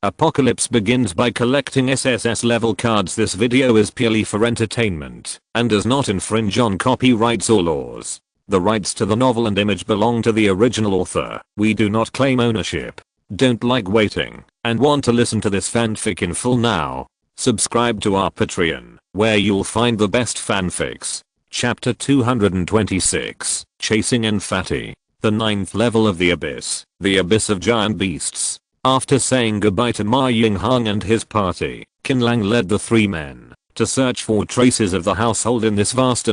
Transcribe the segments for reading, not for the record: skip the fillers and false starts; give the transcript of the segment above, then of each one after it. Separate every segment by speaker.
Speaker 1: Apocalypse begins by collecting S.S.S level cards. This video is purely for entertainment and does not infringe on copyrights or laws. The rights to the novel and image belong to the original author. We do not claim ownership. Don't like waiting and want to listen to this fanfic in full now? Subscribe to our Patreon, where you'll find the best fanfics. Chapter 226, Chasing and Fatty. The 9th level of the Abyss. The Abyss of Giant Beasts. After saying goodbye to Ma Yinghang and his party, Qin Lang led the three men to search for traces of the household in this vast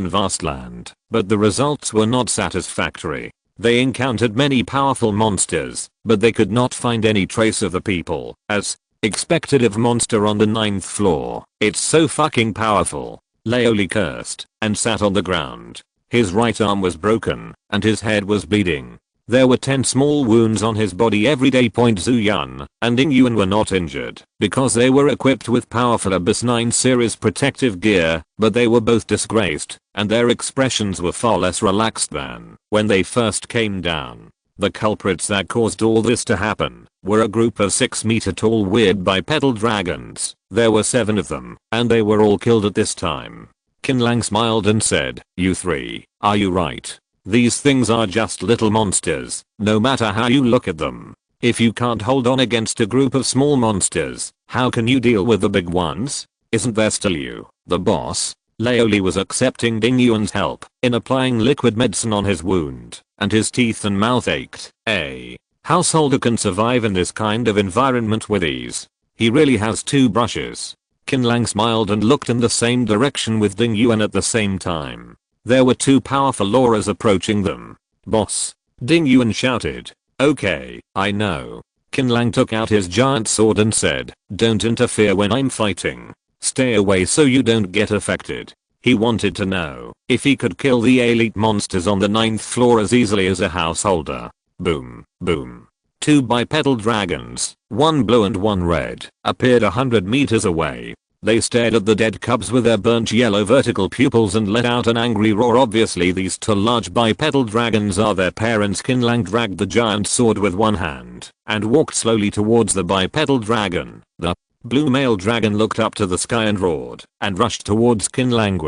Speaker 1: land, but the results were not satisfactory. They encountered many powerful monsters, but they could not find any trace of the people, as expected of monster on the 9th floor. It's so fucking powerful. Laoli cursed and sat on the ground. His right arm was broken and his head was bleeding. There were 10 small wounds on his body. Everyday. Zhu Yun and Ying Yuan were not injured because they were equipped with powerful Abyss 9 series protective gear, but they were both disgraced and their expressions were far less relaxed than when they first came down. The culprits that caused all this to happen were a group of 6-meter tall weird bipedal dragons. There were 7 of them and they were all killed at this time. Qin Lang smiled and said, "You three, are you right? These things are just little monsters, no matter how you look at them. If you can't hold on against a group of small monsters, how can you deal with the big ones? Isn't there still you, the boss?" Laoli was accepting Ding Yuan's help in applying liquid medicine on his wound, and his teeth and mouth ached. A householder can survive in this kind of environment with ease. He really has 2 brushes. Qin Lang smiled and looked in the same direction with Ding Yuan at the same time. There were 2 powerful auras approaching them. "Boss!" Ding Yuan shouted. "Okay, I know." Qin Lang took out his giant sword and said, "Don't interfere when I'm fighting. Stay away so you don't get affected." He wanted to know if he could kill the elite monsters on the 9th floor as easily as a householder. Boom, boom. 2 bipedal dragons, one blue and one red, appeared 100 meters away. They stared at the dead cubs with their burnt yellow vertical pupils and let out an angry roar. Obviously these 2 large bipedal dragons are their parents. Qin Lang dragged the giant sword with one hand and walked slowly towards the bipedal dragon. The blue male dragon looked up to the sky and roared and rushed towards Qin Lang.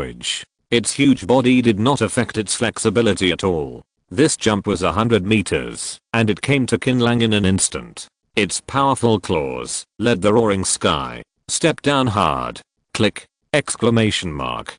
Speaker 1: Its huge body did not affect its flexibility at all. This jump was 100 meters and it came to Qin Lang in an instant. Its powerful claws led the roaring sky. "Step down hard." Click! Exclamation mark.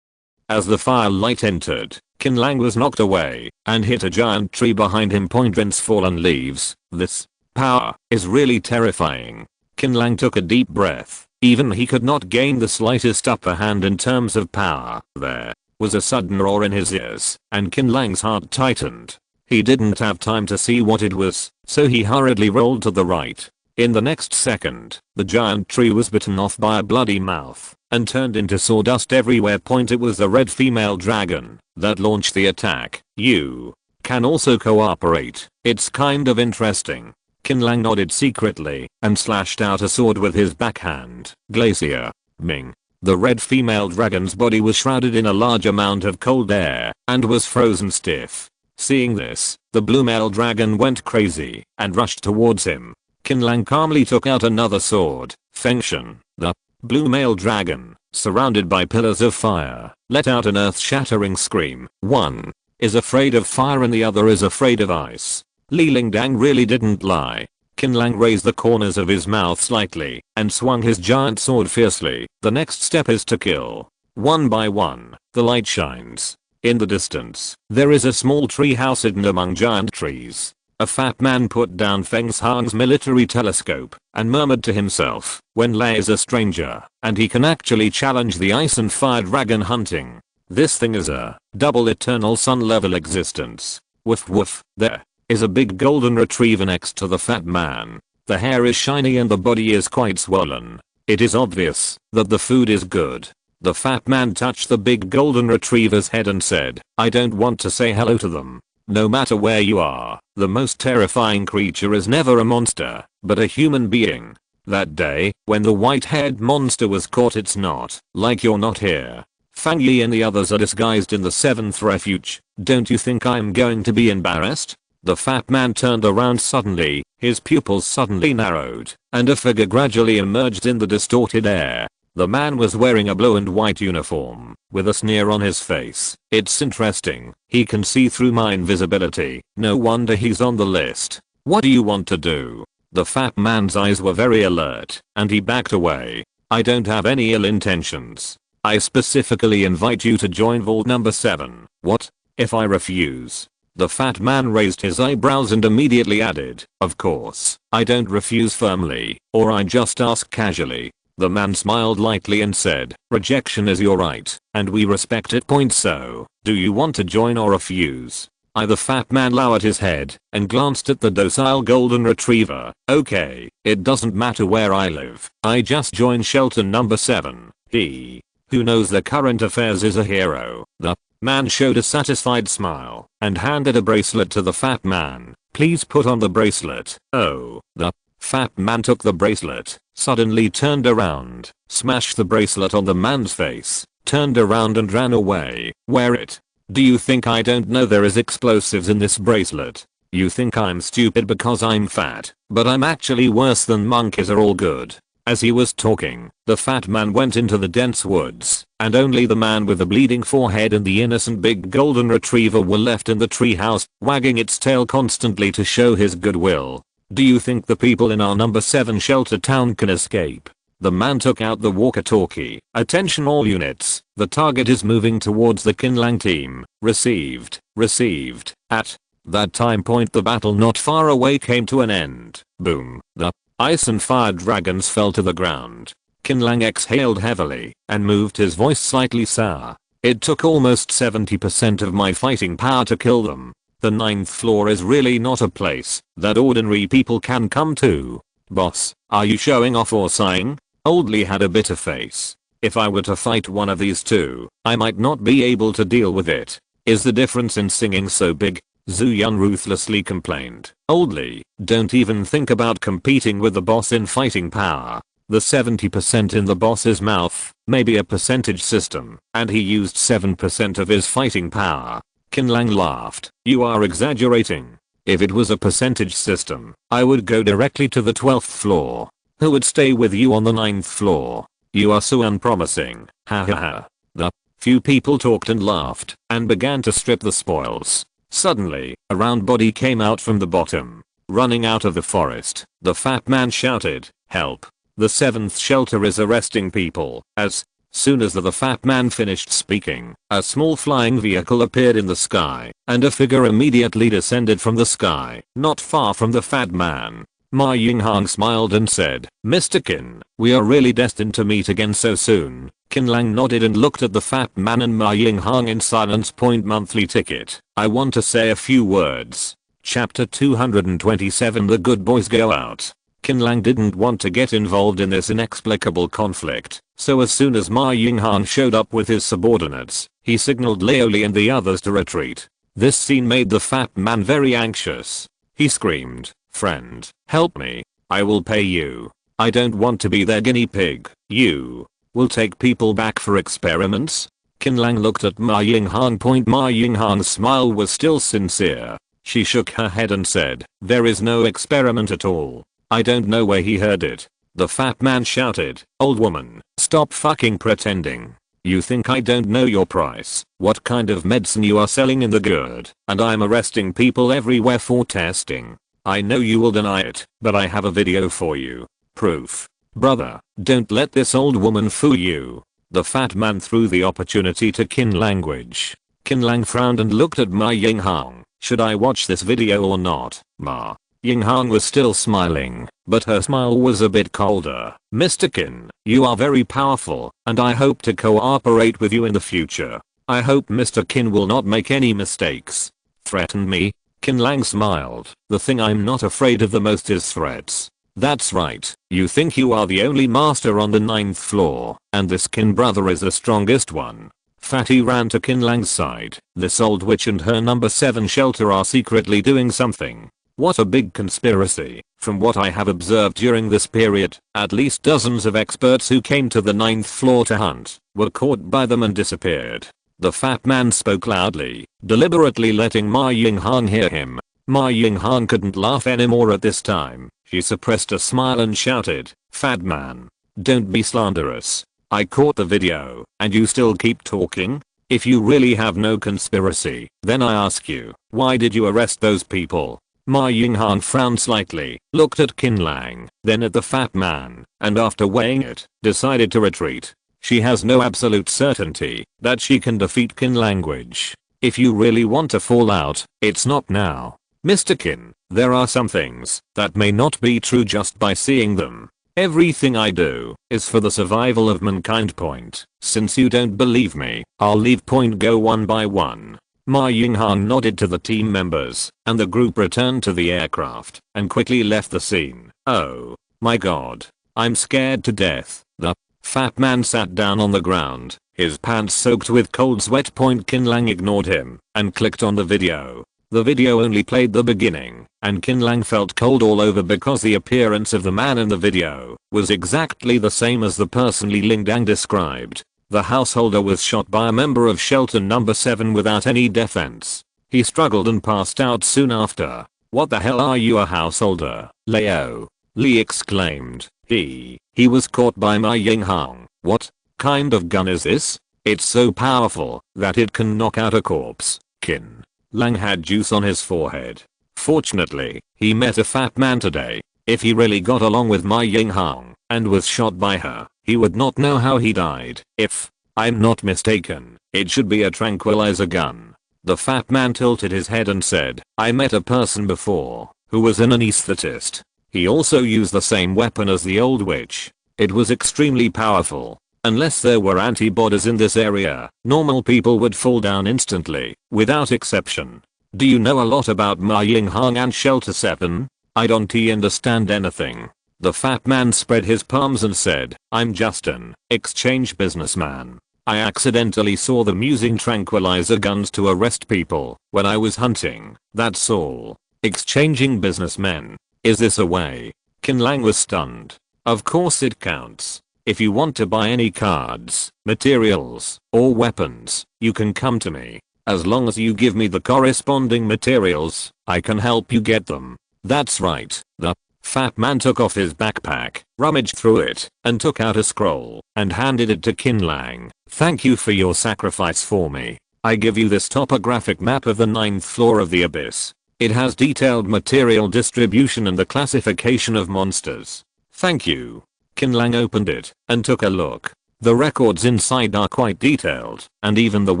Speaker 1: As the firelight entered, Qin Lang was knocked away and hit a giant tree behind him. Vince fallen leaves. This power is really terrifying. Qin Lang took a deep breath. Even he could not gain the slightest upper hand in terms of power. There was a sudden roar in his ears and Qin Lang's heart tightened. He didn't have time to see what it was, so he hurriedly rolled to the right. In the next second, the giant tree was bitten off by a bloody mouth and turned into sawdust everywhere. It was the red female dragon that launched the attack. "You can also cooperate. It's kind of interesting." Qin Lang nodded secretly and slashed out a sword with his backhand. Glacier. Ming. The red female dragon's body was shrouded in a large amount of cold air and was frozen stiff. Seeing this, the blue male dragon went crazy and rushed towards him. Qin Lang calmly took out another sword. Fengshen. The blue male dragon, surrounded by pillars of fire, let out an earth-shattering scream. One is afraid of fire and the other is afraid of ice. Li Lingdang really didn't lie. Qin Lang raised the corners of his mouth slightly and swung his giant sword fiercely. The next step is to kill. One by one, the light shines. In the distance, there is a small tree house hidden among giant trees. A fat man put down Feng Hang's military telescope and murmured to himself, "When Lei is a stranger, and he can actually challenge the ice and fire dragon hunting. This thing is a double eternal sun level existence." Woof woof. There is a big golden retriever next to the fat man. The hair is shiny and the body is quite swollen. It is obvious that the food is good. The fat man touched the big golden retriever's head and said, "I don't want to say hello to them. No matter where you are, the most terrifying creature is never a monster, but a human being." That day, when the white-haired monster was caught, it's not like you're not here. Fang Yi and the others are disguised in the 7th refuge. Don't you think I'm going to be embarrassed? The fat man turned around suddenly, his pupils suddenly narrowed, and a figure gradually emerged in the distorted air. The man was wearing a blue and white uniform, with a sneer on his face. It's interesting, he can see through my invisibility, no wonder he's on the list. What do you want to do? The fat man's eyes were very alert, and he backed away. I don't have any ill intentions. I specifically invite you to join vault number 7. What? If I refuse? The fat man raised his eyebrows and immediately added, of course, I don't refuse firmly, or I just ask casually. The man smiled lightly and said, rejection is your right, and we respect it. So, do you want to join or refuse? The fat man lowered his head and glanced at the docile golden retriever. Okay, it doesn't matter where I live. I just joined shelter number 7. He who knows the current affairs is a hero. The man showed a satisfied smile and handed a bracelet to the fat man. Please put on the bracelet. Oh, the fat man took the bracelet, suddenly turned around, smashed the bracelet on the man's face, turned around and ran away. Wear it. Do you think I don't know there is explosives in this bracelet? You think I'm stupid because I'm fat, but I'm actually worse than monkeys are all good. As he was talking, the fat man went into the dense woods, and only the man with the bleeding forehead and the innocent big golden retriever were left in the treehouse, wagging its tail constantly to show his goodwill. Do you think the people in our number 7 shelter town can escape? The man took out the walkie-talkie. Attention all units, the target is moving towards the Qin Lang team. Received. Received. At that time point the battle not far away came to an end. Boom. The ice and fire dragons fell to the ground. Qin Lang exhaled heavily and moved his voice slightly sour. It took almost 70% of my fighting power to kill them. The 9th floor is really not a place that ordinary people can come to. Boss, are you showing off or sighing? Oldly had a bitter face. If I were to fight one of these two, I might not be able to deal with it. Is the difference in singing so big? Zhu Yun ruthlessly complained. Oldly, don't even think about competing with the boss in fighting power. The 70% in the boss's mouth may be a percentage system, and he used 7% of his fighting power. Qin Lang laughed. You are exaggerating. If it was a percentage system, I would go directly to the 12th floor. Who would stay with you on the 9th floor? You are so unpromising. Ha ha ha. The few people talked and laughed and began to strip the spoils. Suddenly, a round body came out from the bottom. Running out of the forest, the fat man shouted, help. The 7th shelter is arresting people. As soon as the fat man finished speaking, a small flying vehicle appeared in the sky, and a figure immediately descended from the sky, not far from the fat man. Ma Yinghang smiled and said, Mr. Qin, we are really destined to meet again so soon. Qin Lang nodded and looked at the fat man and Ma Yinghang in silence. Monthly ticket. I want to say a few words. Chapter 227 The Good Boys Go Out. Qin Lang didn't want to get involved in this inexplicable conflict, so as soon as Ma Yinghang showed up with his subordinates, he signaled Liu Li and the others to retreat. This scene made the fat man very anxious. He screamed, friend, help me. I will pay you. I don't want to be their guinea pig. You will take people back for experiments? Qin Lang looked at Ma Yinghang. Ma Yinghang's smile was still sincere. She shook her head and said, there is no experiment at all. I don't know where he heard it. The fat man shouted, old woman, stop fucking pretending. You think I don't know your price, what kind of medicine you are selling in the good, and I'm arresting people everywhere for testing. I know you will deny it, but I have a video for you. Proof. Brother, don't let this old woman fool you. The fat man threw the opportunity to Qin language. Qin Lang frowned and looked at Ma Yinghang. Should I watch this video or not? Ma Yinghang was still smiling, but her smile was a bit colder. Mr. Qin, you are very powerful, and I hope to cooperate with you in the future. I hope Mr. Qin will not make any mistakes. Threaten me? Qin Lang smiled. The thing I'm not afraid of the most is threats. That's right, you think you are the only master on the 9th floor, and this Qin brother is the strongest one. Fatty ran to Qin Lang's side. This old witch and her number 7 shelter are secretly doing something. What a big conspiracy. From what I have observed during this period, at least dozens of experts who came to the 9th floor to hunt were caught by them and disappeared. The fat man spoke loudly, deliberately letting Ma Yinghang hear him. Ma Yinghan couldn't laugh anymore at this time. She suppressed a smile and shouted, "Fat man. Don't be slanderous. I caught the video, and you still keep talking? If you really have no conspiracy, then I ask you, why did you arrest those people?" Ma Yinghan frowned slightly, looked at Qin Lang, then at the fat man, and after weighing it, decided to retreat. She has no absolute certainty that she can defeat Qin language. If you really want to fall out, it's not now. Mr. Qin, there are some things that may not be true just by seeing them. Everything I do is for the survival of mankind. Point. Since you don't believe me, I'll leave point go one by one. Ma Yinghan nodded to the team members, and the group returned to the aircraft and quickly left the scene. Oh my god. I'm scared to death. The fat man sat down on the ground, his pants soaked with cold sweat. Qin Lang ignored him and clicked on the video. The video only played the beginning, and Qin Lang felt cold all over because the appearance of the man in the video was exactly the same as the person Li Lingdang described. The householder was shot by a member of Shelter Number 7 without any defense. He struggled and passed out soon after. "What the hell are you, a householder, Leo?" Li exclaimed. He was caught by Ma Yinghang. "What kind of gun is this? It's so powerful that it can knock out a corpse." Qin Lang had juice on his forehead. Fortunately, he met a fat man today. If he really got along with Ma Yinghang and was shot by her, he would not know how he died. "If I'm not mistaken, it should be a tranquilizer gun." The fat man tilted his head and said, "I met a person before who was an anesthetist. He also used the same weapon as the old witch. It was extremely powerful. Unless there were antibodies in this area, normal people would fall down instantly, without exception. Do you know a lot about Ma Yinghang and Shelter 7? I don't understand anything." The fat man spread his palms and said, "I'm just an exchange businessman. I accidentally saw them using tranquilizer guns to arrest people when I was hunting. That's all. Exchanging businessmen. Is this a way?" Qin Lang was stunned. "Of course it counts. If you want to buy any cards, materials, or weapons, you can come to me. As long as you give me the corresponding materials, I can help you get them." "That's right." The fat man took off his backpack, rummaged through it, and took out a scroll, and handed it to Qin Lang. "Thank you for your sacrifice for me. I give you this topographic map of the 9th floor of the abyss. It has detailed material distribution and the classification of monsters." "Thank you." Qin Lang opened it and took a look. The records inside are quite detailed, and even the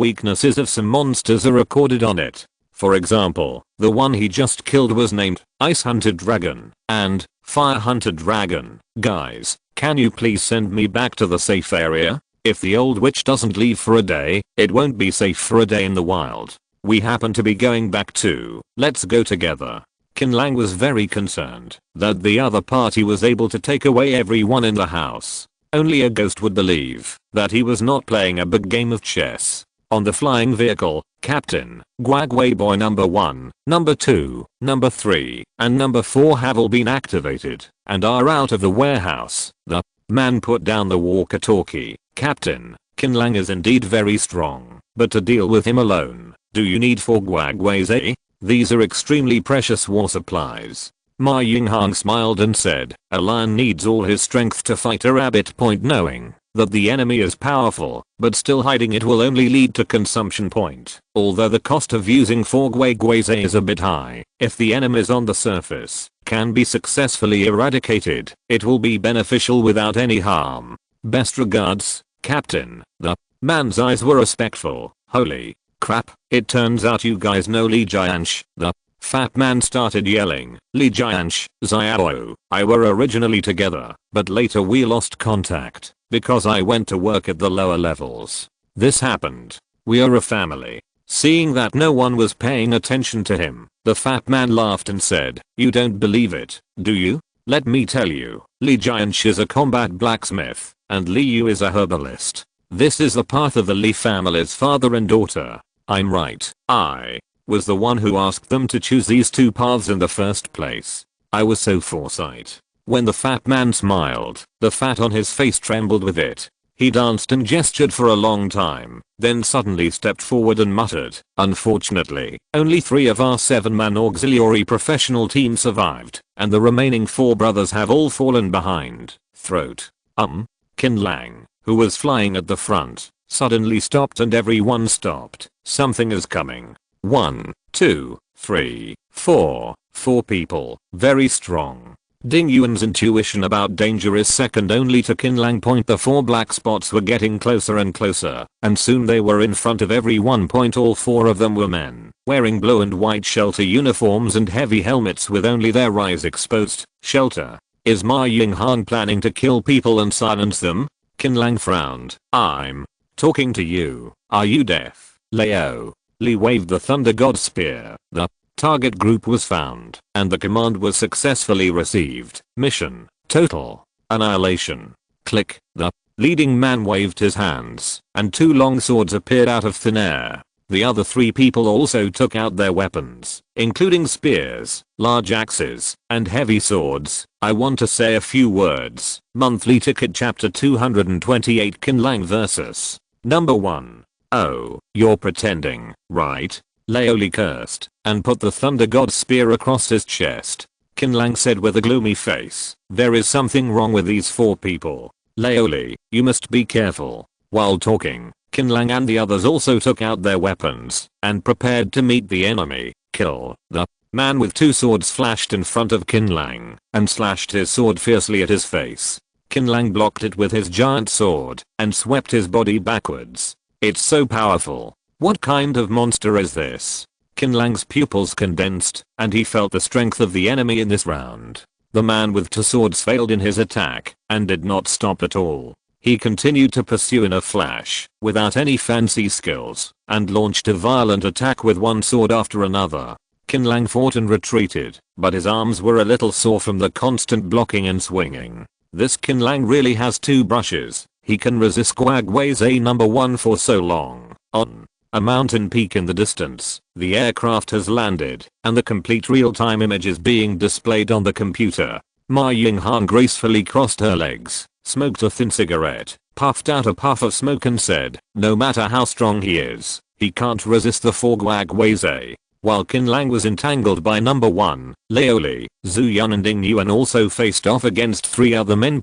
Speaker 1: weaknesses of some monsters are recorded on it. For example, the one he just killed was named Ice Hunter Dragon and Fire Hunter Dragon. "Guys, can you please send me back to the safe area? If the old witch doesn't leave for a day, it won't be safe for a day in the wild. We happen to be going back too. Let's go together." Qin Lang was very concerned that the other party was able to take away everyone in the house. Only a ghost would believe that he was not playing a big game of chess. On the flying vehicle, Captain Guagway Boy number 1, number 2, number 3, and number 4 have all been activated and are out of the warehouse. The man put down the walkie-talkie. "Captain, Qin Lang is indeed very strong, but to deal with him alone, do you need 4 Guagways, eh? These are extremely precious war supplies." Ma Yinghang smiled and said, "A lion needs all his strength to fight a rabbit." Point. Knowing that the enemy is powerful, but still hiding it will only lead to consumption. Point. Although the cost of using 4 Guagways is a bit high, if the enemies on the surface can be successfully eradicated, it will be beneficial without any harm. Best regards, Captain." The man's eyes were respectful. "Holy crap, it turns out you guys know Li Jiansh." The fat man started yelling, "Li Jiansh, Xiao, I were originally together, but later we lost contact because I went to work at the lower levels. This happened. We are a family." Seeing that no one was paying attention to him, the fat man laughed and said, "You don't believe it, do you? Let me tell you, Li Jiansh is a combat blacksmith, and Li Yu is a herbalist. This is the path of the Li family's father and daughter. I'm right. I was the one who asked them to choose these 2 paths in the first place. I was so foresight." When the fat man smiled, the fat on his face trembled with it. He danced and gestured for a long time, then suddenly stepped forward and muttered, "Unfortunately, only 3 of our 7-man auxiliary professional team survived, and the remaining 4 brothers have all fallen behind." Throat. Qin Lang, who was flying at the front, suddenly stopped and everyone stopped. "Something is coming. 1, 2, 3, 4. 4 people. Very strong." Ding Yuan's intuition about danger is second only to Qin Lang. The 4 black spots were getting closer and closer, and soon they were in front of everyone. All 4 of them were men, wearing blue and white shelter uniforms and heavy helmets with only their eyes exposed. "Shelter? Is Ma Yinghang planning to kill people and silence them?" Qin Lang frowned. "I'm talking to you. Are you deaf?" Leo Li waved the Thunder God Spear. The target group was found, and the command was successfully received. Mission: total annihilation. Click. The leading man waved his hands, and 2 long swords appeared out of thin air. The other 3 people also took out their weapons, including spears, large axes, and heavy swords. "I want to say a few words." Monthly ticket chapter 228 Qin Lang vs. Number 1. "Oh, you're pretending, right?" Leo Li cursed, and put the Thunder God Spear across his chest. Qin Lang said with a gloomy face, "There is something wrong with these 4 people. Leo Li, you must be careful." While talking, Qin Lang and the others also took out their weapons, and prepared to meet the enemy. "Kill." The man with 2 swords flashed in front of Qin Lang, and slashed his sword fiercely at his face. Qin Lang blocked it with his giant sword, and swept his body backwards. "It's so powerful. What kind of monster is this?" Qin Lang's pupils condensed, and he felt the strength of the enemy in this round. The man with 2 swords failed in his attack, and did not stop at all. He continued to pursue in a flash, without any fancy skills, and launched a violent attack with one sword after another. Qin Lang fought and retreated, but his arms were a little sore from the constant blocking and swinging. This Qin Lang really has 2 brushes. He can resist Guagwaze number 1 for so long. On a mountain peak in the distance, the aircraft has landed, and the complete real-time image is being displayed on the computer. Ma Yinghang gracefully crossed her legs, smoked a thin cigarette, puffed out a puff of smoke and said, "No matter how strong he is, he can't resist the 4 Guagwaze." While Qin Lang was entangled by number 1, Leo Li, Zhu Yun and Ding Yuan also faced off against 3 other men.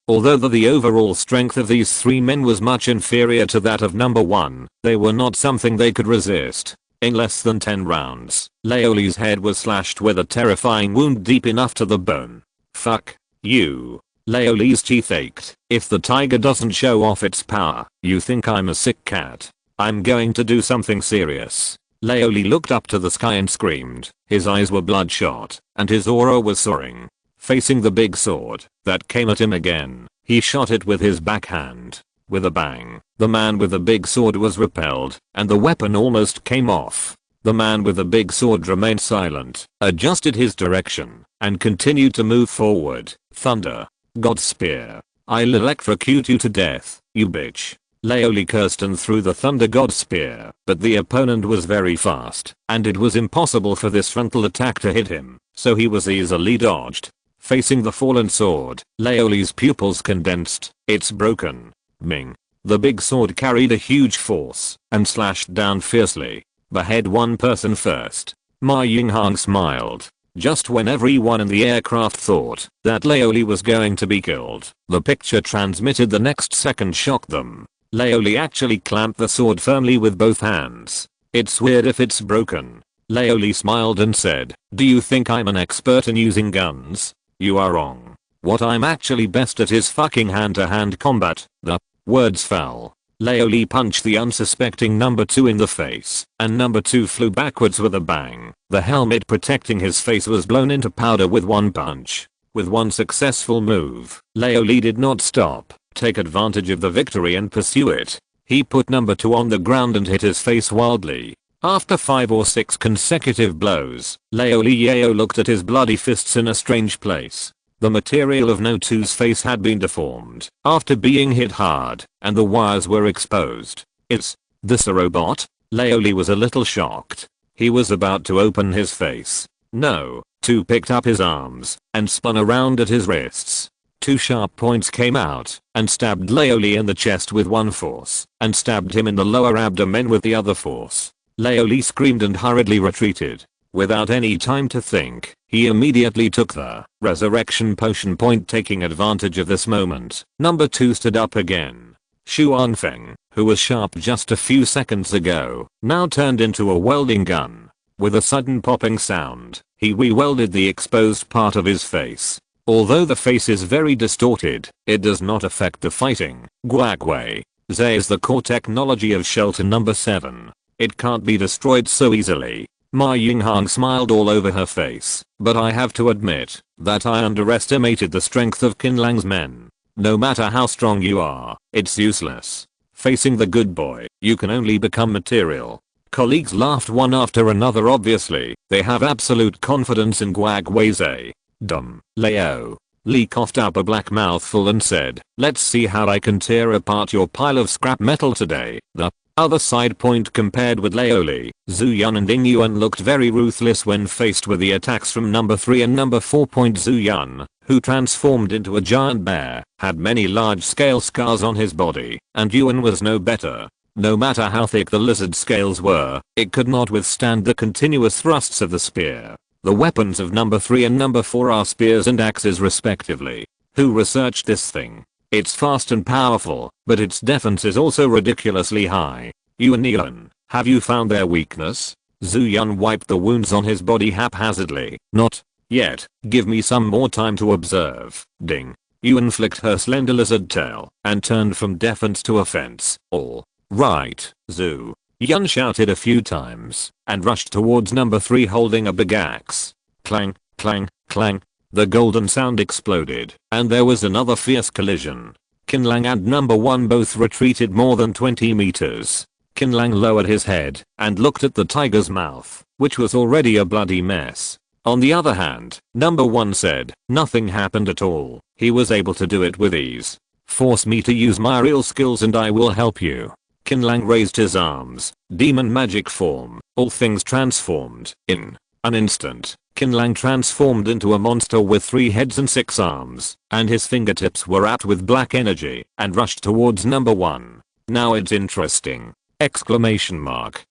Speaker 1: Although the overall strength of these 3 men was much inferior to that of number 1, they were not something they could resist. In less than 10 rounds, Leo Li's head was slashed with a terrifying wound deep enough to the bone. "Fuck you." Leo Li's teeth ached. "If the tiger doesn't show off its power, you think I'm a sick cat. I'm going to do something serious." Leo Li looked up to the sky and screamed. His eyes were bloodshot, and his aura was soaring. Facing the big sword that came at him again, he shot it with his backhand. With a bang, the man with the big sword was repelled, and the weapon almost came off. The man with the big sword remained silent, adjusted his direction, and continued to move forward. "Thunder God Spear. I'll electrocute you to death, you bitch." Leo Li cursed and threw the Thunder God Spear, but the opponent was very fast, and it was impossible for this frontal attack to hit him, so he was easily dodged. Facing the fallen sword, Leo Li's pupils condensed. "It's broken." Ming. The big sword carried a huge force, and slashed down fiercely. "Behead one person first." Ma Yinghang smiled. Just when everyone in the aircraft thought that Leo Li was going to be killed, the picture transmitted the next second shocked them. Leo Li actually clamped the sword firmly with both hands. "It's weird if it's broken." Leo Li smiled and said, "Do you think I'm an expert in using guns? You are wrong. What I'm actually best at is fucking hand-to-hand combat." The words fell. Leo Li punched the unsuspecting number 2 in the face, and number 2 flew backwards with a bang. The helmet protecting his face was blown into powder with one punch. With one successful move, Leo Li did not stop, take advantage of the victory and pursue it. He put number 2 on the ground and hit his face wildly. After 5 or 6 consecutive blows, Leo Li Yeo looked at his bloody fists in a strange place. The material of No 2's face had been deformed after being hit hard, and the wires were exposed. "Is this a robot?" Leo Li was a little shocked. He was about to open his face. No 2 picked up his arms and spun around at his wrists. 2 sharp points came out and stabbed Laoli in the chest with one force and stabbed him in the lower abdomen with the other force. Laoli screamed and hurriedly retreated. Without any time to think, he immediately took the resurrection potion point. Taking advantage of this moment, number 2 stood up again. Xuanfeng, who was sharp just a few seconds ago, now turned into a welding gun. With a sudden popping sound, he re-welded the exposed part of his face. Although the face is very distorted, it does not affect the fighting. Guakwei. Zhe is the core technology of shelter number 7. It can't be destroyed so easily. Ma Yinghang smiled all over her face, but I have to admit that I underestimated the strength of Qin Lang's men. No matter how strong you are, it's useless. Facing the good boy, you can only become material. Colleagues laughed one after another. Obviously, they have absolute confidence in Guagwei. Dumb. Leo. Li coughed up a black mouthful and said, let's see how I can tear apart your pile of scrap metal today. The other side point compared with Laoli, Zhu Yun and Ying Yuan looked very ruthless when faced with the attacks from number 3 and number 4. Zhu Yun, who transformed into a giant bear, had many large-scale scars on his body, and Yuan was no better. No matter how thick the lizard scales were, it could not withstand the continuous thrusts of the spear. The weapons of number 3 and number 4 are spears and axes respectively. Who researched this thing? It's fast and powerful, but its defense is also ridiculously high. Yuan, have you found their weakness? Zhu Yun wiped the wounds on his body haphazardly. Not yet, give me some more time to observe. Ding. Yuan flicked her slender lizard tail and turned from defense to offense. All right, Zhu Yun shouted a few times and rushed towards number 3 holding a big axe. Clang, clang, clang. The golden sound exploded, and there was another fierce collision. Qin Lang and number 1 both retreated more than 20 meters. Qin Lang lowered his head and looked at the tiger's mouth, which was already a bloody mess. On the other hand, number 1 said, nothing happened at all. He was able to do it with ease. Force me to use my real skills and I will help you. Qin Lang raised his arms. Demon magic form. All things transformed. In an instant, Qin Lang transformed into a monster with 3 heads and 6 arms, and his fingertips were wrapped with black energy and rushed towards number 1. Now it's interesting! Exclamation mark.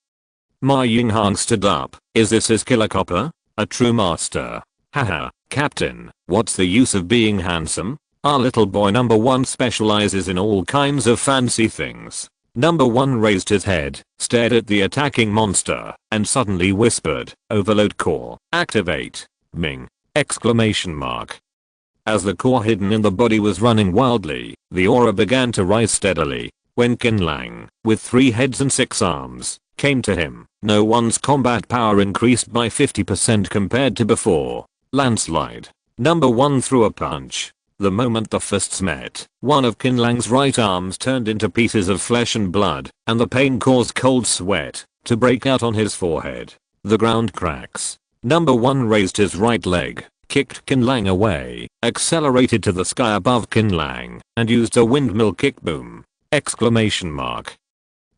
Speaker 1: Ma Yinghang stood up. Is this his killer copper? A true master. Haha, Captain, what's the use of being handsome? Our little boy number 1 specializes in all kinds of fancy things. Number 1 raised his head, stared at the attacking monster, and suddenly whispered, Overload core, activate. Ming! Exclamation mark. As the core hidden in the body was running wildly, the aura began to rise steadily. When Qin Lang, with 3 heads and 6 arms, came to him, no one's combat power increased by 50% compared to before. Landslide. Number 1 threw a punch. The moment the fists met, one of Qin Lang's right arms turned into pieces of flesh and blood, and the pain caused cold sweat to break out on his forehead. The ground cracks. Number 1 raised his right leg, kicked Qin Lang away, accelerated to the sky above Qin Lang, and used a windmill kick. Boom! Exclamation mark.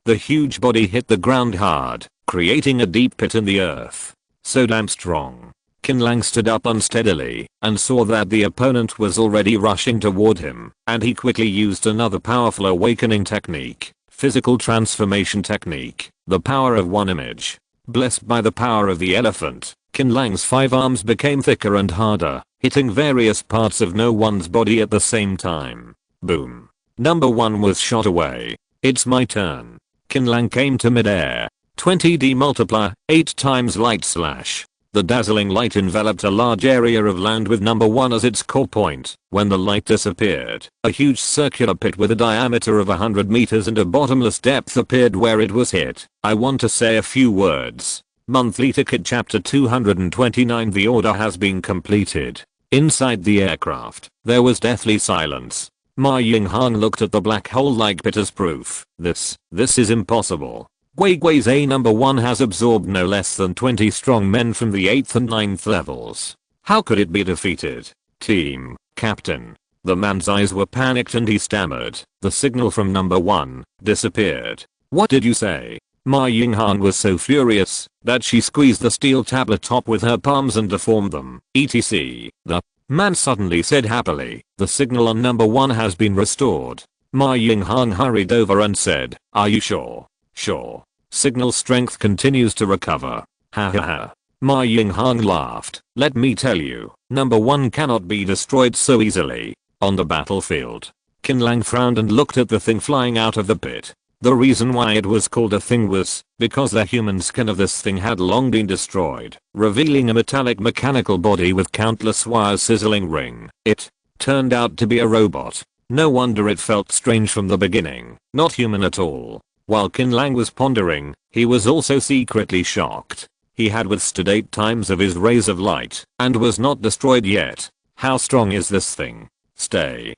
Speaker 1: The huge body hit the ground hard, creating a deep pit in the earth. So damn strong. Qin Lang stood up unsteadily and saw that the opponent was already rushing toward him, and he quickly used another powerful awakening technique, physical transformation technique, the power of one image. Blessed by the power of the elephant, Qin Lang's 5 arms became thicker and harder, hitting various parts of no one's body at the same time. Boom. Number 1 was shot away. It's my turn. Qin Lang came to midair. 20D multiplier, 8 times light slash. The dazzling light enveloped a large area of land with number 1 as its core point. When the light disappeared, a huge circular pit with a diameter of 100 meters and a bottomless depth appeared where it was hit. I want to say a few words. Monthly ticket chapter 229. The order has been completed. Inside the aircraft, there was deathly silence. Ma Yinghang looked at the black hole like pit as proof. This is impossible. Guigui's A number 1 has absorbed no less than 20 strong men from the 8th and 9th levels. How could it be defeated? Team, Captain. The man's eyes were panicked and he stammered. The signal from number 1 disappeared. What did you say? Ma Yinghang was so furious that she squeezed the steel tablet top with her palms and deformed them. etc. The Man suddenly said happily, the signal on number 1 has been restored. Ma Yinghang hurried over and said, are you sure? Sure. Signal strength continues to recover. Ha ha ha. Ma Yinghang laughed. Let me tell you, number 1 cannot be destroyed so easily. On the battlefield. Qin Lang frowned and looked at the thing flying out of the pit. The reason why it was called a thing was because the human skin of this thing had long been destroyed, revealing a metallic mechanical body with countless wires sizzling ring. It turned out to be a robot. No wonder it felt strange from the beginning, not human at all. While Qin Lang was pondering, he was also secretly shocked. He had withstood 8 times of his rays of light and was not destroyed yet. How strong is this thing? Stay.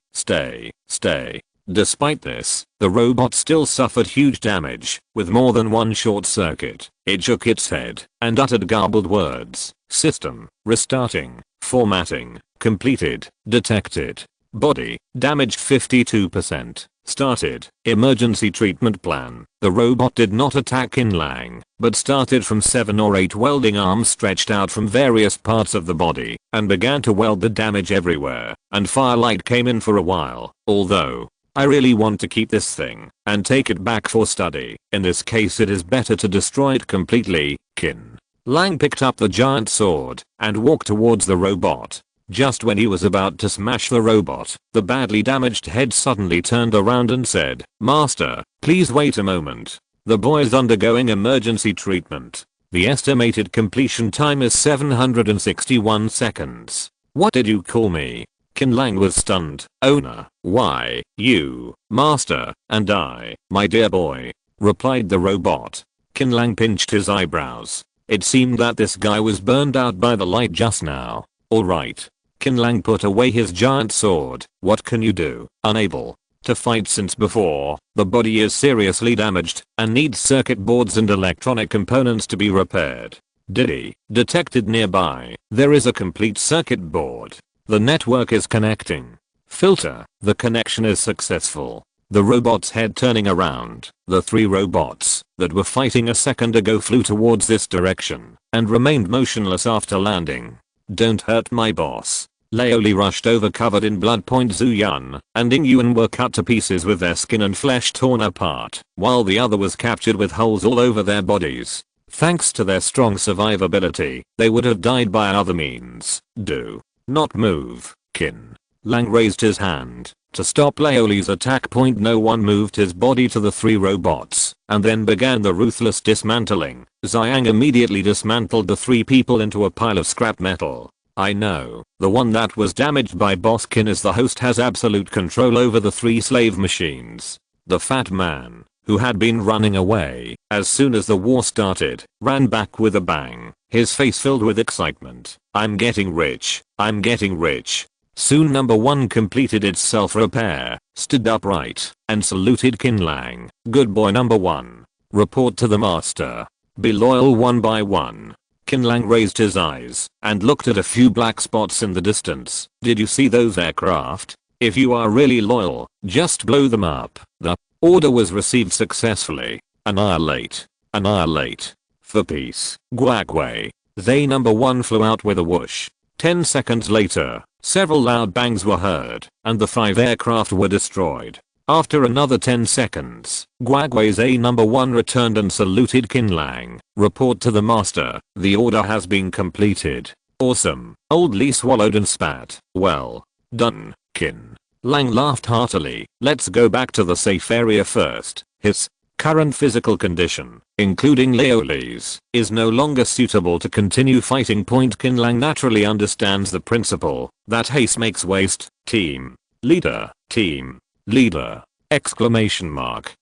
Speaker 1: Despite this, the robot still suffered huge damage, with more than one short circuit. It shook its head and uttered garbled words. System, restarting, formatting, completed, detected. Body, damaged 52%. Started, emergency treatment plan. The robot did not attack Qin Lang, but started from 7 or 8 welding arms stretched out from various parts of the body, and began to weld the damage everywhere, and firelight came in for a while, although I really want to keep this thing and take it back for study. In this case it is better to destroy it completely. Qin Lang picked up the giant sword and walked towards the robot. Just when he was about to smash the robot, the badly damaged head suddenly turned around and said, Master, please wait a moment. The boy is undergoing emergency treatment. The estimated completion time is 761 seconds. What did you call me? Qin Lang was stunned. Owner, why, you, master, and I, my dear boy, replied the robot. Qin Lang pinched his eyebrows. It seemed that this guy was burned out by the light just now. Alright. Qin Lang put away his giant sword. What can you do? Unable to fight since before, the body is seriously damaged and needs circuit boards and electronic components to be repaired. Diddy, detected nearby. There is a complete circuit board. The network is connecting. Filter, the connection is successful. The robot's head turning around. The 3 robots that were fighting a second ago flew towards this direction and remained motionless after landing. Don't hurt my boss. Laoli rushed over covered in blood. Zhu Yun and Ying Yuan were cut to pieces with their skin and flesh torn apart, while the other was captured with holes all over their bodies. Thanks to their strong survivability, they would have died by other means. Do not move. Qin Lang raised his hand to stop Laoli's attack. No one moved his body to the 3 robots and then began the ruthless dismantling. Zhang immediately dismantled the 3 people into a pile of scrap metal. I know, the one that was damaged by Boss Qin is the host has absolute control over the 3 slave machines. The fat man, who had been running away as soon as the war started, ran back with a bang, his face filled with excitement. I'm getting rich. I'm getting rich. Soon number 1 completed its self-repair, stood upright, and saluted Qin Lang. Good boy number 1. Report to the master. Be loyal one by one. Qin Lang raised his eyes and looked at a few black spots in the distance. Did you see those aircraft? If you are really loyal, just blow them up. The order was received successfully. Annihilate. Annihilate. For peace. Guagway. They number 1 flew out with a whoosh. 10 seconds later, several loud bangs were heard, and the 5 aircraft were destroyed. After another 10 seconds, Guagway's A number 1 returned and saluted Qin Lang. Report to the master. The order has been completed. Awesome. Old Lee swallowed and spat. Well done, Qin Lang laughed heartily. Let's go back to the safe area first. His current physical condition, including Laoli's, is no longer suitable to continue fighting. Qin Lang naturally understands the principle that haste makes waste. Team leader. Team leader. Exclamation mark.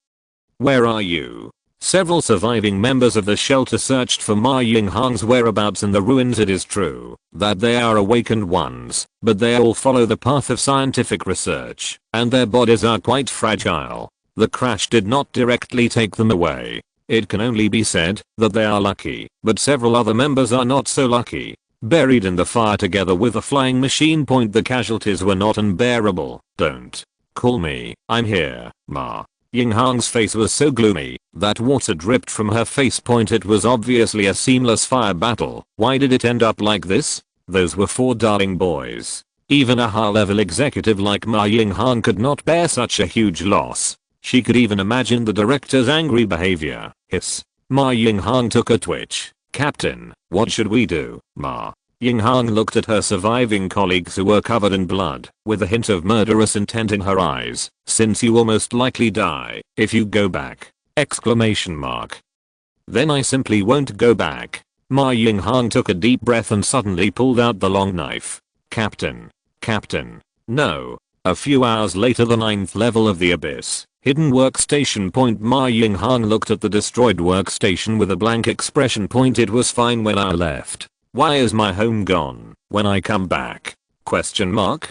Speaker 1: Where are you? Several surviving members of the shelter searched for Ma Yinghang's whereabouts in the ruins. It is true that they are awakened ones, but they all follow the path of scientific research, and their bodies are quite fragile. The crash did not directly take them away. It can only be said that they are lucky, but several other members are not so lucky. Buried in the fire together with a flying machine. The casualties were not unbearable. Don't call me. I'm here, Ma. Yinghang's face was so gloomy that water dripped from her face. It was obviously a seamless fire battle. Why did it end up like this? Those were 4 darling boys. Even a high-level executive like Ma Ying-han could not bear such a huge loss. She could even imagine the director's angry behavior. Hiss. Ma Ying-han took a twitch. Captain, what should we do, Ma? Ying-han looked at her surviving colleagues who were covered in blood, with a hint of murderous intent in her eyes. Since you will most likely die if you go back! Exclamation mark. Then I simply won't go back. Ma Ying-han took a deep breath and suddenly pulled out the long knife. Captain. Captain. No. A few hours later, the 9th level of the abyss. Hidden workstation point. Ma Ying-han looked at the destroyed workstation with a blank expression. It was fine when I left. Why is my home gone when I come back? Question mark.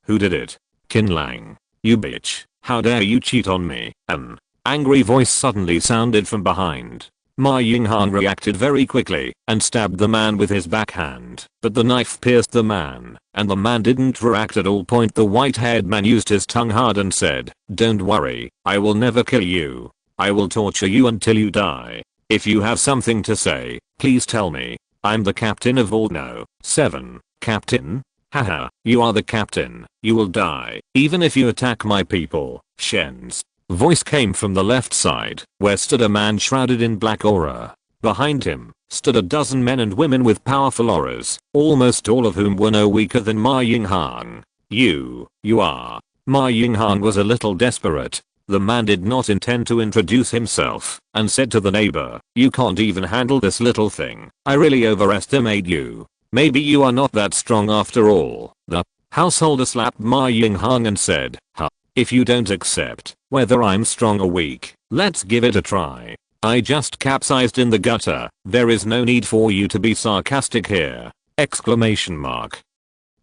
Speaker 1: Who did it? Qin Lang. You bitch. How dare you cheat on me? An angry voice suddenly sounded from behind. Ma Ying-han reacted very quickly and stabbed the man with his backhand, but the knife pierced the man, and the man didn't react at all. The white-haired man used his tongue hard and said, "Don't worry, I will never kill you. I will torture you until you die. If you have something to say, please tell me. I'm the captain of all." No. 7. Captain? Haha, you are the captain. You will die, even if you attack my people. Shen's voice came from the left side, where stood a man shrouded in black aura. Behind him stood a dozen men and women with powerful auras, almost all of whom were no weaker than Ma Ying-han. You are. Ma Ying-han was a little desperate. The man did not intend to introduce himself and said to the neighbor, "You can't even handle this little thing. I really overestimate you. Maybe you are not that strong after all." The householder slapped Ma Ying-han and said, "Huh. If you don't accept whether I'm strong or weak, let's give it a try. I just capsized in the gutter. There is no need for you to be sarcastic here." Exclamation mark.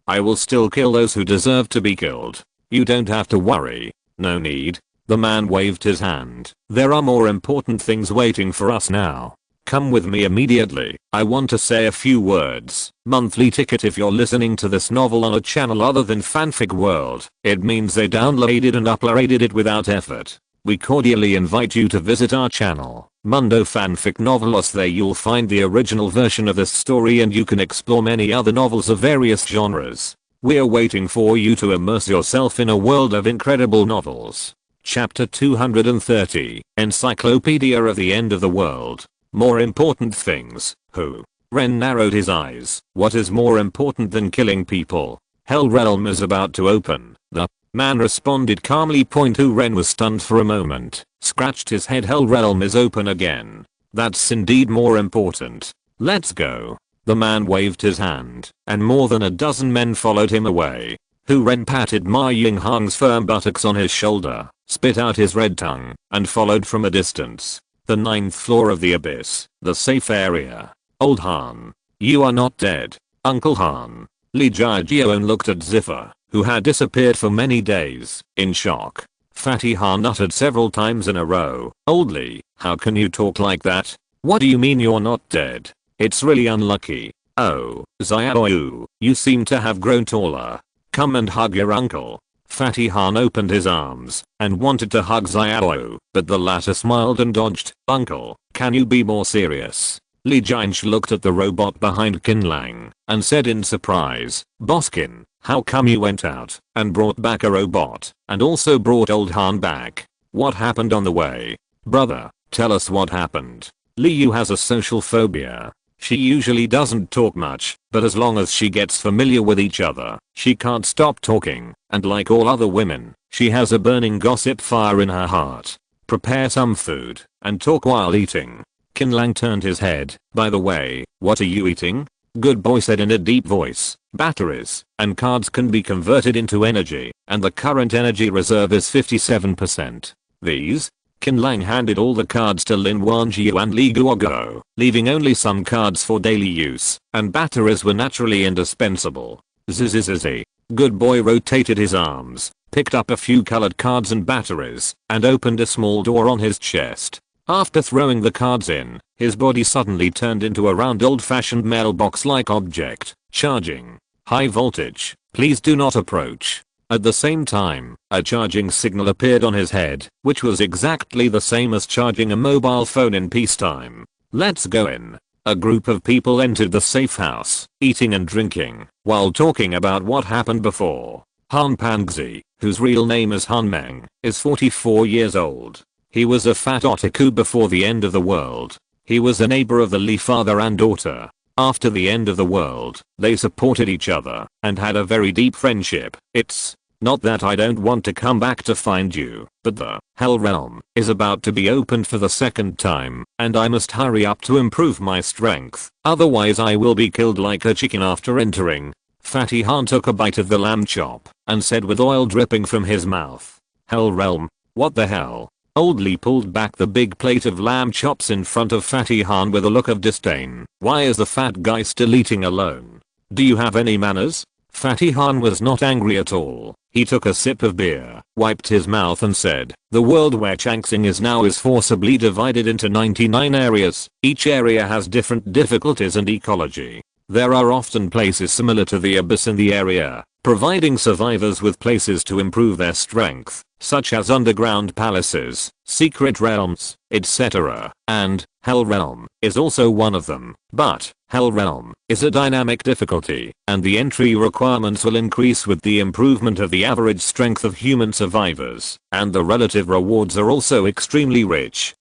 Speaker 1: I will still kill those who deserve to be killed. You don't have to worry. No need. The man waved his hand. There are more important things waiting for us now. Come with me immediately. I want to say a few words. Monthly ticket. If you're listening to this novel on a channel other than Fanfic World, it means they downloaded and uploaded it without effort. We cordially invite you to visit our channel, Mundo Fanfic Novelos. There you'll find the original version of this story and you can explore many other novels of various genres. We're waiting for you to immerse yourself in a world of incredible novels. Chapter 230, Encyclopedia of the End of the World. More important things. Who? Ren narrowed his eyes. What is more important than killing people? Hell Realm is about to open. The man responded calmly. Who? Ren was stunned for a moment, scratched his head. Hell Realm is open again. That's indeed more important. Let's go. The man waved his hand, and more than a dozen men followed him away. Who? Ren patted Ma Ying-han's firm buttocks on his shoulder, spit out his red tongue, and followed from a distance. The 9th floor of the abyss, the safe area. Old Han. You are not dead, Uncle Han. Li Jiajian looked at Ziffer, who had disappeared for many days, in shock. Fatty Han uttered several times in a row, "Old Li, how can you talk like that? What do you mean you're not dead? It's really unlucky. Oh, Xiaoyu, you seem to have grown taller. Come and hug your uncle." Fatty Han opened his arms and wanted to hug Xiaoyu, but the latter smiled and dodged. "Uncle, can you be more serious?" Li Jianch looked at the robot behind Qin Lang and said in surprise, "Boskin, how come you went out and brought back a robot and also brought old Han back? What happened on the way? Brother, tell us what happened." Li Yu has a social phobia. She usually doesn't talk much, but as long as she gets familiar with each other, she can't stop talking, and like all other women, she has a burning gossip fire in her heart. Prepare some food and talk while eating. Qin Lang turned his head. "By the way, what are you eating?" Good boy said in a deep voice. "Batteries and cards can be converted into energy, and the current energy reserve is 57%. These?" Qin Lang handed all the cards to Lin Wanjiu and Li Guoguo, leaving only some cards for daily use, and batteries were naturally indispensable. Zzzz. Good boy rotated his arms, picked up a few colored cards and batteries, and opened a small door on his chest. After throwing the cards in, his body suddenly turned into a round old-fashioned mailbox-like object. Charging. High voltage. Please do not approach. At the same time, a charging signal appeared on his head, which was exactly the same as charging a mobile phone in peacetime. "Let's go in." a group of people entered the safe house, eating and drinking, while talking about what happened before. Han Pangzi, whose real name is Han Meng, is 44 years old. He was a fat otaku before the end of the world. He was a neighbor of the Li father and daughter. After the end of the world, they supported each other and had a very deep friendship. It's not that I don't want to come back to find you, but the Hell Realm is about to be opened for the second time, and I must hurry up to improve my strength, otherwise I will be killed like a chicken after entering. Fatty Han took a bite of the lamb chop and said with oil dripping from his mouth, Hell Realm? What the hell? Old Lee pulled back the big plate of lamb chops in front of Fatty Han with a look of disdain. Why is the fat guy still eating alone? Do you have any manners? Fatty Han was not angry at all. He took a sip of beer, wiped his mouth and said, the world where Changsing is now is forcibly divided into 99 areas. Each area has different difficulties and ecology. There are often places similar to the abyss in the area, providing survivors with places to improve their strength, such as underground palaces, secret realms, etc. And Hell Realm is also one of them. But Hell Realm is a dynamic difficulty, and the entry requirements will increase with the improvement of the average strength of human survivors, and the relative rewards are also extremely rich.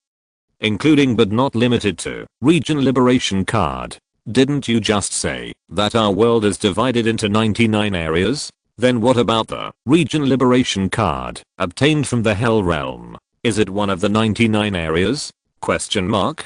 Speaker 1: Including but not limited to Region Liberation Card. Didn't you just say that our world is divided into 99 areas? Then what about the Region Liberation Card obtained from the Hell Realm? Is it one of the 99 areas? Question mark.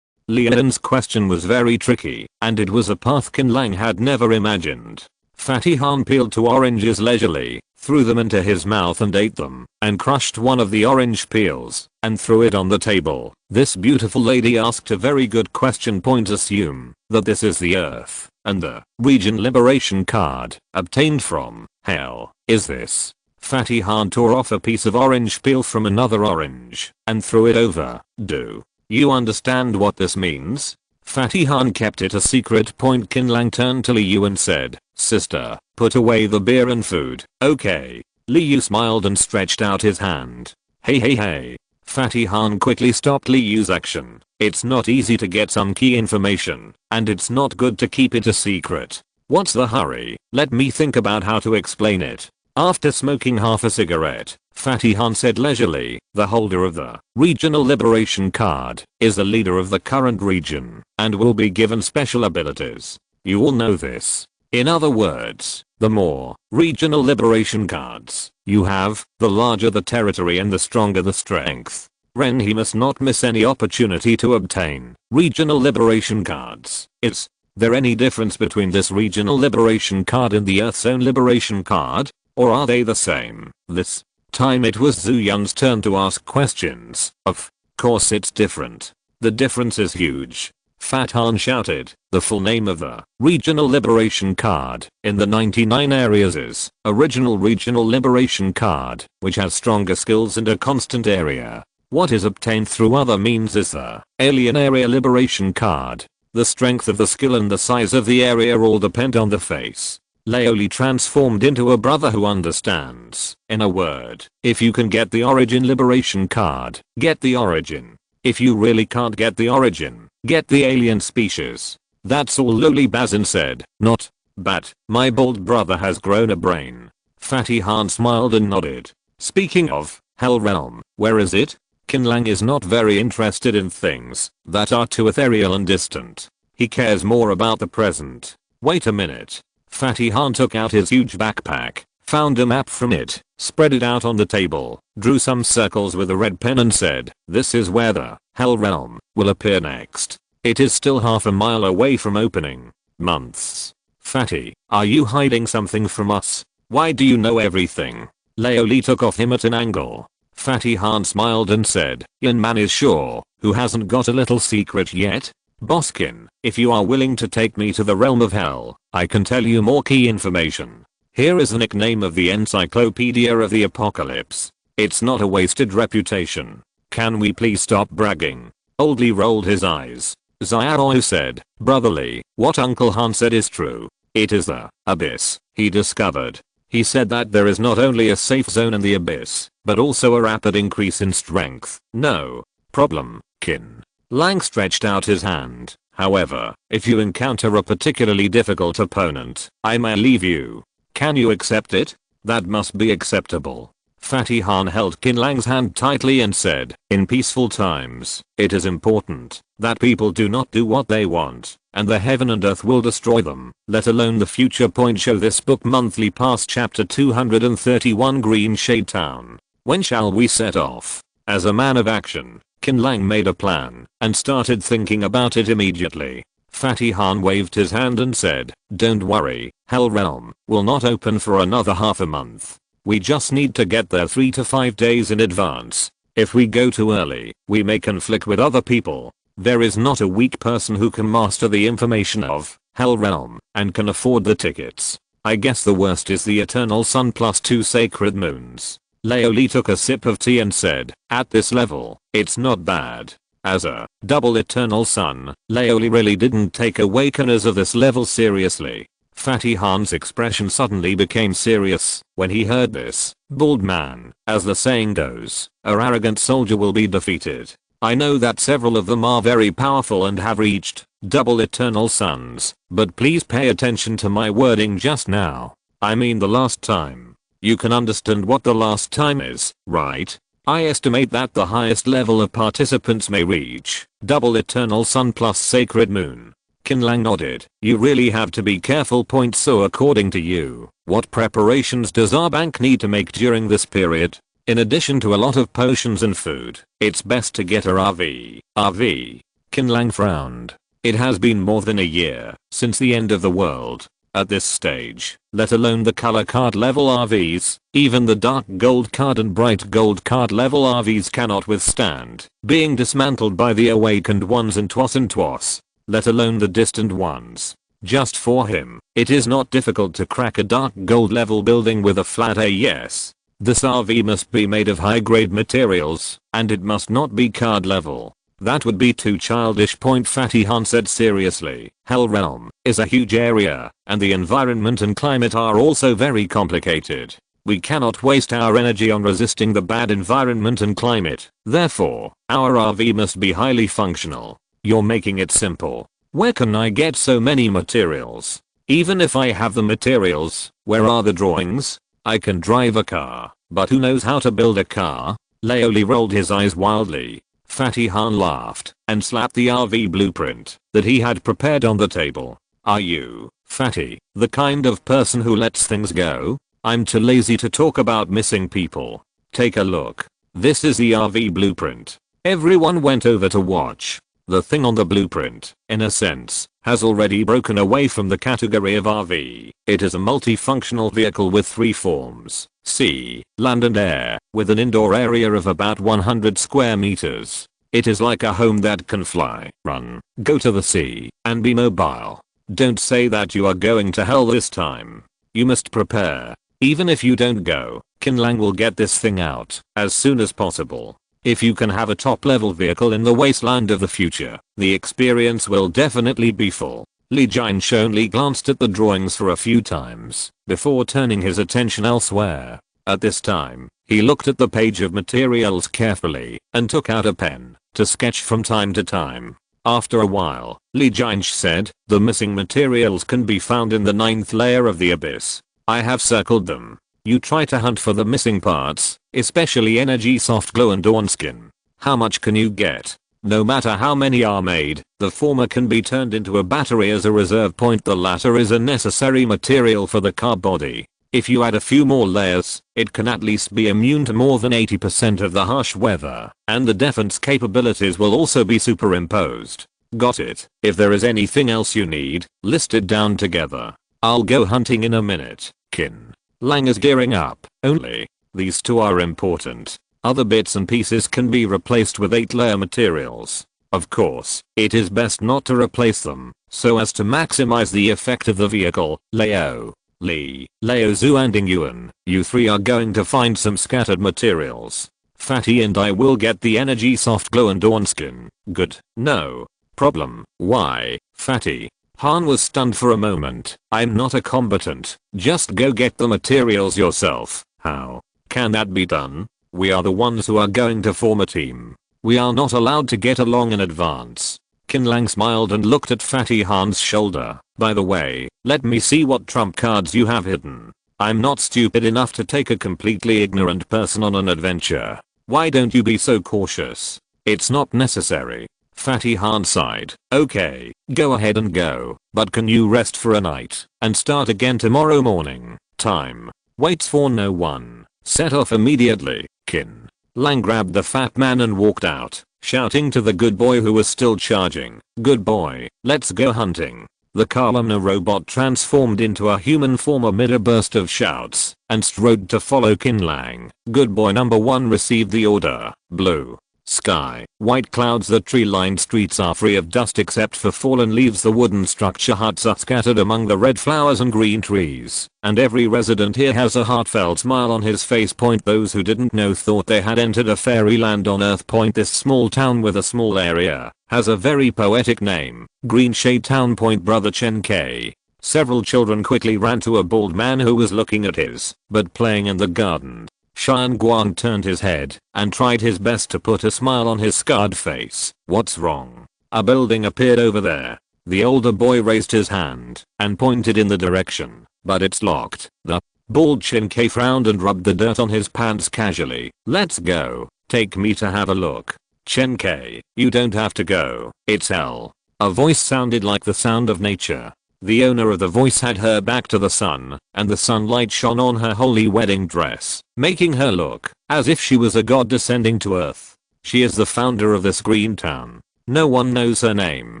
Speaker 1: Leon's question was very tricky, and it was a path Qin Lang had never imagined. Fatty Han peeled 2 oranges leisurely, threw them into his mouth and ate them, and crushed one of the orange peels, and threw it on the table. This beautiful lady asked a very good question. Assume that this is the Earth, and the Region Liberation Card obtained from Hell is this. Fatty Han tore off a piece of orange peel from another orange, and threw it over. Do you understand what this means? Fatty Han kept it a secret. Qin Lang turned to Liu and said, sister, put away the beer and food. Okay. Liu smiled and stretched out his hand. Hey. Fatty Han quickly stopped Liu's action. It's not easy to get some key information, and it's not good to keep it a secret. What's the hurry? Let me think about how to explain it. After smoking half a cigarette, Fatty Han said leisurely, the holder of the Regional Liberation Card is the leader of the current region and will be given special abilities. You all know this. In other words, the more Regional Liberation Cards you have, the larger the territory and the stronger the strength. He must not miss any opportunity to obtain Regional Liberation Cards. Is there any difference between this Regional Liberation Card and the Earth's own Liberation Card? Or are they the same? This time it was Zhu Yun's turn to ask questions. Of course it's different. The difference is huge. Fat Han shouted. The full name of the Regional Liberation Card in the 99 areas is Original Regional Liberation Card, which has stronger skills and a constant area. What is obtained through other means is the Alien Area Liberation Card. The strength of the skill and the size of the area all depend on the face. Laoli transformed into a brother who understands. In a word, if you can get the Origin Liberation Card, get the Origin. If you really can't get the Origin, get the alien species. That's all Loli Bazin said. Not but my bald brother has grown a brain. Fatty Han smiled and nodded. Speaking of Hell Realm, where is it? Qin Lang is not very interested in things that are too ethereal and distant. He cares more about the present. Wait a minute. Fatty Han took out his huge backpack, found a map from it, spread it out on the table, drew some circles with a red pen and said, this is where the Hell Realm will appear next. It is still half a mile away from opening. Months. Fatty, are you hiding something from us? Why do you know everything? Laoli took off him at an angle. Fatty Han smiled and said, Yin Man is sure, who hasn't got a little secret yet? Boskin, if you are willing to take me to the realm of hell, I can tell you more key information. Here is the nickname of the Encyclopedia of the Apocalypse. It's not a wasted reputation. Can we please stop bragging? Oldly rolled his eyes. Xiaoyu said, brotherly, what Uncle Han said is true. It is the abyss, he discovered. He said that there is not only a safe zone in the abyss, but also a rapid increase in strength. No problem, Qin Lang stretched out his hand. However, if you encounter a particularly difficult opponent, I may leave you. Can you accept it? That must be acceptable. Fatty Han held Qin Lang's hand tightly and said, in peaceful times, it is important that people do not do what they want, and the heaven and earth will destroy them, let alone the future. Show this book monthly pass chapter 231 Green Shade Town. When shall we set off? As a man of action, Qin Lang made a plan and started thinking about it immediately. Fatty Han waved his hand and said, don't worry, Hell Realm will not open for another half a month. We just need to get there 3 to 5 days in advance. If we go too early, we may conflict with other people. There is not a weak person who can master the information of Hell Realm and can afford the tickets. I guess the worst is the Eternal Sun plus 2 sacred moons. Laoli took a sip of tea and said, at this level, it's not bad. As a double Eternal Sun, Laoli really didn't take awakeners of this level seriously. Fatty Han's expression suddenly became serious when he heard this. Bald man, as the saying goes, an arrogant soldier will be defeated. I know that several of them are very powerful and have reached double Eternal Suns, but please pay attention to my wording just now. I mean the last time. You can understand what the last time is, right? I estimate that the highest level of participants may reach double Eternal Sun plus Sacred Moon. Qin Lang nodded. You really have to be careful. So according to you, what preparations does our bank need to make during this period? In addition to a lot of potions and food, it's best to get a RV. Qin Lang frowned. It has been more than a year since the end of the world. At this stage, let alone the color card level RVs, even the dark gold card and bright gold card level RVs cannot withstand being dismantled by the awakened ones and twas, let alone the distant ones. Just for him, it is not difficult to crack a dark gold level building with a flat yes. This RV must be made of high grade materials, and it must not be card level. That would be too childish. Fatty Han said seriously. Hell Realm is a huge area, and the environment and climate are also very complicated. We cannot waste our energy on resisting the bad environment and climate. Therefore, our RV must be highly functional. You're making it simple. Where can I get so many materials? Even if I have the materials, where are the drawings? I can drive a car, but who knows how to build a car? Laoli rolled his eyes wildly. Fatty Han laughed and slapped the RV blueprint that he had prepared on the table. Are you, Fatty, the kind of person who lets things go? I'm too lazy to talk about missing people. Take a look. This is the RV blueprint. Everyone went over to watch. The thing on the blueprint, in a sense, has already broken away from the category of RV. It is a multifunctional vehicle with 3 forms: sea, land and air, with an indoor area of about 100 square meters. It is like a home that can fly, run, go to the sea, and be mobile. Don't say that you are going to hell this time. You must prepare. Even if you don't go, Qin Lang will get this thing out as soon as possible. If you can have a top level vehicle in the wasteland of the future, the experience will definitely be full. Li Jianshi only glanced at the drawings for a few times before turning his attention elsewhere. At this time, he looked at the page of materials carefully and took out a pen to sketch from time to time. After a while, Li Jianshi said, the missing materials can be found in the 9th layer of the abyss. I have circled them. You try to hunt for the missing parts, especially energy soft glow and dawn skin. How much can you get? No matter how many are made, the former can be turned into a battery as a reserve point. The latter is a necessary material for the car body. If you add a few more layers, it can at least be immune to more than 80% of the harsh weather, and the defense capabilities will also be superimposed. Got it? If there is anything else you need, list it down together. I'll go hunting in a minute. Qin Lang is gearing up. Only these 2 are important. Other bits and pieces can be replaced with 8-layer materials. Of course, it is best not to replace them, so as to maximize the effect of the vehicle. Leo, Li, Leo Zhu and Ingyuan, you 3 are going to find some scattered materials. Fatty and I will get the energy soft glow and dawn skin. Good. No problem. Why, Fatty? Han was stunned for a moment. I'm not a combatant. Just go get the materials yourself. How can that be done? We are the ones who are going to form a team. We are not allowed to get along in advance. Qin Lang smiled and looked at Fatty Han's shoulder. By the way, let me see what trump cards you have hidden. I'm not stupid enough to take a completely ignorant person on an adventure. Why don't you be so cautious? It's not necessary. Fatty Han sighed. Okay, go ahead and go, but can you rest for a night and start again tomorrow morning? Time waits for no one. Set off immediately. Qin Lang grabbed the fat man and walked out, shouting to the good boy who was still charging. Good boy, let's go hunting. The columnar robot transformed into a human form amid a burst of shouts and strode to follow Qin Lang. Good boy number 1 received the order. Blue sky, white clouds. The tree-lined streets are free of dust except for fallen leaves. The wooden structure huts are scattered among the red flowers and green trees, and every resident here has a heartfelt smile on his face. Those who didn't know thought they had entered a fairyland on Earth. This small town with a small area has a very poetic name, Green Shade Town. Brother Chen K. Several children quickly ran to a bald man who was looking at his but playing in the garden. Shan Guang turned his head and tried his best to put a smile on his scarred face. What's wrong? A building appeared over there. The older boy raised his hand and pointed in the direction, but it's locked. The bald Chen K frowned and rubbed the dirt on his pants casually. Let's go. Take me to have a look. Chen K, you don't have to go. It's hell. A voice sounded like the sound of nature. The owner of the voice had her back to the sun, and the sunlight shone on her holy wedding dress, making her look as if she was a god descending to earth. She is the founder of this green town. No one knows her name,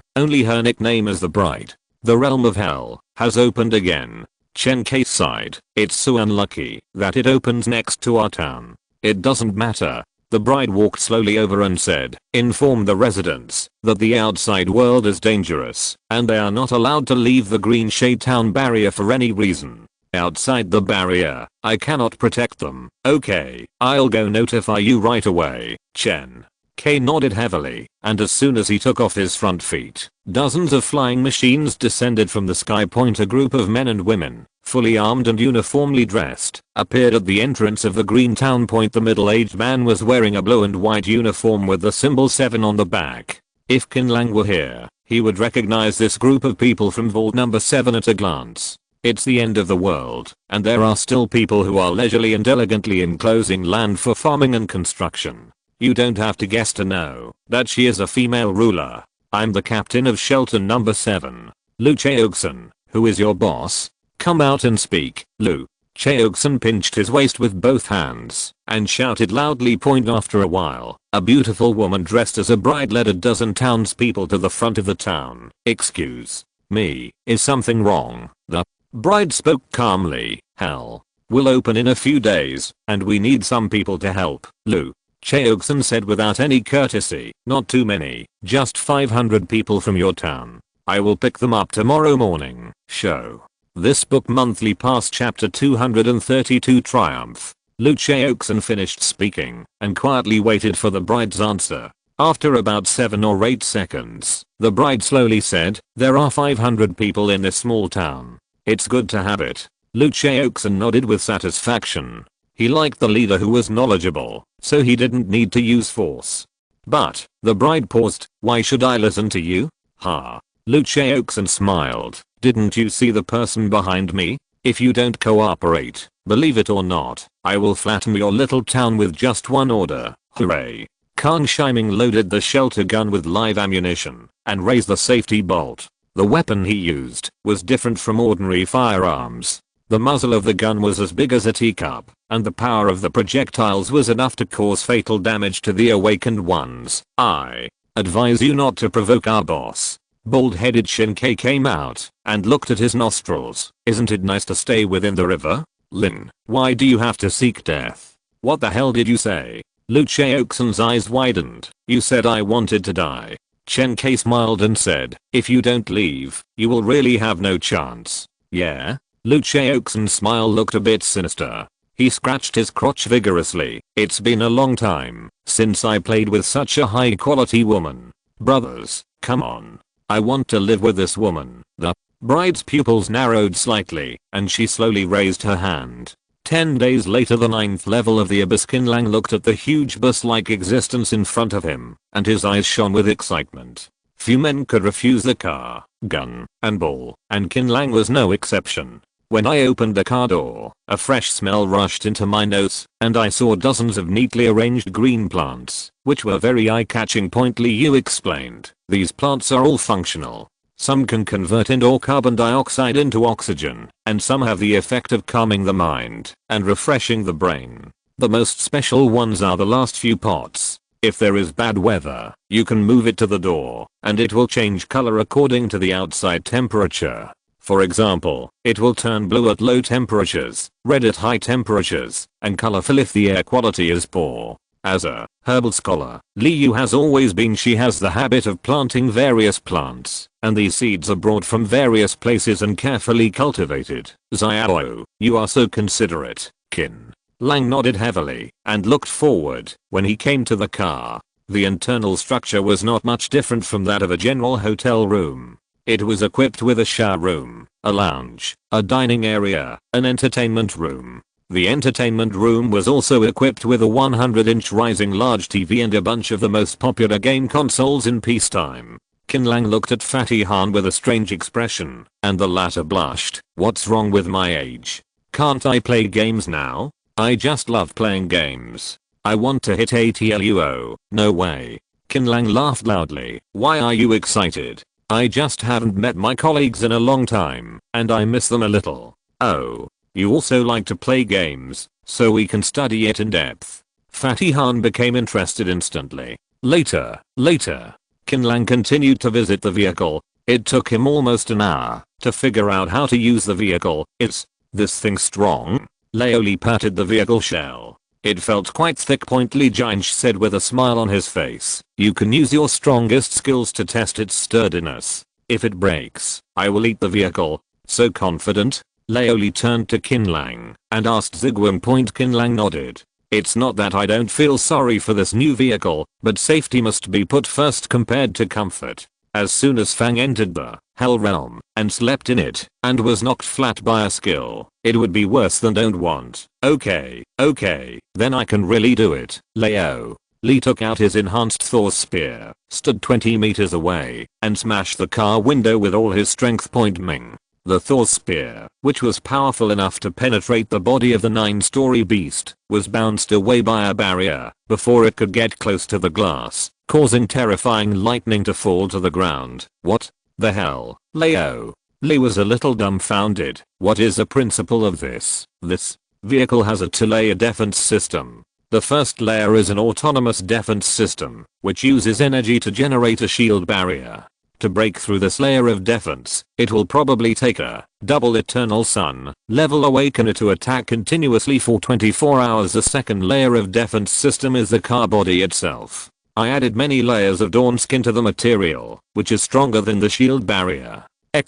Speaker 1: only her nickname is the Bride. The realm of hell has opened again. Chen K sighed. It's so unlucky that it opens next to our town. It doesn't matter. The Bride walked slowly over and said, inform the residents that the outside world is dangerous and they are not allowed to leave the Green Shade Town barrier for any reason. Outside the barrier, I cannot protect them. Okay, I'll go notify you right away. Chen K nodded heavily, and as soon as he took off his front feet, dozens of flying machines descended from the sky. A group of men and women, fully armed and uniformly dressed, appeared at the entrance of the green town. The middle-aged man was wearing a blue and white uniform with the symbol 7 on the back. If Qin Lang were here, he would recognize this group of people from vault number 7 at a glance. It's the end of the world, and there are still people who are leisurely and elegantly enclosing land for farming and construction. You don't have to guess to know that she is a female ruler. I'm the captain of shelter number 7. Lu Cheogsun, who is your boss? Come out and speak. Lu Cheogsun pinched his waist with both hands and shouted loudly. After a while, a beautiful woman dressed as a bride led a dozen townspeople to the front of the town. Excuse me, is something wrong? The bride spoke calmly. Hell will open in a few days, and we need some people to help. Lu Cheogsun said without any courtesy. Not too many, just 500 people from your town. I will pick them up tomorrow morning. Show this book monthly pass. Chapter 232 Triumph. Lu Cheogsun finished speaking and quietly waited for the bride's answer. After about 7 or 8 seconds, the bride slowly said, there are 500 people in this small town. It's good to have it. Lu Cheogsun nodded with satisfaction. He liked the leader who was knowledgeable, so he didn't need to use force. But, the bride paused. Why should I listen to you? Ha. Lu Cheogsun smiled. Didn't you see the person behind me? If you don't cooperate, believe it or not, I will flatten your little town with just one order. Hooray. Kang Shiming loaded the shelter gun with live ammunition and raised the safety bolt. The weapon he used was different from ordinary firearms. The muzzle of the gun was as big as a teacup, and the power of the projectiles was enough to cause fatal damage to the awakened ones. I advise you not to provoke our boss. Bald-headed Shinkai came out and looked at his nostrils. Isn't it nice to stay within the river? Lin, why do you have to seek death? What the hell did you say? Lu Cheogsun's eyes widened. You said I wanted to die. Chen K smiled and said, if you don't leave, you will really have no chance. Yeah? Lu Cheogsun's smile looked a bit sinister. He scratched his crotch vigorously. It's been a long time since I played with such a high quality woman. Brothers, come on. I want to live with this woman. The bride's pupils narrowed slightly, and she slowly raised her hand. 10 days later, the 9th level of the abyss. Qin Lang looked at the huge bus-like existence in front of him, and his eyes shone with excitement. Few men could refuse the car, gun, and ball, and Qin Lang was no exception. When I opened the car door, a fresh smell rushed into my nose, and I saw dozens of neatly arranged green plants, which were very eye-catching. Li Yu explained. These plants are all functional. Some can convert indoor carbon dioxide into oxygen, and some have the effect of calming the mind and refreshing the brain. The most special ones are the last few pots. If there is bad weather, you can move it to the door, and it will change color according to the outside temperature. For example, it will turn blue at low temperatures, red at high temperatures, and colorful if the air quality is poor. As a herbal scholar, Li Yu has always been. She has the habit of planting various plants, and these seeds are brought from various places and carefully cultivated. Xiao, you are so considerate. Qin Lang nodded heavily and looked forward when he came to the car. The internal structure was not much different from that of a general hotel room. It was equipped with a shower room, a lounge, a dining area, an entertainment room. The entertainment room was also equipped with a 100-inch rising large TV and a bunch of the most popular game consoles in peacetime. Qin Lang looked at Fatty Han with a strange expression, and the latter blushed. What's wrong with my age? Can't I play games now? I just love playing games. I want to hit ATLUO. No way. Qin Lang laughed loudly. Why are you excited? I just haven't met my colleagues in a long time, and I miss them a little. Oh. You also like to play games, so we can study it in depth. Fatty Han became interested instantly. Later. Qin Lang continued to visit the vehicle. It took him almost an hour to figure out how to use the vehicle. Is this thing strong? Laoli patted the vehicle shell. It felt quite thick. Li Jiansh said with a smile on his face. You can use your strongest skills to test its sturdiness. If it breaks, I will eat the vehicle. So confident? Laoli turned to Qin Lang and asked Zigwim. Qin Lang nodded. It's not that I don't feel sorry for this new vehicle, but safety must be put first compared to comfort. As soon as Fang entered the Hell Realm and slept in it and was knocked flat by a skill, it would be worse than don't want. Okay, then I can really do it. Li took out his enhanced Thor spear, stood 20 meters away, and smashed the car window with all his strength. Ming. The Thor spear, which was powerful enough to penetrate the body of the 9-story beast, was bounced away by a barrier before it could get close to the glass, causing terrifying lightning to fall to the ground. What the hell? Li was a little dumbfounded. What is the principle of this? This vehicle has a 2-layer defense system. The first layer is an autonomous defense system, which uses energy to generate a shield barrier. To break through this layer of defense, it will probably take a double eternal sun level awakener to attack continuously for 24 hours. The second layer of defense system is the car body itself. I added many layers of dawn skin to the material, which is stronger than the shield barrier. Li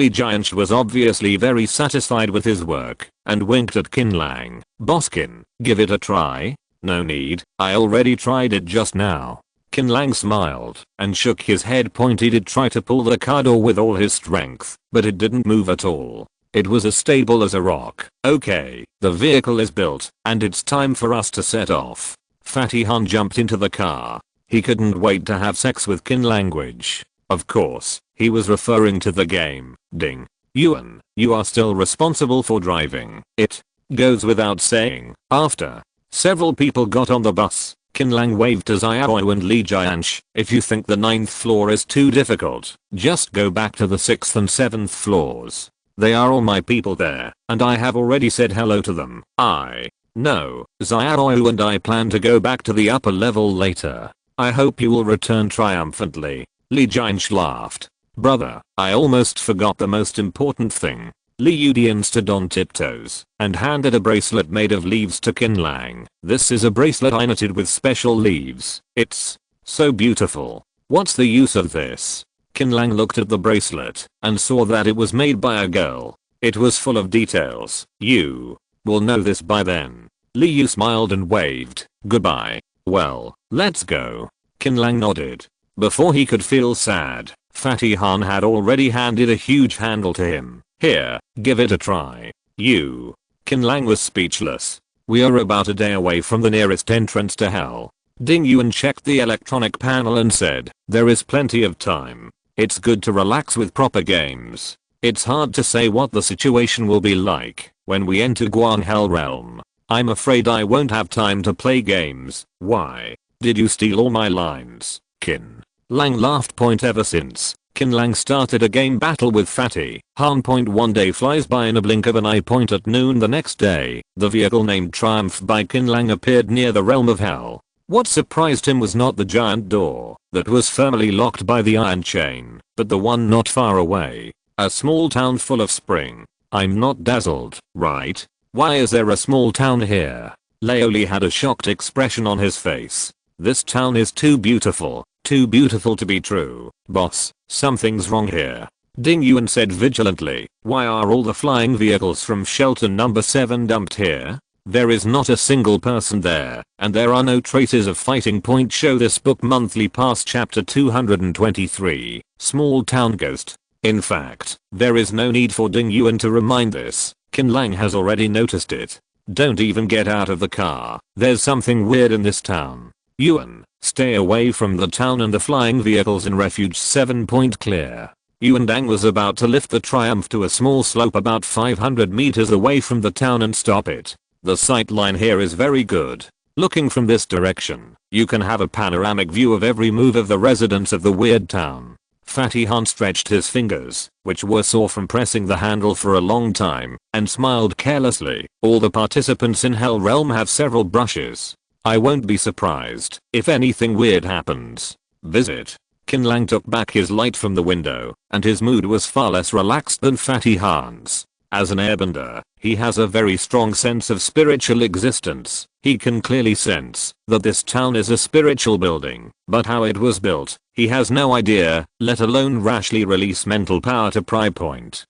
Speaker 1: Jiansh was obviously very satisfied with his work and winked at Qin Lang. Boskin, give it a try? No need, I already tried it just now. Qin Lang smiled and shook his head. He did try to pull the car door with all his strength, but it didn't move at all. It was as stable as a rock. Okay, the vehicle is built, and it's time for us to set off. Fatty Han jumped into the car. He couldn't wait to have sex with Qin language. Of course, he was referring to the game. Ding. Yuan, you are still responsible for driving. It goes without saying. After several people got on the bus, Qin Lang waved to Xiaoyu and Li Jiansh. If you think the 9th floor is too difficult, just go back to the 6th and 7th floors. They are all my people there, and I have already said hello to them. I know, Xiaoyu and I plan to go back to the upper level later. I hope you will return triumphantly. Li Jiansh laughed. Brother, I almost forgot the most important thing. Li Yudian stood on tiptoes and handed a bracelet made of leaves to Qin Lang. This is a bracelet I knitted with special leaves. It's so beautiful. What's the use of this? Qin Lang looked at the bracelet and saw that it was made by a girl. It was full of details. You will know this by then. Li Yu smiled and waved. Goodbye. Well, let's go. Qin Lang nodded. Before he could feel sad, Fatty Han had already handed a huge handle to him. Here, give it a try. You. Qin Lang was speechless. We are about a day away from the nearest entrance to hell. Ding Yuan checked the electronic panel and said, there is plenty of time. It's good to relax with proper games. It's hard to say what the situation will be like when we enter Guanhell Realm. I'm afraid I won't have time to play games. Why? Did you steal all my lines? Qin Lang laughed. Ever since Qin Lang started a game battle with Fatty Han. One day flies by in a blink of an eye. At noon the next day, the vehicle named Triumph by Qin Lang appeared near the realm of hell. What surprised him was not the giant door that was firmly locked by the iron chain, but the one not far away. A small town full of spring. I'm not dazzled, right? Why is there a small town here? Laoli had a shocked expression on his face. This town is too beautiful to be true. Boss, something's wrong here. Ding Yuan said vigilantly. Why are all the flying vehicles from shelter number 7 dumped here? There is not a single person there, and there are no traces of fighting. Show this book monthly past chapter 223, Small Town Ghost. In fact, there is no need for Ding Yuan to remind this. Qin Lang has already noticed it. Don't even get out of the car. There's something weird in this town. Yuan, stay away from the town and the flying vehicles in refuge 7. Clear. Yuan Dang was about to lift the Triumph to a small slope about 500 meters away from the town and stop it. The sight line here is very good. Looking from this direction, you can have a panoramic view of every move of the residents of the weird town. Fatty Han stretched his fingers, which were sore from pressing the handle for a long time, and smiled carelessly. All the participants in Hell Realm have several brushes. I won't be surprised if anything weird happens. Visit. Qin Lang took back his light from the window, and his mood was far less relaxed than Fatty Han's. As an airbender, he has a very strong sense of spiritual existence. He can clearly sense that this town is a spiritual building, but how it was built, he has no idea, let alone rashly release mental power to pry.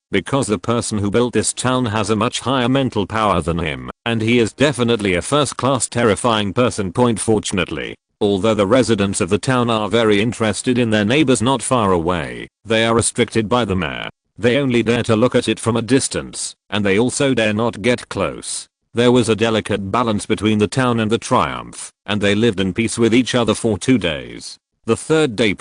Speaker 1: Because the person who built this town has a much higher mental power than him, and he is definitely a first-class terrifying person. Fortunately, although the residents of the town are very interested in their neighbors not far away, they are restricted by the mayor. They only dare to look at it from a distance, and they also dare not get close. There was a delicate balance between the town and the Triumph, and they lived in peace with each other for 2 days. The 3rd day.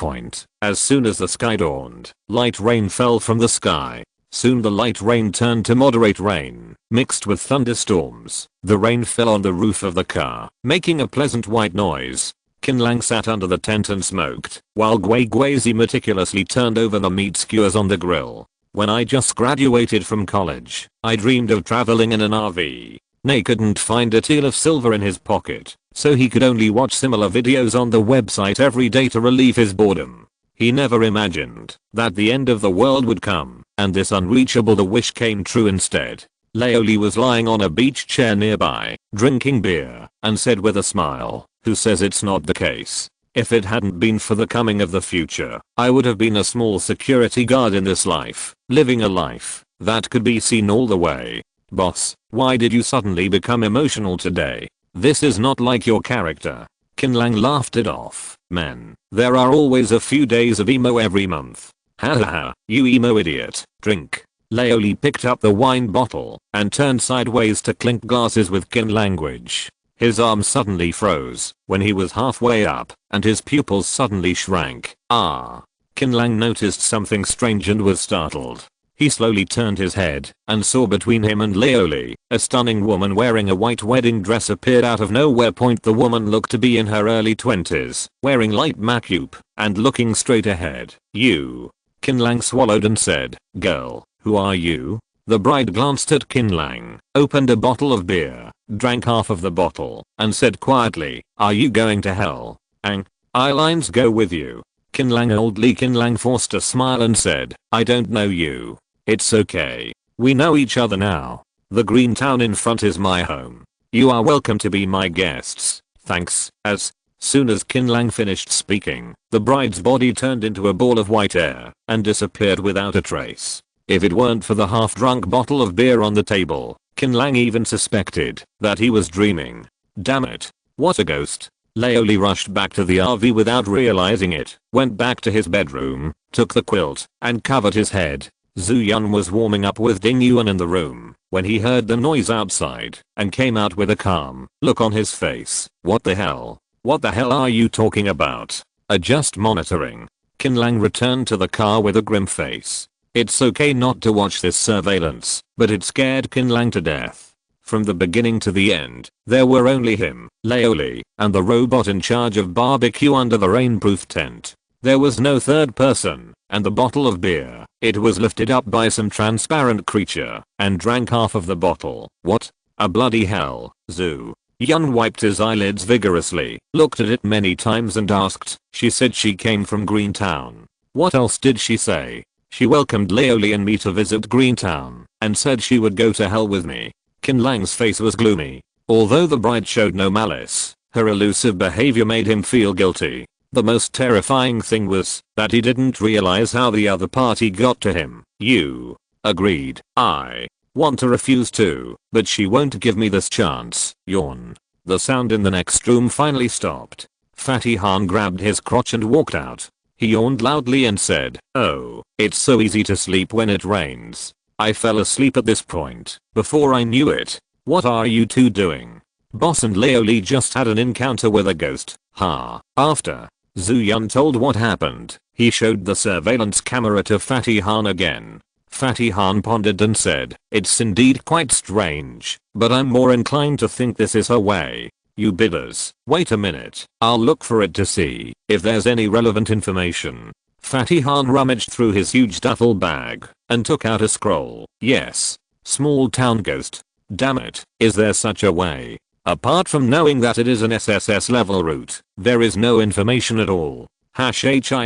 Speaker 1: As soon as the sky dawned, light rain fell from the sky. Soon the light rain turned to moderate rain, mixed with thunderstorms. The rain fell on the roof of the car, making a pleasant white noise. Qin Lang sat under the tent and smoked, while Gui Guizi meticulously turned over the meat skewers on the grill. When I just graduated from college, I dreamed of traveling in an RV. Nay couldn't find a teal of silver in his pocket, so he could only watch similar videos on the website every day to relieve his boredom. He never imagined that the end of the world would come, and this unreachable the wish came true instead. Laoli was lying on a beach chair nearby, drinking beer, and said with a smile, who says it's not the case? If it hadn't been for the coming of the future, I would have been a small security guard in this life, living a life that could be seen all the way. Boss, why did you suddenly become emotional today? This is not like your character. Qin Lang laughed it off. Man, there are always a few days of emo every month. Ha ha ha, you emo idiot. Drink. Laoli picked up the wine bottle and turned sideways to clink glasses with Qin language. His arm suddenly froze when he was halfway up, and his pupils suddenly shrank. Ah. Qin Lang noticed something strange and was startled. He slowly turned his head and saw between him and Laoli, a stunning woman wearing a white wedding dress appeared out of nowhere. The woman looked to be in her early 20s, wearing light makeup and looking straight ahead. You. Qin Lang swallowed and said, girl, who are you? The bride glanced at Qin Lang, opened a bottle of beer, drank half of the bottle, and said quietly, are you going to hell? Eyelines go with you. Qin Lang forced a smile and said, I don't know you. It's okay. We know each other now. The green town in front is my home. You are welcome to be my guests. Thanks. As soon as Qin Lang finished speaking, the bride's body turned into a ball of white air and disappeared without a trace. If it weren't for the half-drunk bottle of beer on the table, Qin Lang even suspected that he was dreaming. Damn it. What a ghost. Laoli rushed back to the RV without realizing it, went back to his bedroom, took the quilt, and covered his head. Zhu Yun was warming up with Ding Yuan in the room when he heard the noise outside and came out with a calm look on his face. What the hell? What the hell are you talking about? Adjust monitoring. Qin Lang returned to the car with a grim face. It's okay not to watch this surveillance, but it scared Qin Lang to death. From the beginning to the end, there were only him, Leoli, and the robot in charge of barbecue under the rainproof tent. There was no third person, and the bottle of beer, it was lifted up by some transparent creature, and drank half of the bottle. What? A bloody hell, Zhu. Yun wiped his eyelids vigorously, looked at it many times and asked, she said she came from Greentown. What else did she say? She welcomed Leoli and me to visit Greentown, and said she would go to hell with me. Qin Lang's face was gloomy. Although the bride showed no malice, her elusive behavior made him feel guilty. The most terrifying thing was that he didn't realize how the other party got to him. You. Agreed. I want to refuse too, but she won't give me this chance. Yawn. The sound in the next room finally stopped. Fatty Han grabbed his crotch and walked out. He yawned loudly and said, "Oh, it's so easy to sleep when it rains." I fell asleep at this point. Before I knew it. What are you two doing? Boss and Leoli just had an encounter with a ghost. Ha. After Zhu Yun told what happened, he showed the surveillance camera to Fatty Han again. Fatty Han pondered and said, it's indeed quite strange, but I'm more inclined to think this is her way. You bidders, wait a minute, I'll look for it to see if there's any relevant information. Fatty Han rummaged through his huge duffel bag and took out a scroll. Yes. Small town ghost. Damn it, is there such a way? Apart from knowing that it is an S.S.S level route, there is no information at all. #HISGRANDMA''S.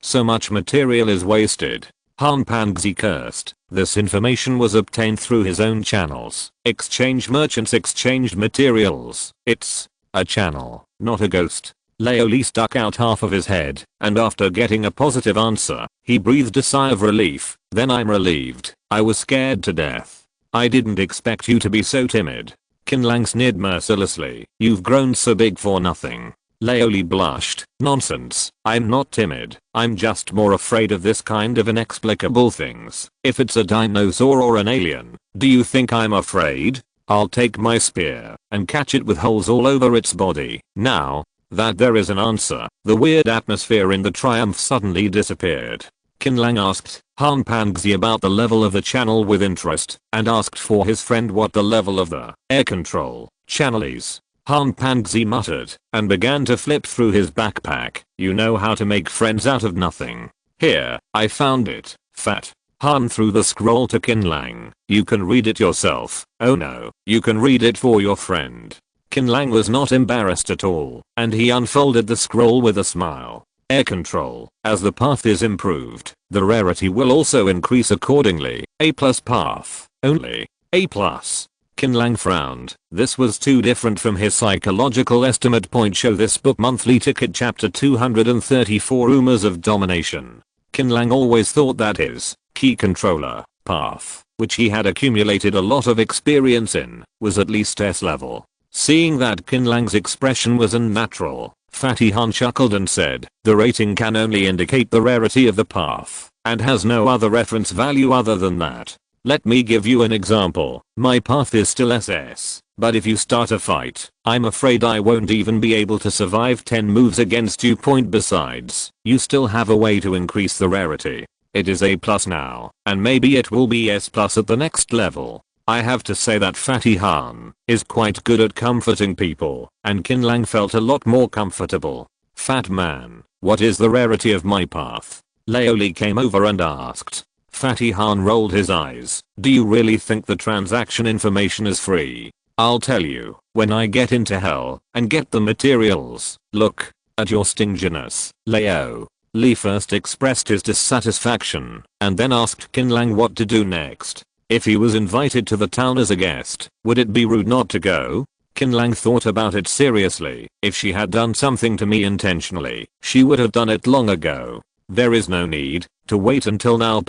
Speaker 1: So much material is wasted. Han Pangzi cursed. This information was obtained through his own channels. Exchange merchants exchanged materials. It's a channel, not a ghost. Leoli stuck out half of his head, and after getting a positive answer, he breathed a sigh of relief. Then I'm relieved. I was scared to death. I didn't expect you to be so timid. Qin Lang sneered mercilessly. You've grown so big for nothing. Leoli blushed. Nonsense. I'm not timid. I'm just more afraid of this kind of inexplicable things. If it's a dinosaur or an alien, do you think I'm afraid? I'll take my spear and catch it with holes all over its body. Now that there is an answer, the weird atmosphere in the Triumph suddenly disappeared. Qin Lang asked Han Pangzi about the level of the channel with interest, and asked for his friend what the level of the air control channel is. Han Pangzi muttered, and began to flip through his backpack. You know how to make friends out of nothing. Here, I found it. Fat. Han threw the scroll to Qin Lang. You can read it yourself. Oh no, you can read it for your friend. Qin Lang was not embarrassed at all, and he unfolded the scroll with a smile. Air control. As the path is improved, the rarity will also increase accordingly. A+ path. Only. A+. Qin Lang frowned. This was too different from his psychological estimate. Show this book monthly ticket chapter 234 Rumors of Domination. Qin Lang always thought that his key controller path, which he had accumulated a lot of experience in, was at least S level. Seeing that Qin Lang's expression was unnatural, Fatty Han chuckled and said, the rating can only indicate the rarity of the path, and has no other reference value other than that. Let me give you an example. My path is still SS, but if you start a fight, I'm afraid I won't even be able to survive 10 moves against you. Besides, you still have a way to increase the rarity. It is A+ now, and maybe it will be S+ at the next level. I have to say that Fatty Han is quite good at comforting people, and Qin Lang felt a lot more comfortable. Fat man, what is the rarity of my path? Leoli came over and asked. Fatty Han rolled his eyes. Do you really think the transaction information is free? I'll tell you, when I get into hell and get the materials. Look at your stinginess, Leo. Li first expressed his dissatisfaction, and then asked Qin Lang what to do next. If he was invited to the town as a guest, would it be rude not to go? Qin Lang thought about it seriously. If she had done something to me intentionally, she would have done it long ago. There is no need to wait until now.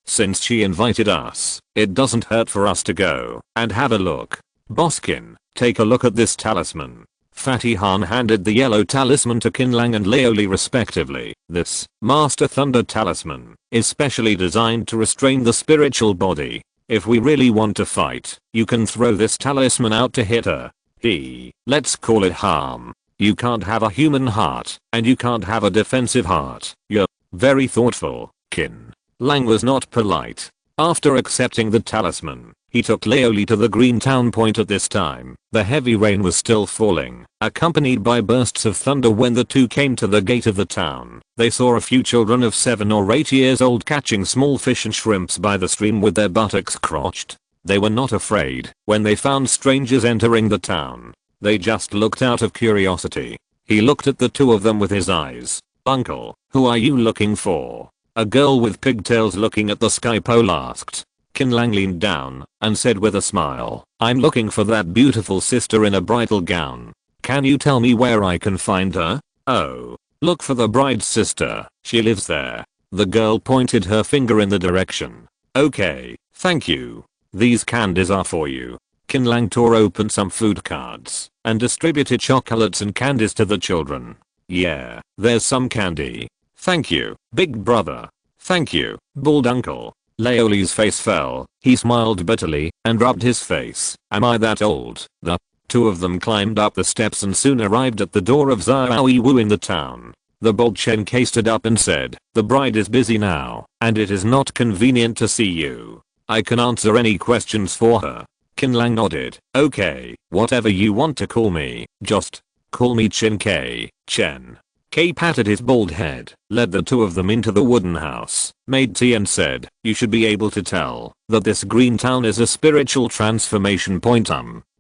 Speaker 1: Since she invited us, it doesn't hurt for us to go and have a look. Boskin, take a look at this talisman. Fatty Han handed the yellow talisman to Qin Lang and Leoli respectively. This Master Thunder talisman is specially designed to restrain the spiritual body. If we really want to fight, you can throw this talisman out to hit her. Let's call it harm. You can't have a human heart, and you can't have a defensive heart. You're very thoughtful, Qin. Lang was not polite. After accepting the talisman, he took Leoli to the green town point. At this time, the heavy rain was still falling, accompanied by bursts of thunder. When the two came to the gate of the town, they saw a few children of 7 or 8 years old catching small fish and shrimps by the stream with their buttocks crotched. They were not afraid when they found strangers entering the town. They just looked out of curiosity. He looked at the two of them with his eyes. "Uncle, who are you looking for?" A girl with pigtails looking at the sky pole asked. Qin Lang leaned down and said with a smile, "I'm looking for that beautiful sister in a bridal gown. Can you tell me where I can find her?" "Oh, look for the bride's sister. She lives there." The girl pointed her finger in the direction. "Okay, thank you. These candies are for you." Qin Lang tore open some food cards and distributed chocolates and candies to the children. "Yeah, there's some candy. Thank you, big brother." "Thank you, bald uncle." Leoli's face fell. He smiled bitterly and rubbed his face. "Am I that old?" The two of them climbed up the steps and soon arrived at the door of Xiaoyi Wu in the town. The bold Chen K stood up and said, "The bride is busy now, and it is not convenient to see you. I can answer any questions for her." Qin Lang nodded. "Okay, whatever you want to call me, just call me Chen K." Chen K patted his bald head, led the two of them into the wooden house, made tea and said, "You should be able to tell that this green town is a spiritual transformation point."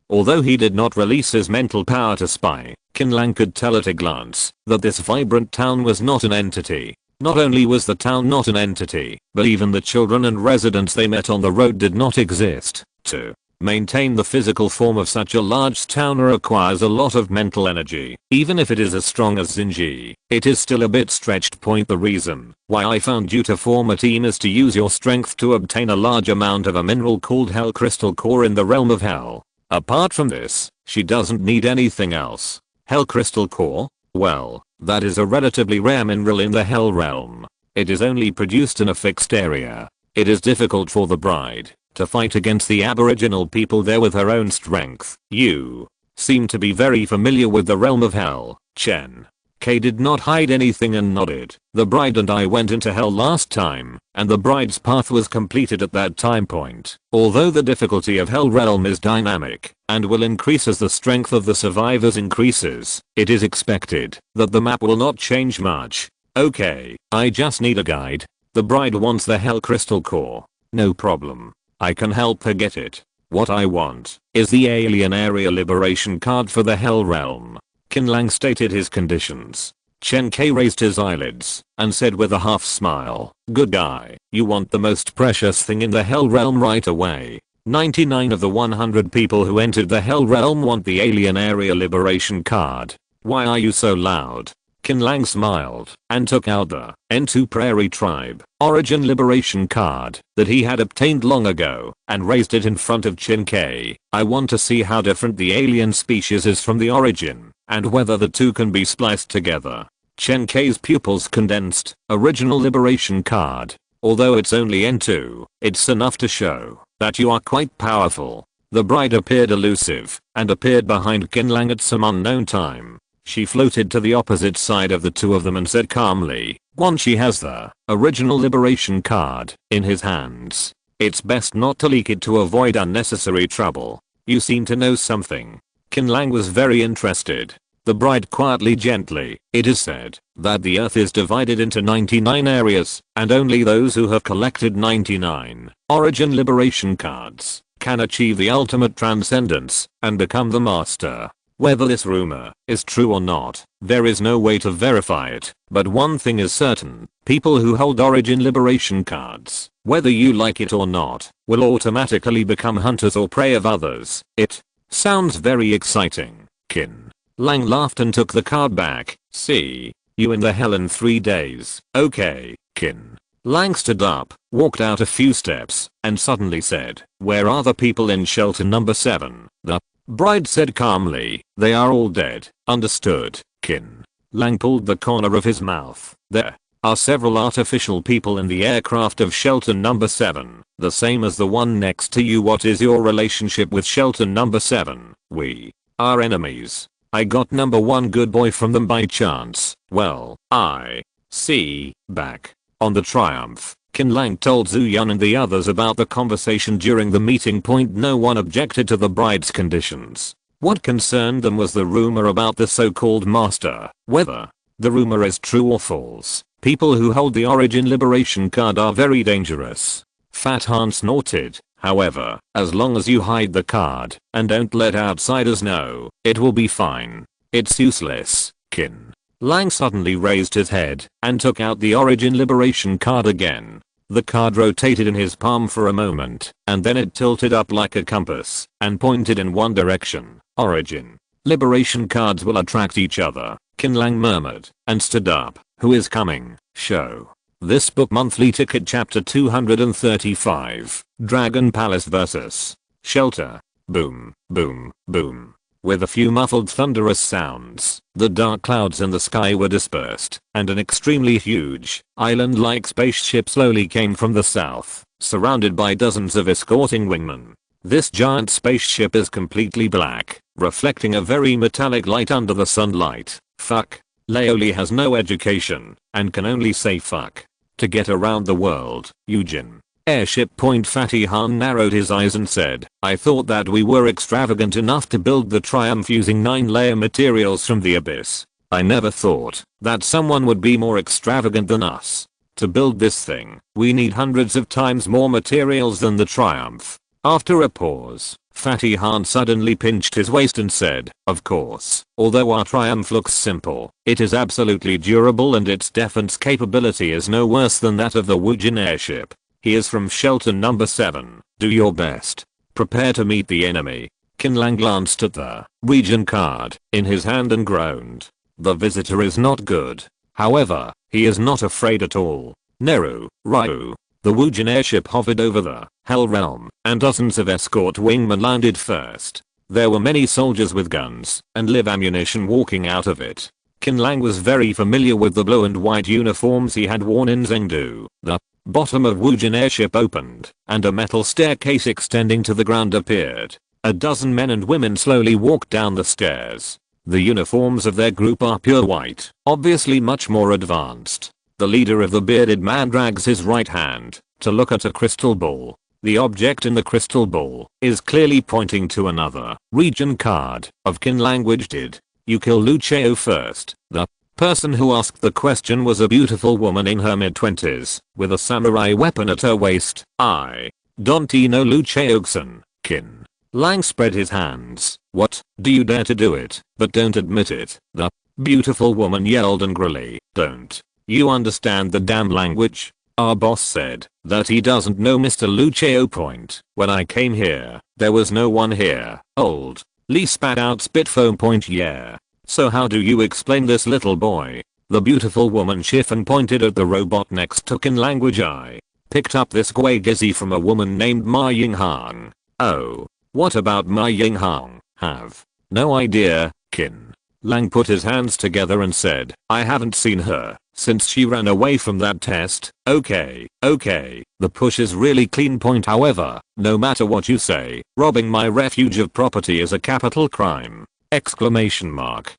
Speaker 1: Although he did not release his mental power to spy, Qin Lang could tell at a glance that this vibrant town was not an entity. Not only was the town not an entity, but even the children and residents they met on the road did not exist. To maintain the physical form of such a large town requires a lot of mental energy. Even if it is as strong as Xinji, it is still a bit stretched. The reason why I found you to form a team is to use your strength to obtain a large amount of a mineral called Hell Crystal Core in the realm of Hell. Apart from this, she doesn't need anything else. Hell Crystal Core? Well, that is a relatively rare mineral in the Hell realm. It is only produced in a fixed area. It is difficult for the bride to fight against the aboriginal people there with her own strength. You seem to be very familiar with the realm of Hell. Chen K did not hide anything and nodded. "The bride and I went into Hell last time, and the bride's path was completed at that time point. Although the difficulty of Hell realm is dynamic and will increase as the strength of the survivors increases, it is expected that the map will not change much." "Okay, I just need a guide." "The bride wants the Hell Crystal Core." "No problem. I can help her get it. What I want is the Alien Area Liberation card for the Hell realm." Qin Lang stated his conditions. Chen K raised his eyelids and said with a half smile, "Good guy, you want the most precious thing in the Hell realm right away. 99 of the 100 people who entered the Hell realm want the Alien Area Liberation card. Why are you so loud?" Qin Lang smiled and took out the N2 Prairie Tribe Origin Liberation card that he had obtained long ago and raised it in front of Chen K. "I want to see how different the alien species is from the origin and whether the two can be spliced together." Chen K's pupils condensed. "Original Liberation card. Although it's only N2, it's enough to show that you are quite powerful." The bride appeared elusive and appeared behind Qin Lang at some unknown time. She floated to the opposite side of the two of them and said calmly, once she has the original liberation card in his hands, it's best not to leak it to avoid unnecessary trouble. "You seem to know something." Qin Lang was very interested. The bride quietly gently, "It is said that the earth is divided into 99 areas, and only those who have collected 99 origin liberation cards can achieve the ultimate transcendence and become the master. Whether this rumor is true or not, there is no way to verify it, but one thing is certain, people who hold origin liberation cards, whether you like it or not, will automatically become hunters or prey of others." "It sounds very exciting." Qin Lang laughed and took the card back. "See you in the Hell in 3 days." "Okay." Qin Lang stood up, walked out a few steps, and suddenly said, "Where are the people in shelter number 7? The bride said calmly, "They are all dead." "Understood." Qin Lang pulled the corner of his mouth. "There are several artificial people in the aircraft of shelter number 7, the same as the one next to you. What is your relationship with shelter number 7? We Our enemies. I got number 1 good boy from them by chance. Well, I see. Back on the Triumph, Qin Lang told Zhu Yun and the others about the conversation during the meeting point. No one objected to the bride's conditions. What concerned them was the rumor about the so-called master. Whether the rumor is true or false, people who hold the Origin Liberation card are very dangerous. Fat Han snorted. However, as long as you hide the card and don't let outsiders know, it will be fine. It's useless. Qin Lang suddenly raised his head and took out the Origin Liberation card again. The card rotated in his palm for a moment, and then it tilted up like a compass and pointed in one direction. Origin Liberation cards will attract each other, Qin Lang murmured, and stood up. Who is coming? Show this book monthly ticket chapter 235. Dragon Palace vs. Shelter. Boom, boom, boom. With a few muffled thunderous sounds, the dark clouds in the sky were dispersed, and an extremely huge, island-like spaceship slowly came from the south, surrounded by dozens of escorting wingmen. This giant spaceship is completely black, reflecting a very metallic light under the sunlight. Fuck. Leoli has no education, and can only say fuck. To get around the world, Eugene. Airship point. Fatty Han narrowed his eyes and said, I thought that we were extravagant enough to build the Triumph using 9-layer materials from the abyss. I never thought that someone would be more extravagant than us. To build this thing, we need hundreds of times more materials than the Triumph. After a pause, Fatty Han suddenly pinched his waist and said, of course, although our Triumph looks simple, it is absolutely durable and its defense capability is no worse than that of the Woojin airship. He is from shelter number 7. Do your best. Prepare to meet the enemy. Qin Lang glanced at the region card in his hand and groaned. The visitor is not good. However, he is not afraid at all. Neru, Ryu. The Woojin airship hovered over the Hell Realm, and dozens of escort wingmen landed first. There were many soldiers with guns and live ammunition walking out of it. Qin Lang was very familiar with the blue and white uniforms he had worn in Zhengdu. The bottom of Woojin airship opened, and a metal staircase extending to the ground appeared. A dozen men and women slowly walked down the stairs. The uniforms of their group are pure white, obviously much more advanced. The leader of the bearded man drags his right hand to look at a crystal ball. The object in the crystal ball is clearly pointing to another region card of Qin language. Did you kill Lu Chao first? The person who asked the question was a beautiful woman in her mid-20s with a samurai weapon at her waist. I don't know Lu Chao-san. Qin Lang spread his hands. What? Do you dare to do it, but don't admit it? The beautiful woman yelled angrily. Don't you understand the damn language? Our boss said that he doesn't know Mr. Lu Chao. Point. When I came here, there was no one here. Old Lee spat out spit foam. Point. Yeah. So how do you explain this, little boy? The beautiful woman Chiffon pointed at the robot next to Qin language. I picked up this Guigizi from a woman named Ma Yinghang. Oh. What about Ma Yinghang? Have no idea. Qin Lang put his hands together and said, I haven't seen her since she ran away from that test. Okay. The push is really clean. Point. However, no matter what you say, robbing my refuge of property is a capital crime. Exclamation mark.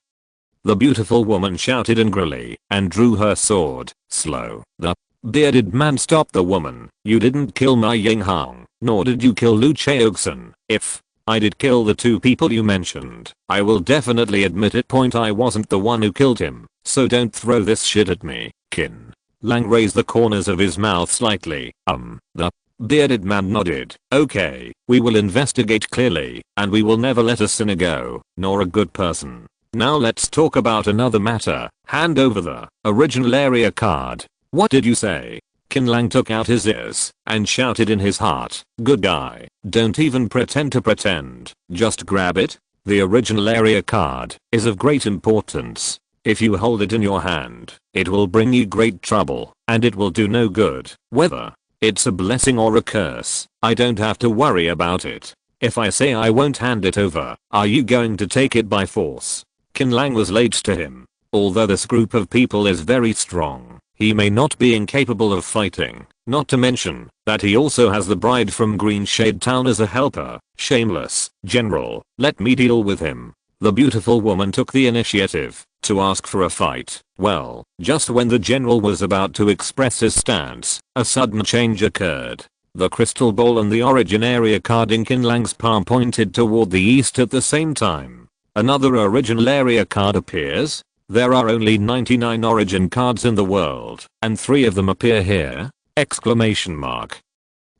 Speaker 1: The beautiful woman shouted angrily and drew her sword. Slow. The bearded man stopped the woman. You didn't kill Ma Yinghang, nor did you kill Lu Chao-san. If I did kill the two people you mentioned, I will definitely admit it. Point. I wasn't the one who killed him, so don't throw this shit at me. Qin Lang raised the corners of his mouth slightly. The bearded man nodded. Okay, we will investigate clearly, and we will never let a sinner go, nor a good person. Now let's talk about another matter. Hand over the original area card. What did you say? Qin Lang took out his ears and shouted in his heart. Good guy. Don't even pretend to pretend. Just grab it. The original area card is of great importance. If you hold it in your hand, it will bring you great trouble, and it will do no good. Whether it's a blessing or a curse, I don't have to worry about it. If I say I won't hand it over, are you going to take it by force? Qin Lang was late to him. Although this group of people is very strong, he may not be incapable of fighting, not to mention that he also has the bride from Green Shade Town as a helper. Shameless. General, let me deal with him. The beautiful woman took the initiative to ask for a fight. Well, just when the general was about to express his stance, a sudden change occurred. The crystal ball and the origin area card in Qin Lang's palm pointed toward the east at the same time. Another original area card appears. There are only 99 origin cards in the world, and 3 of them appear here! Exclamation mark.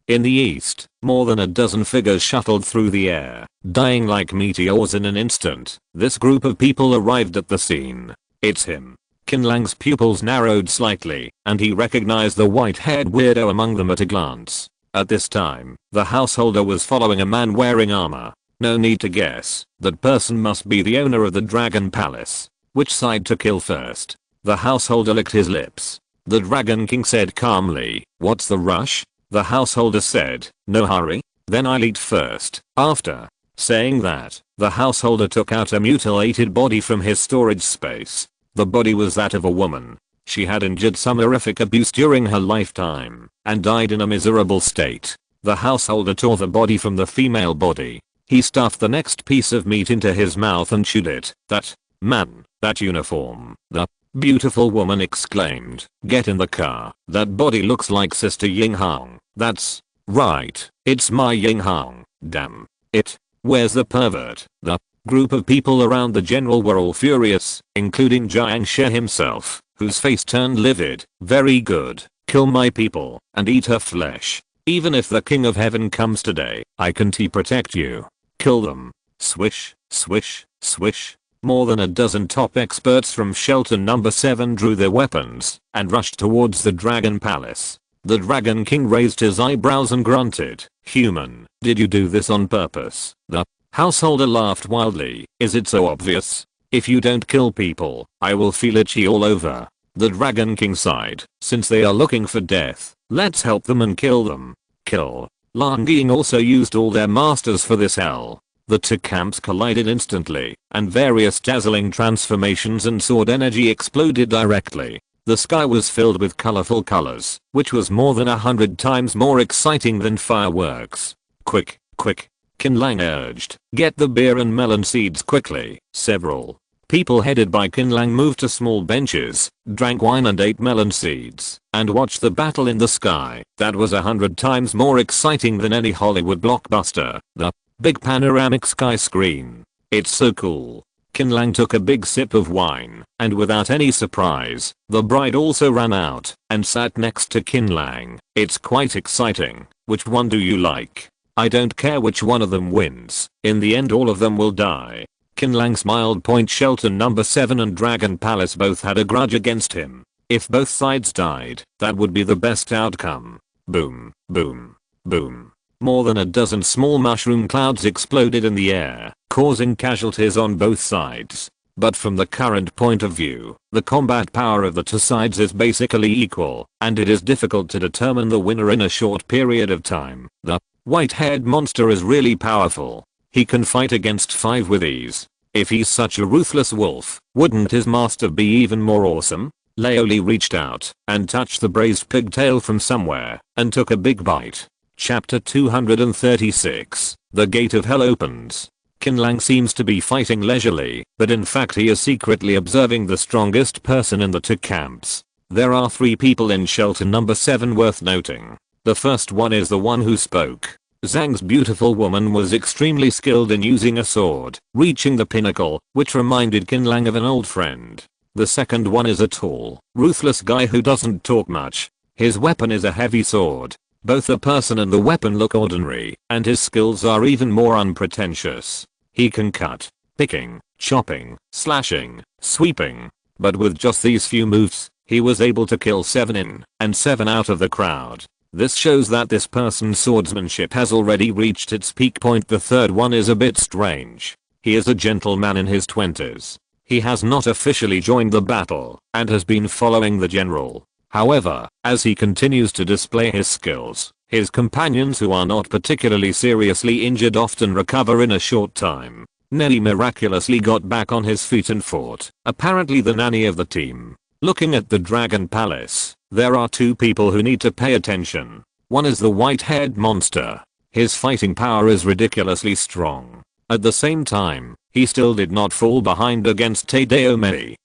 Speaker 1: In the east, more than a dozen figures shuttled through the air, dying like meteors in an instant. This group of people arrived at the scene. It's him. Qin Lang's pupils narrowed slightly, and he recognized the white-haired weirdo among them at a glance. At this time, the householder was following a man wearing armor. No need to guess, that person must be the owner of the Dragon Palace. Which side to kill first? The householder licked his lips. The Dragon King said calmly, "What's the rush?" The householder said, "No hurry." "Then I'll eat first." After saying that, the householder took out a mutilated body from his storage space. The body was that of a woman. She had endured some horrific abuse during her lifetime, and died in a miserable state. The householder tore the body from the female body. He stuffed the next piece of meat into his mouth and chewed it. "That man, that uniform." The beautiful woman exclaimed, "Get in the car. That body looks like Sister Ying Hong." "That's right. It's my Ying Hong. Damn it. Where's the pervert?" The group of people around the general were all furious, including Jiang Shi himself, whose face turned livid. "Very good. Kill my people and eat her flesh. Even if the King of Heaven comes today, I can protect you. Kill them." Swish, swish, swish. More than a dozen top experts from Shelter Number 7 drew their weapons and rushed towards the Dragon Palace. The Dragon King raised his eyebrows and grunted, "Human, did you do this on purpose?" The householder laughed wildly. "Is it so obvious? If you don't kill people, I will feel itchy all over." The Dragon King sighed, "Since they are looking for death, let's help them and kill them." Kill. Lang Ying also used all their masters for this hell. The 2 camps collided instantly, and various dazzling transformations and sword energy exploded directly. The sky was filled with colorful colors, which was more than 100 times more exciting than fireworks. "Quick, quick," Qin Lang urged. "Get the beer and melon seeds quickly." Several people headed by Qin Lang moved to small benches, drank wine and ate melon seeds, and watched the battle in the sky. That was 100 times more exciting than any Hollywood blockbuster. The big panoramic sky screen. "It's so cool." Qin Lang took a big sip of wine, and without any surprise, the bride also ran out and sat next to Qin Lang. "It's quite exciting. Which one do you like?" "I don't care which one of them wins. In the end all of them will die." Qin Lang smiled. Shelter Number 7 and Dragon Palace both had a grudge against him. If both sides died, that would be the best outcome. Boom, boom, boom. More than a dozen small mushroom clouds exploded in the air, causing casualties on both sides. But from the current point of view, the combat power of the 2 sides is basically equal, and it is difficult to determine the winner in a short period of time. The white-haired monster is really powerful. He can fight against 5 with ease. If he's such a ruthless wolf, wouldn't his master be even more awesome? Laoli reached out and touched the braised pigtail from somewhere and took a big bite. Chapter 236. The Gate of Hell opens. Qin Lang seems to be fighting leisurely, but in fact he is secretly observing the strongest person in the 2 camps. There are 3 people in Shelter Number 7 worth noting. The first one is the one who spoke. Zhang's beautiful woman was extremely skilled in using a sword, reaching the pinnacle, which reminded Qin Lang of an old friend. The second one is a tall, ruthless guy who doesn't talk much. His weapon is a heavy sword. Both the person and the weapon look ordinary, and his skills are even more unpretentious. He can cut, picking, chopping, slashing, sweeping. But with just these few moves, he was able to kill 7 in and 7 out of the crowd. This shows that this person's swordsmanship has already reached its peak point. The third one is a bit strange. He is a gentleman in his 20s. He has not officially joined the battle and has been following the general. However, as he continues to display his skills, his companions who are not particularly seriously injured often recover in a short time. Nelly miraculously got back on his feet and fought, apparently the nanny of the team. Looking at the Dragon Palace, there are 2 people who need to pay attention. One is the white-haired monster. His fighting power is ridiculously strong. At the same time, he still did not fall behind against Tadeo,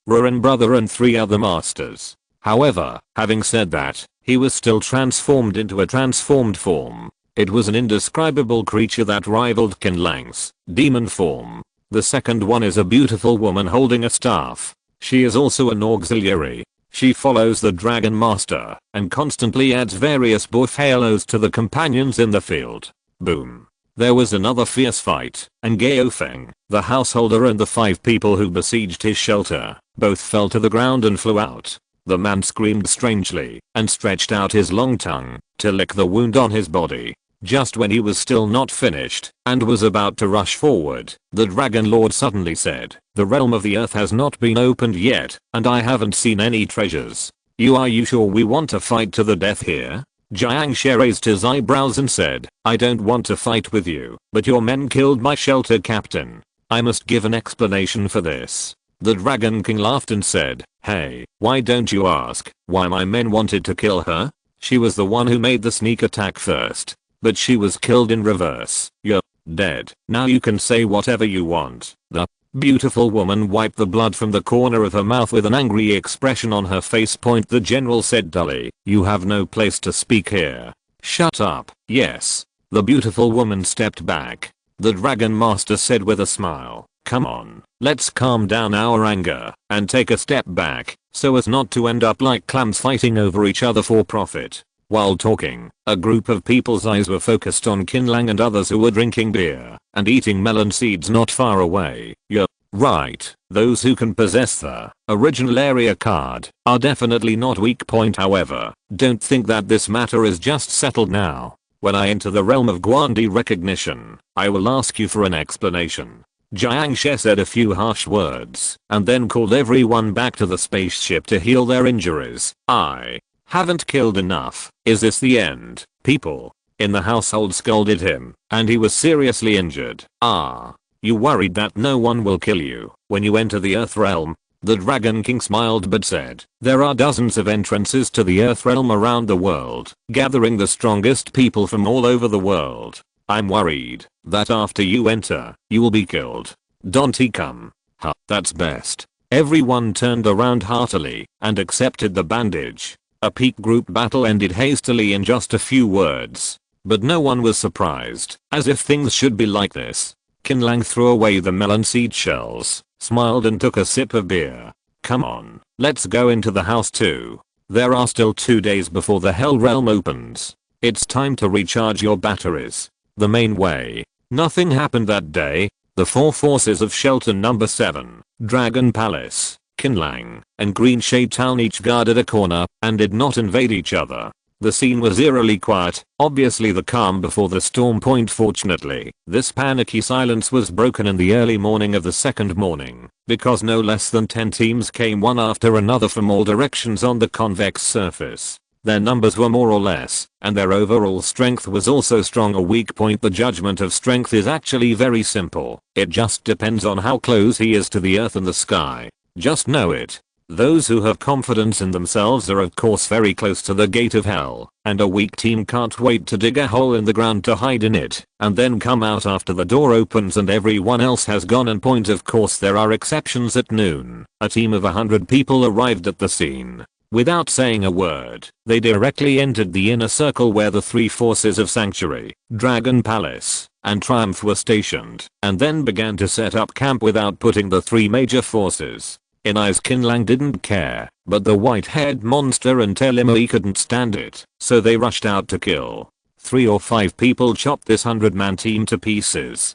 Speaker 1: Rurin brother and 3 other masters. However, having said that, he was still transformed into a transformed form. It was an indescribable creature that rivaled Qin Lang's demon form. The second one is a beautiful woman holding a staff. She is also an auxiliary. She follows the Dragon Master and constantly adds various buff halos to the companions in the field. Boom. There was another fierce fight, and Gao Feng, the householder and the 5 people who besieged his shelter, both fell to the ground and flew out. The man screamed strangely and stretched out his long tongue to lick the wound on his body. Just when he was still not finished and was about to rush forward, the Dragon Lord suddenly said, "The realm of the earth has not been opened yet, and I haven't seen any treasures. Are you sure we want to fight to the death here?" Jiang She raised his eyebrows and said, "I don't want to fight with you, but your men killed my shelter captain. I must give an explanation for this." The Dragon King laughed and said, "Hey, why don't you ask why my men wanted to kill her? She was the one who made the sneak attack first. But she was killed in reverse. You're dead. Now you can say whatever you want." The beautiful woman wiped the blood from the corner of her mouth with an angry expression on her face. The general said dully, "You have no place to speak here." "Shut up." "Yes." The beautiful woman stepped back. The Dragon Master said with a smile, "Come on, let's calm down our anger and take a step back so as not to end up like clams fighting over each other for profit." While talking, a group of people's eyes were focused on Qin Lang and others who were drinking beer and eating melon seeds not far away. "You're right. Those who can possess the original area card are definitely not weak point. However, don't think that this matter is just settled now. When I enter the realm of Guandi recognition, I will ask you for an explanation." Jiang She said a few harsh words and then called everyone back to the spaceship to heal their injuries. "I haven't killed enough. Is this the end, people?" In the household scolded him, and he was seriously injured. "Ah, you worried that no one will kill you when you enter the Earth realm?" The Dragon King smiled but said, "There are dozens of entrances to the Earth realm around the world, gathering the strongest people from all over the world. I'm worried that after you enter, you will be killed. Don't he come?" "Huh, that's best." Everyone turned around heartily and accepted the bandage. A peak group battle ended hastily in just a few words. But no one was surprised, as if things should be like this. Qin Lang threw away the melon seed shells, smiled and took a sip of beer. "Come on, let's go into the house too. There are still 2 days before the Hell Realm opens. It's time to recharge your batteries." The main way. Nothing happened that day. The 4 forces of Shelter Number 7, Dragon Palace, Qin Lang, and Green Shade Town each guarded a corner and did not invade each other. The scene was eerily quiet, obviously the calm before the storm. Fortunately, this panicky silence was broken in the early morning of the second morning, because no less than 10 teams came one after another from all directions on the convex surface. Their numbers were more or less, and their overall strength was also strong. A weak point. The judgment of strength is actually very simple. It just depends on how close he is to the earth and the sky. Just know it. Those who have confidence in themselves are of course very close to the gate of hell, and a weak team can't wait to dig a hole in the ground to hide in it, and then come out after the door opens and everyone else has gone. And of course there are exceptions. At noon, a team of 100 people arrived at the scene. Without saying a word, they directly entered the inner circle where the 3 forces of Sanctuary, Dragon Palace, and Triumph were stationed, and then began to set up camp without putting the 3 major forces. In eyes, Qin Lang didn't care, but the white-haired monster and Telimoe couldn't stand it, so they rushed out to kill. 3 or 5 people chopped this 100-man team to pieces.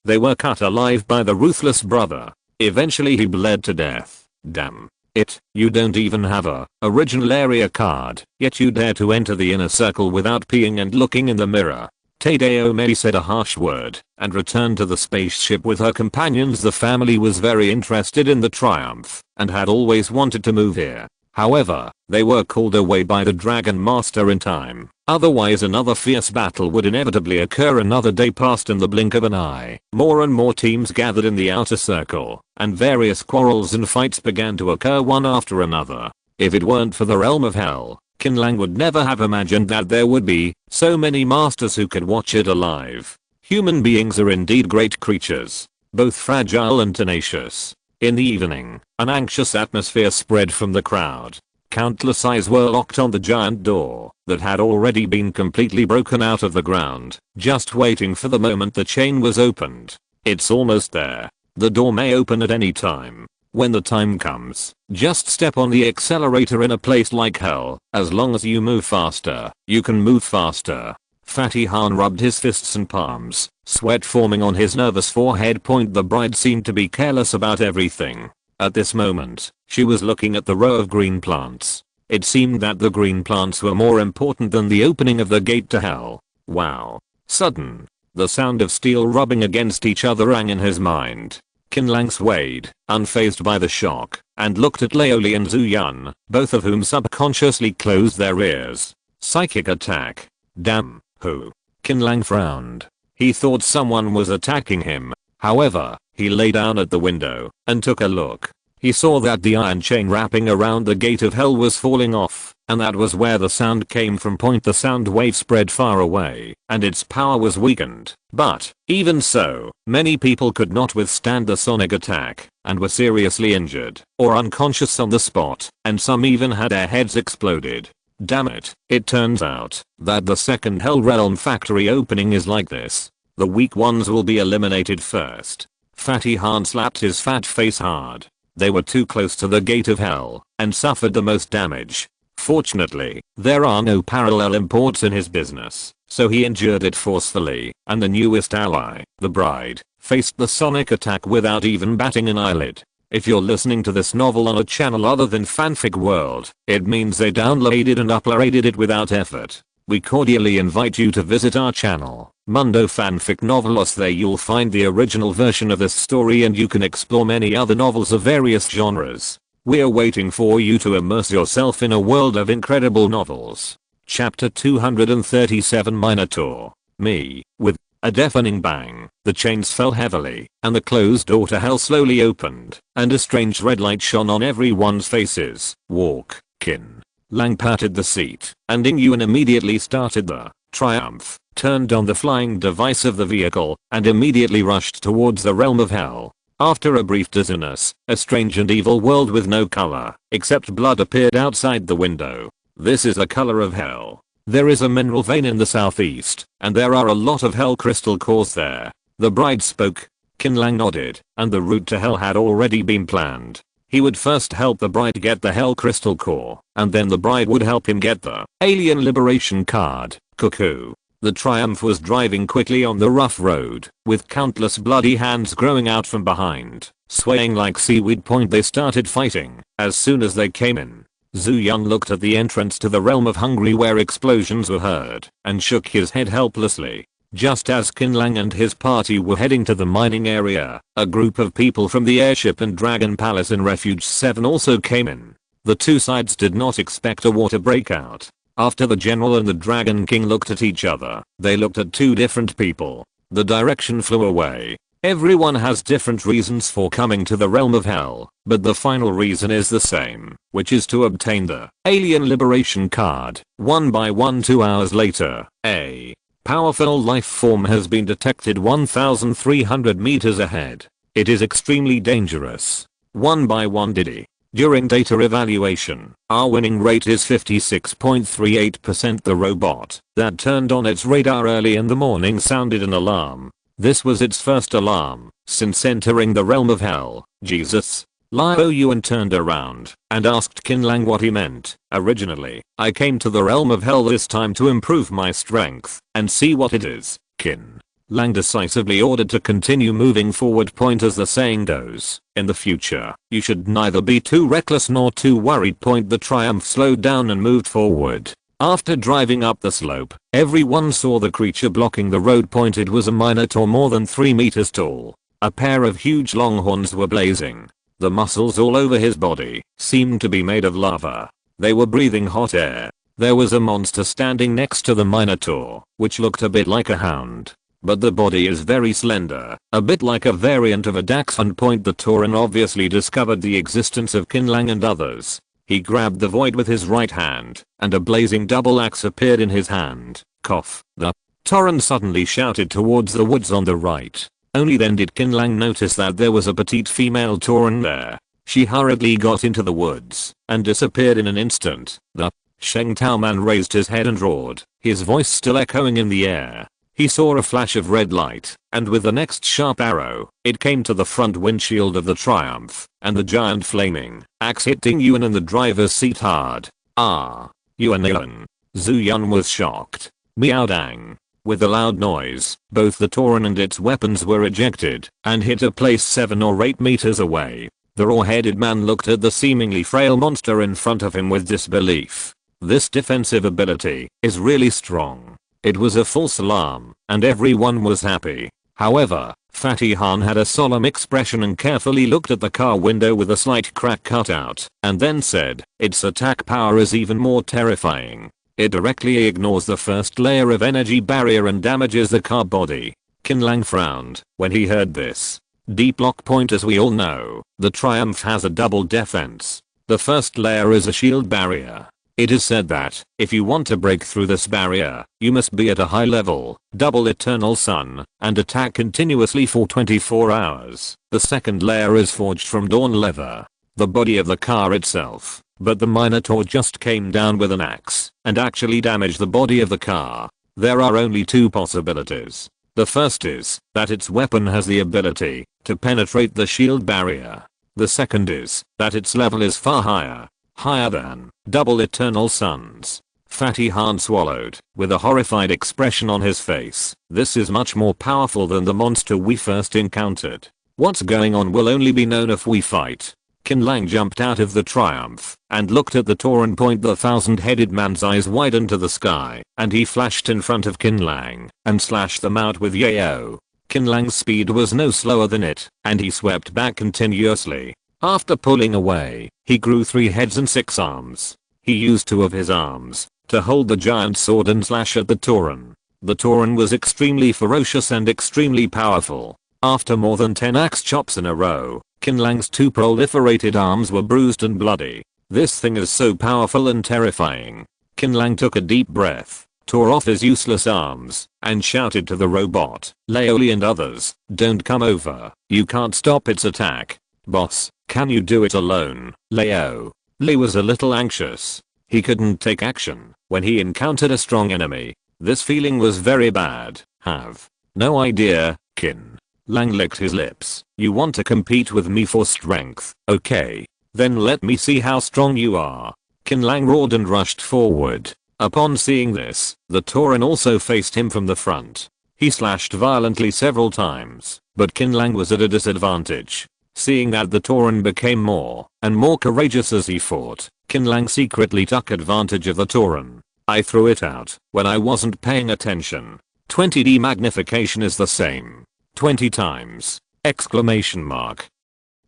Speaker 1: They were cut alive by the ruthless brother. Eventually he bled to death. Damn it, you don't even have a original area card, yet you dare to enter the inner circle without peeing and looking in the mirror. Tadeo said a harsh word and returned to the spaceship with her companions. The family was very interested in the Triumph and had always wanted to move here. However, they were called away by the Dragon Master in time. Otherwise another fierce battle would inevitably occur. Another day passed in the blink of an eye. More and more teams gathered in the outer circle, and various quarrels and fights began to occur one after another. If it weren't for the realm of hell, Qin Lang would never have imagined that there would be so many masters who could watch it alive. Human beings are indeed great creatures. both fragile and tenacious. In the evening, an anxious atmosphere spread from the crowd. Countless eyes were locked on the giant door that had already been completely broken out of the ground, just waiting for the moment the chain was opened. It's almost there. The door may open at any time. When the time comes, just step on the accelerator in a place like hell. As long as you move faster, you can move faster. Fatty Han rubbed his fists and palms, sweat forming on his nervous forehead. The bride seemed to be careless about everything. At this moment, she was looking at the row of green plants. It seemed that the green plants were more important than the opening of the gate to hell. Wow. Sudden. The sound of steel rubbing against each other rang in his mind. Qin Lang swayed, unfazed by the shock, and looked at Laoli and Zhu Yun, both of whom subconsciously closed their ears. Psychic attack. Damn, who? Qin Lang frowned. He thought someone was attacking him. However, he lay down at the window and took a look. He saw that the iron chain wrapping around the gate of hell was falling off, and that was where the sound came from. The sound wave spread far away, and its power was weakened. But, even so, many people could not withstand the sonic attack, and were seriously injured, or unconscious on the spot, and some even had their heads exploded. Damn it, it turns out that the second Hell Realm factory opening is like this. The weak ones will be eliminated first. Fatty Han slapped his fat face hard. They were too close to the gate of hell, and suffered the most damage. Fortunately, there are no parallel imports in his business, so he endured it forcefully, and the newest ally, the bride, faced the sonic attack without even batting an eyelid. If you're listening to this novel on a channel other than Fanfic World, it means they downloaded and uploaded it without effort. We cordially invite you to visit our channel, Mundo Fanfic Novelos. There you'll find the original version of this story and you can explore many other novels of various genres. We're waiting for you to immerse yourself in a world of incredible novels. Chapter 237 Minotaur. Me. With a deafening bang, the chains fell heavily, and the closed door to hell slowly opened, and a strange red light shone on everyone's faces. Walk, Qin Lang patted the seat, and Yun immediately started the Triumph, turned on the flying device of the vehicle, and immediately rushed towards the realm of hell. After a brief dizziness, a strange and evil world with no color, except blood appeared outside the window. This is the color of hell. There is a mineral vein in the southeast, and there are a lot of hell crystal cores there. The bride spoke. Qin Lang nodded, and the route to hell had already been planned. He would first help the bride get the hell crystal core, and then the bride would help him get the alien liberation card. Cuckoo. The Triumph was driving quickly on the rough road, with countless bloody hands growing out from behind, swaying like seaweed. They started fighting as soon as they came in. Zhu Yun looked at the entrance to the realm of Hungry where explosions were heard, and shook his head helplessly. Just as Qin Lang and his party were heading to the mining area, a group of people from the airship and Dragon Palace in Refuge 7 also came in. The two sides did not expect a war to break out. After the general and the Dragon King looked at each other, they looked at two different people. The direction flew away. Everyone has different reasons for coming to the realm of hell, but the final reason is the same, which is to obtain the alien liberation card. One by one. 2 hours later, a powerful life form has been detected 1,300 meters ahead. It is extremely dangerous. One by one. Diddy. During data evaluation, our winning rate is 56.38%. The robot that turned on its radar early in the morning sounded an alarm. This was its first alarm since entering the realm of hell. Jesus. Liao Yuan turned around and asked Qin Lang what he meant. Originally, I came to the realm of hell this time to improve my strength and see what it is. Qin Lang decisively ordered to continue moving forward. As the saying goes, in the future, you should neither be too reckless nor too worried. The Triumph slowed down and moved forward. After driving up the slope, everyone saw the creature blocking the road. It was a minotaur more than 3 meters tall. A pair of huge long horns were blazing. The muscles all over his body seemed to be made of lava. They were breathing hot air. There was a monster standing next to the minotaur, which looked a bit like a hound. But the body is very slender, a bit like a variant of a dachshund. The Tauren obviously discovered the existence of Qin Lang and others. He grabbed the void with his right hand, and a blazing double axe appeared in his hand. Cough. The Tauren suddenly shouted towards the woods on the right. Only then did Qin Lang notice that there was a petite female Tauren there. She hurriedly got into the woods and disappeared in an instant. The Sheng Tao man raised his head and roared, his voice still echoing in the air. He saw a flash of red light, and with the next sharp arrow, it came to the front windshield of the Triumph, and the giant flaming axe hitting Yuan in the driver's seat hard. Ah! Yuan. Zhu Yun was shocked. Miao Dang. With a loud noise, both the Tauren and its weapons were ejected, and hit a place 7 or 8 meters away. The raw-headed man looked at the seemingly frail monster in front of him with disbelief. This defensive ability is really strong. It was a false alarm, and everyone was happy. However, Fatty Han had a solemn expression and carefully looked at the car window with a slight crack cut out, and then said, its attack power is even more terrifying. It directly ignores the first layer of energy barrier and damages the car body. Qin Lang frowned when he heard this. Deep lock point. As we all know, the Triumph has a double defense. The first layer is a shield barrier. It is said that, if you want to break through this barrier, you must be at a high level, double eternal sun, and attack continuously for 24 hours. The second layer is forged from dawn leather, the body of the car itself, but the Minotaur just came down with an axe, and actually damaged the body of the car. There are only 2 possibilities. The first is, that its weapon has the ability to penetrate the shield barrier. The second is, that its level is far higher than double eternal suns. Fatty Han swallowed, with a horrified expression on his face. This is much more powerful than the monster we first encountered. What's going on will only be known if we fight. Qin Lang jumped out of the Triumph and looked at the Tauren point. The 1,000-headed man's eyes widened to the sky, and he flashed in front of Qin Lang and slashed them out with yayo. Qin Lang's speed was no slower than it, and he swept back continuously. After pulling away, he grew 3 heads and 6 arms. He used 2 of his arms to hold the giant sword and slash at the Tauren. The Tauren was extremely ferocious and extremely powerful. After more than 10 axe chops in a row, Qin Lang's 2 proliferated arms were bruised and bloody. This thing is so powerful and terrifying. Qin Lang took a deep breath, tore off his useless arms, and shouted to the robot, Laoli and others, don't come over. You can't stop its attack. Boss, can you do it alone? Leo. Lee was a little anxious. He couldn't take action when he encountered a strong enemy. This feeling was very bad. Have no idea. Qin Lang licked his lips. You want to compete with me for strength? Okay. Then let me see how strong you are. Qin Lang roared and rushed forward. Upon seeing this, the Tauren also faced him from the front. He slashed violently several times, but Qin Lang was at a disadvantage. Seeing that the Tauren became more and more courageous as he fought, Qin Lang secretly took advantage of the Tauren. I threw it out when I wasn't paying attention. 20D magnification is the same. 20 times! Exclamation mark.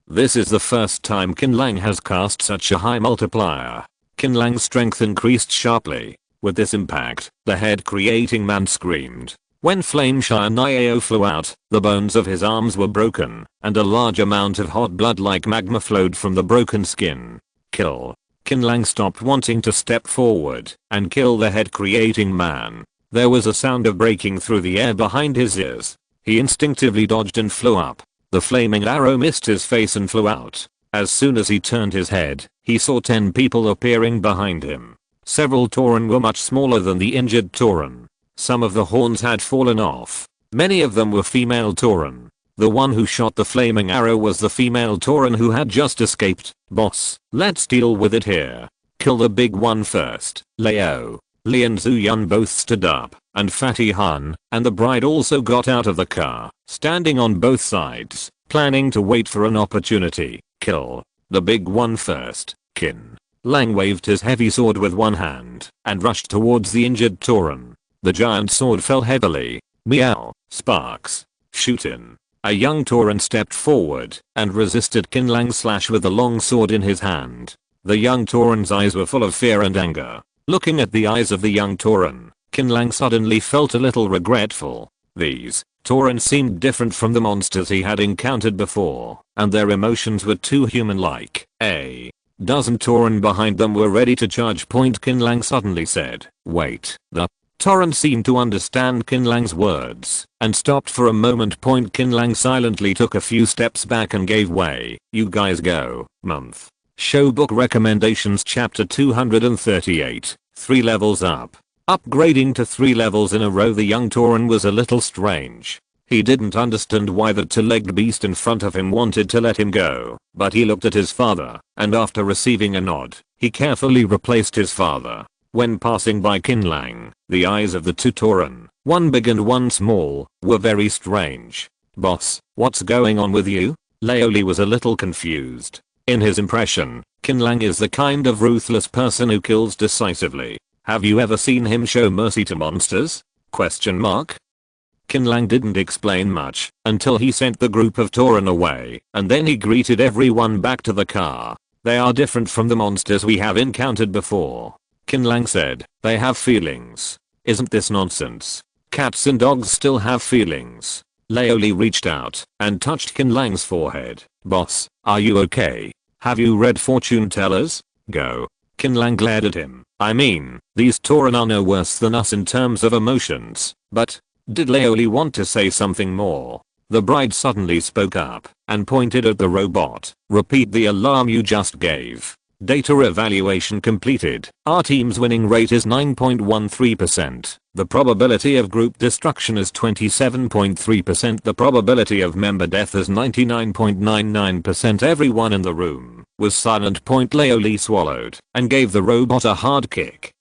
Speaker 1: This is the first time Qin Lang has cast such a high multiplier. Qin Lang's strength increased sharply. With this impact, the head-creating man screamed. When Flame Shire Nyao flew out, the bones of his arms were broken, and a large amount of hot blood like magma flowed from the broken skin. Kill. Qin Lang stopped wanting to step forward and kill the head-creating man. There was a sound of breaking through the air behind his ears. He instinctively dodged and flew up. The flaming arrow missed his face and flew out. As soon as he turned his head, he saw 10 people appearing behind him. Several Tauren were much smaller than the injured Tauren. Some of the horns had fallen off. Many of them were female Tauren. The one who shot the flaming arrow was the female Tauren who had just escaped. Boss, let's deal with it here. Kill the big one first. Leo, Li and Zhu Yun both stood up, and Fatty Han and the bride also got out of the car, standing on both sides, planning to wait for an opportunity. Kill the big one first. Qin Lang waved his heavy sword with one hand and rushed towards the injured Tauren. The giant sword fell heavily. Meow. Sparks. Shootin'. A young Tauren stepped forward and resisted Qin Lang's slash with the long sword in his hand. The young Tauren's eyes were full of fear and anger. Looking at the eyes of the young Tauren, Qin Lang suddenly felt a little regretful. These Tauren seemed different from the monsters he had encountered before, and their emotions were too human-like. A dozen Tauren behind them were ready to charge. Qin Lang suddenly said, wait, the Torren seemed to understand Qin Lang's words and stopped for a moment. Qin Lang silently took a few steps back and gave way. You guys go. Month. Show book recommendations chapter 238. 3 levels up. Upgrading to 3 levels in a row. The young Torren was a little strange. He didn't understand why the two-legged beast in front of him wanted to let him go, but he looked at his father, and after receiving a nod, he carefully replaced his father. When passing by Qin Lang, the eyes of the two Torren, one big and one small, were very strange. Boss, what's going on with you? Laoli was a little confused. In his impression, Qin Lang is the kind of ruthless person who kills decisively. Have you ever seen him show mercy to monsters? Qin Lang didn't explain much until he sent the group of Torren away, and then he greeted everyone back to the car. They are different from the monsters we have encountered before. Qin Lang said, they have feelings. Isn't this nonsense? Cats and dogs still have feelings. Laoli reached out and touched Qin Lang's forehead. Boss, are you okay? Have you read fortune tellers? Go. Qin Lang glared at him. I mean, these Torren are no worse than us in terms of emotions, but did Laoli want to say something more? The bride suddenly spoke up and pointed at the robot. Repeat the alarm you just gave. Data evaluation completed. Our team's winning rate is 9.13%. The probability of group destruction is 27.3%. The probability of member death is 99.99%. Everyone in the room was silent. Laoli swallowed and gave the robot a hard kick.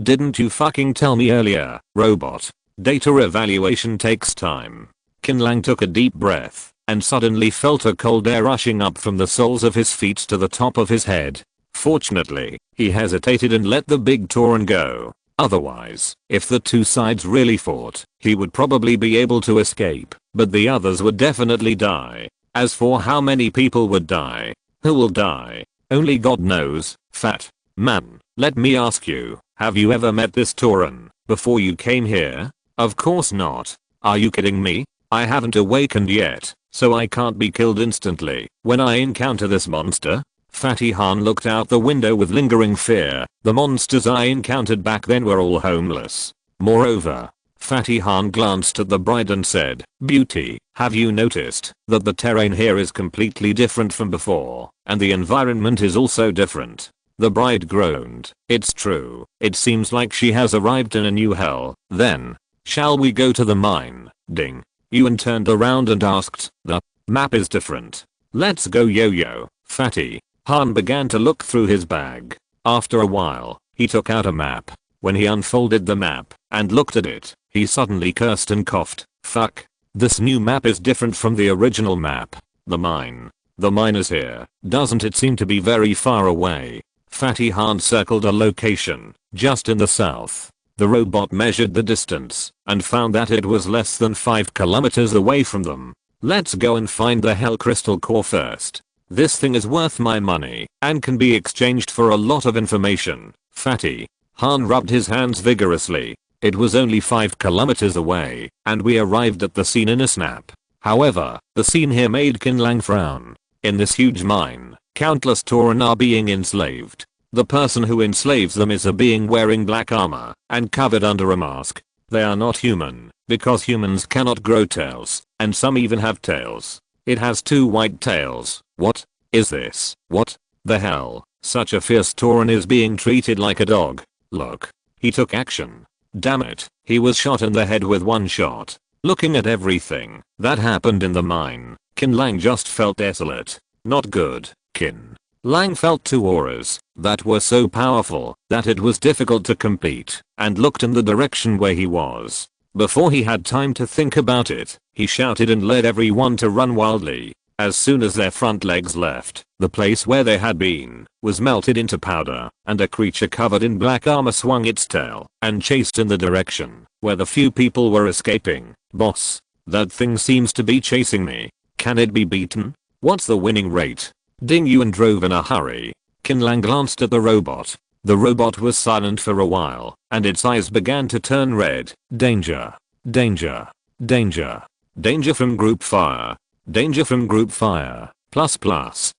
Speaker 1: Didn't you fucking tell me earlier, robot? Data evaluation takes time. Qin Lang took a deep breath and suddenly felt a cold air rushing up from the soles of his feet to the top of his head. Fortunately, he hesitated and let the big Torren go. Otherwise, if the two sides really fought, he would probably be able to escape, but the others would definitely die. As for how many people would die, who will die, only God knows. Fat man, let me ask you, have you ever met this Torren before you came here? Of course not. Are you kidding me? I haven't awakened yet, so I can't be killed instantly when I encounter this monster. Fatty Han looked out the window with lingering fear. The monsters I encountered back then were all homeless. Moreover, Fatty Han glanced at the bride and said, Beauty, have you noticed that the terrain here is completely different from before, and the environment is also different? The bride groaned. It's true. It seems like she has arrived in a new hell. Then, shall we go to the mine? Ding. Yuan turned around and asked, the map is different. Let's go yo-yo. Fatty Han began to look through his bag. After a while, he took out a map. When he unfolded the map and looked at it, he suddenly cursed and coughed. Fuck. This new map is different from the original map. The mine. The mine is here. Doesn't it seem to be very far away? Fatty Han circled a location just in the south. The robot measured the distance and found that it was less than 5 kilometers away from them. Let's go and find the Hell Crystal Core first. This thing is worth my money and can be exchanged for a lot of information. Fatty Han rubbed his hands vigorously. It was only 5 kilometers away, and we arrived at the scene in a snap. However, the scene here made Qin Lang frown. In this huge mine, countless Torren are being enslaved. The person who enslaves them is a being wearing black armor and covered under a mask. They are not human, because humans cannot grow tails, and some even have tails. It has 2 white tails. What is this? What the hell? Such a fierce Torren is being treated like a dog. Look. He took action. Damn it, he was shot in the head with 1 shot. Looking at everything that happened in the mine, Qin Lang just felt desolate. Not good. Qin Lang felt 2 auras that were so powerful that it was difficult to compete, and looked in the direction where he was. Before he had time to think about it, he shouted and led everyone to run wildly. As soon as their front legs left, the place where they had been was melted into powder, and a creature covered in black armor swung its tail and chased in the direction where the few people were escaping. Boss, that thing seems to be chasing me. Can it be beaten? What's the winning rate? Ding Yuan drove in a hurry. Qin Lang glanced at the robot. The robot was silent for a while, and its eyes began to turn red. Danger. Danger. Danger. Danger from group fire. Danger from group fire. Plus.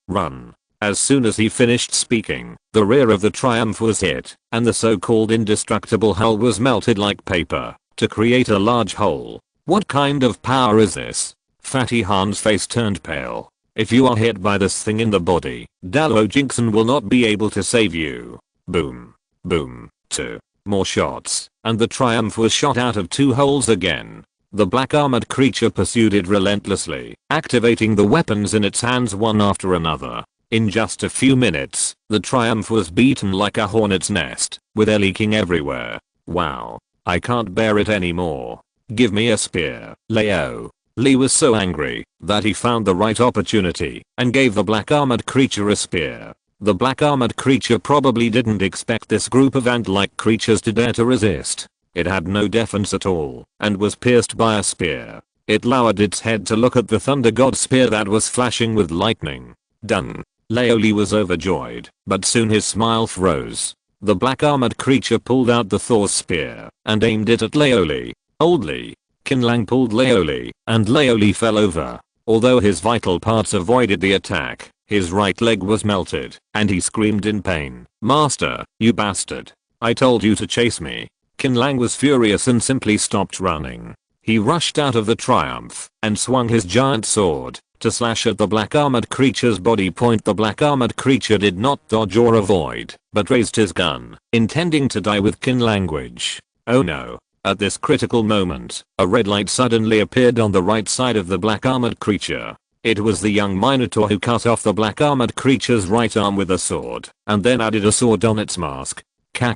Speaker 1: Run. As soon as he finished speaking, the rear of the Triumph was hit, and the so-called indestructible hull was melted like paper, to create a large hole. What kind of power is this? Fatty Han's face turned pale. If you are hit by this thing in the body, Dallo Jinxon will not be able to save you. Boom. Boom. 2 more shots, and the Triumph was shot out of 2 holes again. The black armored creature pursued it relentlessly, activating the weapons in its hands one after another. In just a few minutes, the Triumph was beaten like a hornet's nest, with air leaking everywhere. Wow. I can't bear it anymore. Give me a spear, Leo. Lee was so angry that he found the right opportunity and gave the black armored creature a spear. The black armored creature probably didn't expect this group of ant-like creatures to dare to resist. It had no defense at all and was pierced by a spear. It lowered its head to look at the thunder god spear that was flashing with lightning. Done. Lee was overjoyed, but soon his smile froze. The black armored creature pulled out the Thor's spear and aimed it at Lee. Oldly, Qin Lang pulled Lee, and Lee fell over. Although his vital parts avoided the attack, his right leg was melted, and he screamed in pain. Master, you bastard. I told you to chase me. Qin Lang was furious and simply stopped running. He rushed out of the Triumph and swung his giant sword to slash at the black armored creature's body point. The black armored creature did not dodge or avoid, but raised his gun, intending to die with Qin language. Oh no. At this critical moment, a red light suddenly appeared on the right side of the black armored creature. It was the young Minotaur who cut off the black armored creature's right arm with a sword, and then added a sword on its mask. Ka.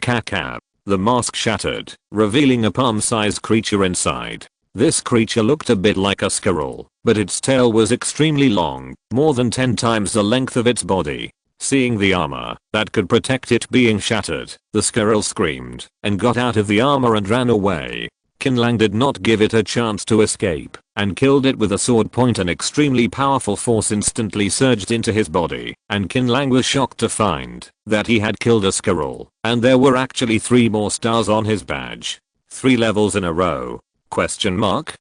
Speaker 1: The mask shattered, revealing a palm-sized creature inside. This creature looked a bit like a squirrel, but its tail was extremely long, more than 10 times the length of its body. Seeing the armor that could protect it being shattered, the squirrel screamed and got out of the armor and ran away. Qin Lang did not give it a chance to escape and killed it with a sword point. An extremely powerful force instantly surged into his body, and Qin Lang was shocked to find that he had killed a squirrel, and there were actually 3 more stars on his badge. 3 levels in a row? Question mark?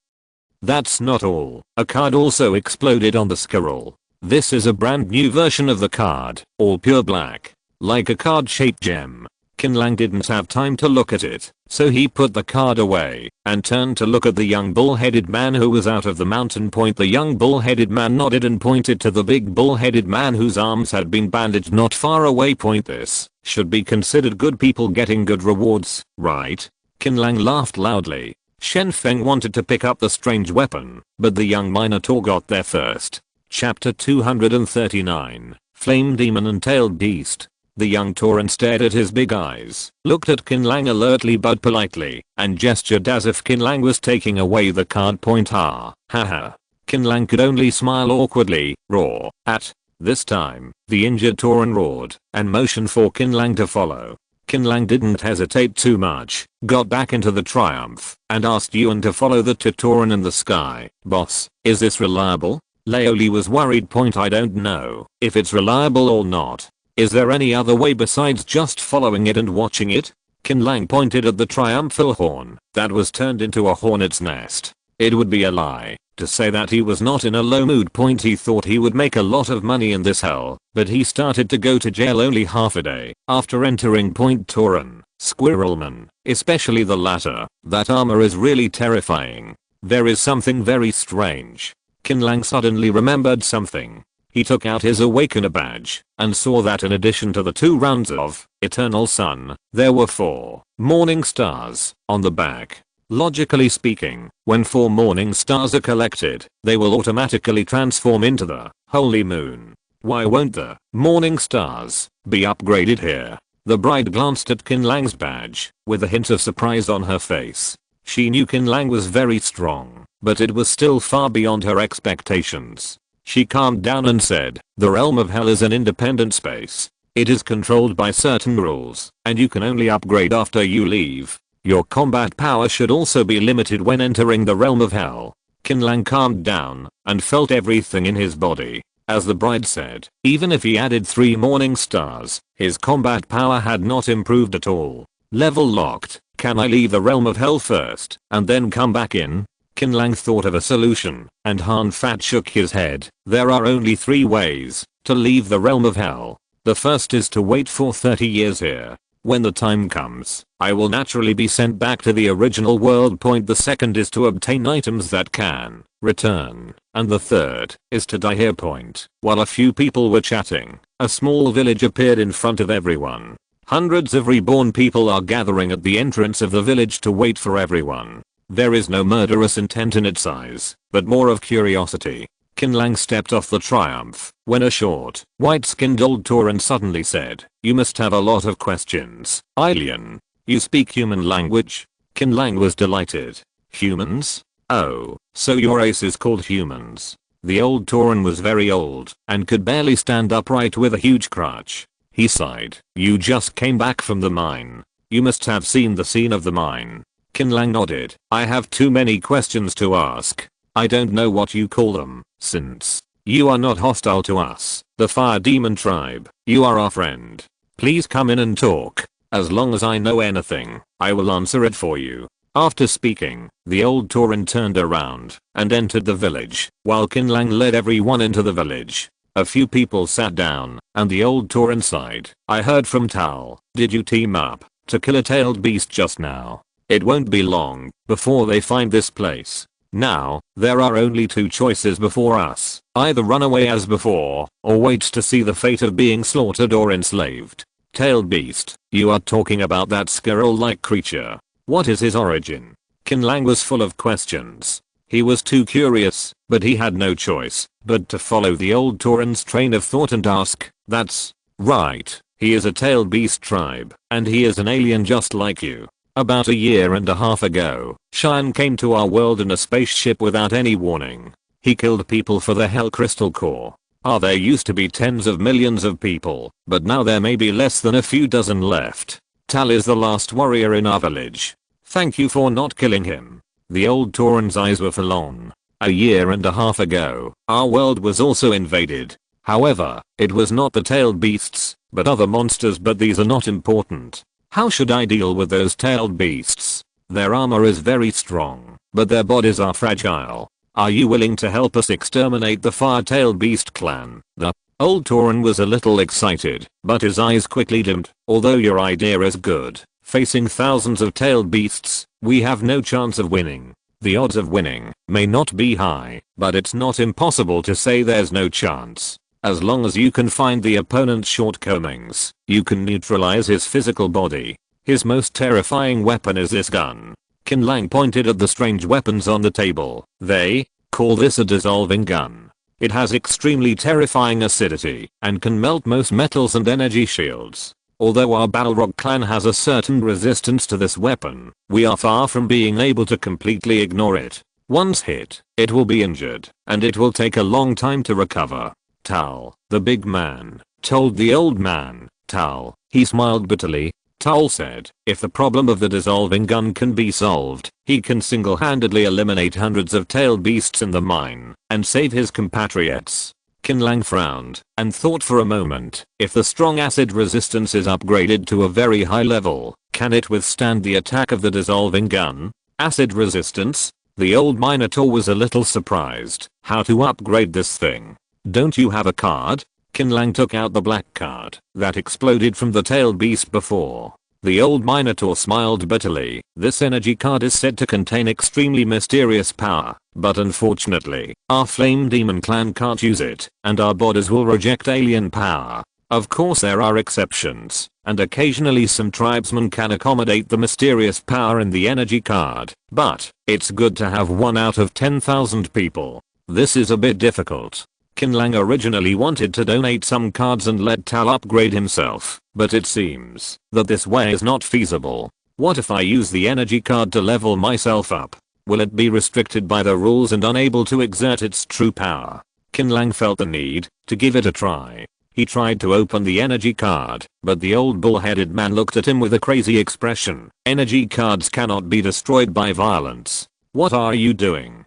Speaker 1: That's not all. A card also exploded on the squirrel. This is a brand new version of the card, all pure black, like a card-shaped gem. Qin Lang didn't have time to look at it, so he put the card away and turned to look at the young bull-headed man who was out of the mountain point. The young bull-headed man nodded and pointed to the big bull-headed man whose arms had been bandaged not far away. Point, this should be considered good people getting good rewards, right? Qin Lang laughed loudly. Shen Feng wanted to pick up the strange weapon, but the young Minotaur got there first. Chapter 239, Flame Demon and Tailed Beast. The young Tauren stared at his big eyes, looked at Qin Lang alertly but politely, and gestured as if Qin Lang was taking away the card point. Haha. Qin Lang could only smile awkwardly. Roar. At this time, the injured Tauren roared and motioned for Qin Lang to follow. Qin Lang didn't hesitate too much, got back into the Triumph, and asked Yuan to follow the Tauren in the sky. Boss, is this reliable? Lee was worried. I don't know if it's reliable or not. Is there any other way besides just following it and watching it? Qin Lang pointed at the triumphal horn that was turned into a hornet's nest. It would be a lie to say that he was not in a low mood. He thought he would make a lot of money in this hell, but he started to go to jail only half a day after entering Tauren, Squirrelman, especially the latter. That armor is really terrifying. There is something very strange. Qin Lang suddenly remembered something. He took out his Awakener badge and saw that in addition to the 2 rounds of Eternal Sun, there were 4 morning stars on the back. Logically speaking, when 4 morning stars are collected, they will automatically transform into the Holy Moon. Why won't the morning stars be upgraded here? The bride glanced at Qin Lang's badge with a hint of surprise on her face. She knew Qin Lang was very strong, but it was still far beyond her expectations. She calmed down and said, "The realm of hell is an independent space. It is controlled by certain rules, and you can only upgrade after you leave. Your combat power should also be limited when entering the realm of hell." Qin Lang calmed down and felt everything in his body. As the bride said, even if he added 3 morning stars, his combat power had not improved at all. Level locked. Can I leave the realm of hell first and then come back in? Qin Lang thought of a solution, and Han Fat shook his head. There are only 3 ways to leave the realm of hell. The first is to wait for 30 years here. When the time comes, I will naturally be sent back to the original world point. The second is to obtain items that can return. And the third is to die here point. While a few people were chatting, a small village appeared in front of everyone. Hundreds of reborn people are gathering at the entrance of the village to wait for everyone. There is no murderous intent in its eyes, but more of curiosity. Qin Lang stepped off the Triumph when a short, white-skinned old Tauren suddenly said, "You must have a lot of questions, alien. You speak human language?" Qin Lang was delighted. "Humans? Oh, so your race is called humans." The old Tauren was very old and could barely stand upright with a huge crutch. He sighed. "You just came back from the mine. You must have seen the scene of the mine." Qin Lang nodded. "I have too many questions to ask. I don't know what you call them, since you are not hostile to us, the Fire Demon tribe. You are our friend. Please come in and talk. As long as I know anything, I will answer it for you." After speaking, the old Tauren turned around and entered the village, while Qin Lang led everyone into the village. A few people sat down, and the old Tauren sighed. "I heard from Tal. Did you team up to kill a tailed beast just now? It won't be long before they find this place. Now, there are only two choices before us. Either run away as before, or wait to see the fate of being slaughtered or enslaved." "Tailed beast, you are talking about that squirrel-like creature. What is his origin?" Qin Lang was full of questions. He was too curious, but he had no choice but to follow the old Tauren's train of thought and ask, "That's right. He is a tailed beast tribe, and he is an alien just like you. About a year and a half ago, Shine came to our world in a spaceship without any warning. He killed people for the Hell Crystal Core. There used to be tens of millions of people, but now there may be less than a few dozen left. Tal is the last warrior in our village. Thank you for not killing him." The old Tauren's eyes were forlorn. "A year and a half ago, our world was also invaded. However, it was not the tailed beasts, but other monsters, but these are not important. How should I deal with those tailed beasts? Their armor is very strong, but their bodies are fragile. Are you willing to help us exterminate the fire-tailed beast clan?" The old Tauren was a little excited, but his eyes quickly dimmed. "Although your idea is good, facing thousands of tailed beasts, we have no chance of winning. The odds of winning may not be high, but it's not impossible to say there's no chance. As long as you can find the opponent's shortcomings, you can neutralize his physical body. His most terrifying weapon is this gun." Qin Lang pointed at the strange weapons on the table. "They call this a dissolving gun. It has extremely terrifying acidity and can melt most metals and energy shields. Although our Balrog clan has a certain resistance to this weapon, we are far from being able to completely ignore it. Once hit, it will be injured, and it will take a long time to recover." Tal, the big man, told the old man. Tal, he smiled bitterly. Tal said, "If the problem of the dissolving gun can be solved, he can single-handedly eliminate hundreds of tailed beasts in the mine and save his compatriots." Qin Lang frowned and thought for a moment. If the strong acid resistance is upgraded to a very high level, can it withstand the attack of the dissolving gun? Acid resistance? The old Minotaur was a little surprised. How to upgrade this thing? "Don't you have a card?" Qin Lang took out the black card that exploded from the tailed beast before. The old Minotaur smiled bitterly. "This energy card is said to contain extremely mysterious power, but unfortunately, our Flame Demon clan can't use it, and our bodies will reject alien power. Of course there are exceptions, and occasionally some tribesmen can accommodate the mysterious power in the energy card, but it's good to have 1 out of 10,000 people. This is a bit difficult." Qin Lang originally wanted to donate some cards and let Tal upgrade himself, but it seems that this way is not feasible. "What if I use the energy card to level myself up? Will it be restricted by the rules and unable to exert its true power?" Qin Lang felt the need to give it a try. He tried to open the energy card, but the old bull-headed man looked at him with a crazy expression. "Energy cards cannot be destroyed by violence. What are you doing?"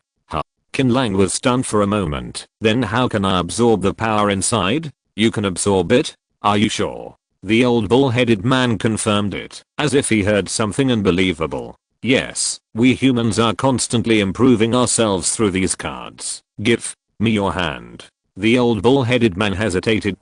Speaker 1: Qin Lang was stunned for a moment. "Then how can I absorb the power inside?" "You can absorb it? Are you sure?" The old bull-headed man confirmed it, as if he heard something unbelievable. "Yes, we humans are constantly improving ourselves through these cards. Give me your hand." The old bull-headed man hesitated.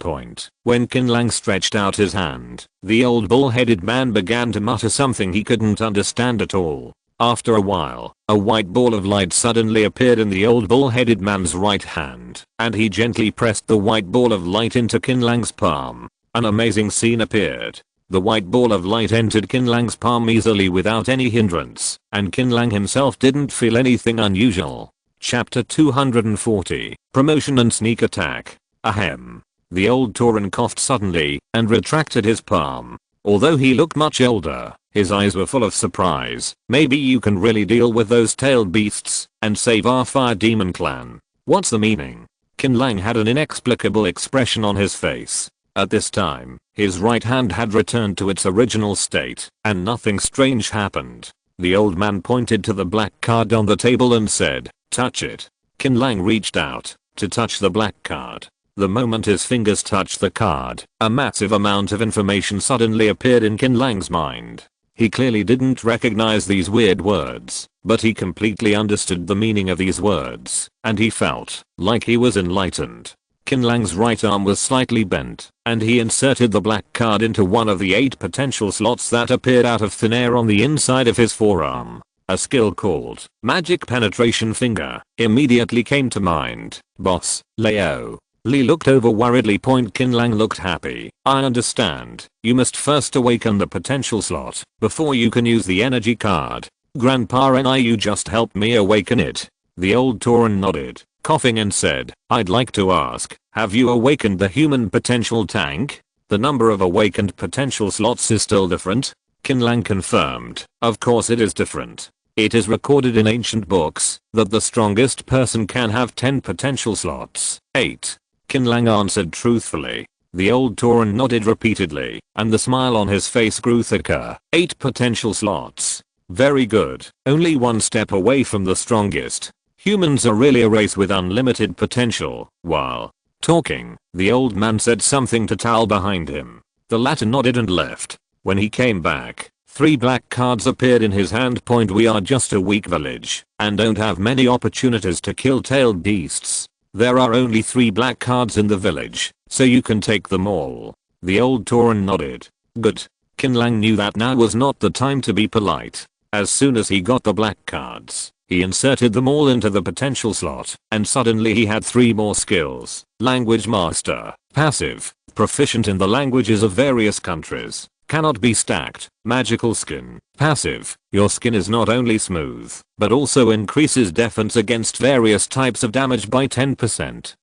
Speaker 1: When Qin Lang stretched out his hand, the old bull-headed man began to mutter something he couldn't understand at all. After a while, a white ball of light suddenly appeared in the old bull-headed man's right hand, and he gently pressed the white ball of light into Qin Lang's palm. An amazing scene appeared. The white ball of light entered Qin Lang's palm easily without any hindrance, and Qin Lang himself didn't feel anything unusual. Chapter 240, Promotion and Sneak Attack. Ahem. The old Tauren coughed suddenly and retracted his palm. Although he looked much older, his eyes were full of surprise. Maybe you can really deal with those tailed beasts and save our fire demon clan. What's the meaning? Qin Lang had an inexplicable expression on his face. At this time, his right hand had returned to its original state, and nothing strange happened. The old man pointed to the black card on the table and said, "Touch it." Qin Lang reached out to touch the black card. The moment his fingers touched the card, a massive amount of information suddenly appeared in Qin Lang's mind. He clearly didn't recognize these weird words, but he completely understood the meaning of these words, and he felt like he was enlightened. Qin Lang's right arm was slightly bent, and he inserted the black card into one of the 8 potential slots that appeared out of thin air on the inside of his forearm. A skill called Magic Penetration Finger immediately came to mind. Boss, Leo. Lee looked over worriedly. Qin Lang looked happy. I understand. You must first awaken the potential slot before you can use the energy card. Grandpa and you just helped me awaken it. The old Tauren nodded, coughing, and said, I'd like to ask, have you awakened the human potential tank? The number of awakened potential slots is still different? Qin Lang confirmed, of course it is different. It is recorded in ancient books that the strongest person can have 10 potential slots. 8. Qin Lang answered truthfully. The old Tauren nodded repeatedly, and the smile on his face grew thicker. 8 potential slots. Very good. Only one step away from the strongest. Humans are really a race with unlimited potential. While talking, the old man said something to Tal behind him. The latter nodded and left. When he came back, 3 black cards appeared in his hand. We are just a weak village and don't have many opportunities to kill tailed beasts. There are only 3 black cards in the village, so you can take them all. The old Tauren nodded. Good. Qin Lang knew that now was not the time to be polite. As soon as he got the black cards, he inserted them all into the potential slot, and suddenly he had 3 more skills. Language Master, passive, proficient in the languages of various countries. Cannot be stacked. Magical Skin, passive. Your skin is not only smooth, but also increases defense against various types of damage by 10%.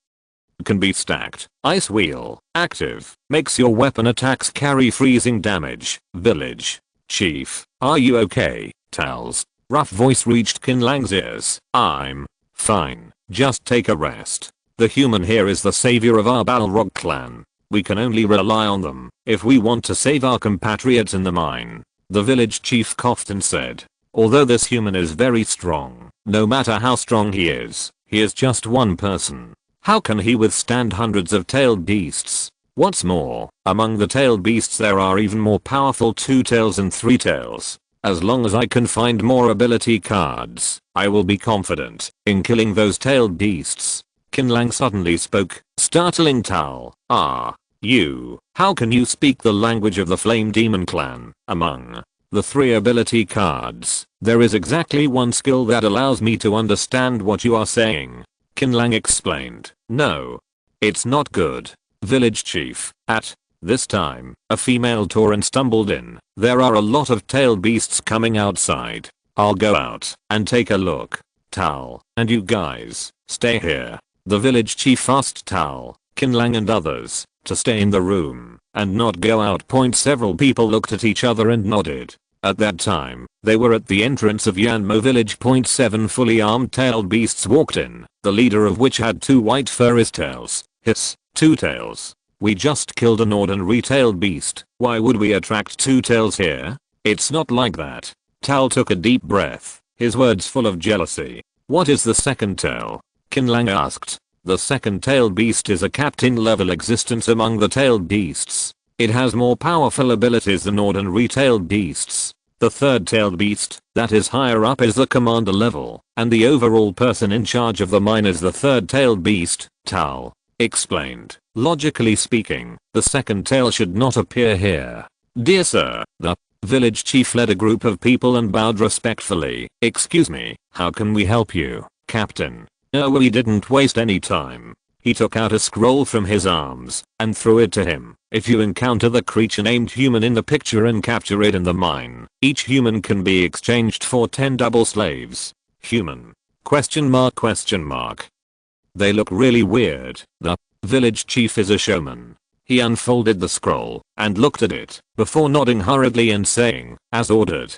Speaker 1: Can be stacked. Ice Wheel, active. Makes your weapon attacks carry freezing damage. Village Chief, are you okay? Tal's rough voice reached Qin Lang's ears. I'm fine. Just take a rest. The human here is the savior of our Balrog clan. We can only rely on them if we want to save our compatriots in the mine. The village chief coughed and said, although this human is very strong, no matter how strong he is just one person. How can he withstand hundreds of tailed beasts? What's more, among the tailed beasts there are even more powerful 2 tails and 3 tails. As long as I can find more ability cards, I will be confident in killing those tailed beasts. Qin Lang suddenly spoke, startling Tal. You, how can you speak the language of the Flame Demon clan? Among the 3 ability cards, there is exactly one skill that allows me to understand what you are saying. Qin Lang explained. No. It's not good. Village chief. At this time, a female Tauren stumbled in. There are a lot of tailed beasts coming outside. I'll go out and take a look. Tal, and you guys, stay here. The village chief asked Tal, Qin Lang and others to stay in the room and not go out. Several people looked at each other and nodded. At that time, they were at the entrance of Yanmo village. 7 fully armed tailed beasts walked in, the leader of which had 2 white furry tails. Hiss, 2 tails. We just killed an ordinary tailed beast. Why would we attract 2 tails here? It's not like that. Tal took a deep breath, his words full of jealousy. What is the second tail? Qin Lang asked. The second tailed beast is a captain level existence among the tailed beasts. It has more powerful abilities than ordinary tailed beasts. The third tailed beast, that is higher up, is the commander level, and the overall person in charge of the mine is the third tailed beast. Tal. explained. Logically speaking, the second tail should not appear here. Dear sir, the village chief led a group of people and bowed respectfully. Excuse me, how can we help you, Captain? No, he didn't waste any time. He took out a scroll from his arms and threw it to him. If you encounter the creature named human in the picture and capture it in the mine, each human can be exchanged for 10 double slaves. Human? Question mark question mark. They look really weird. The village chief is a showman. He unfolded the scroll and looked at it before nodding hurriedly and saying, as ordered,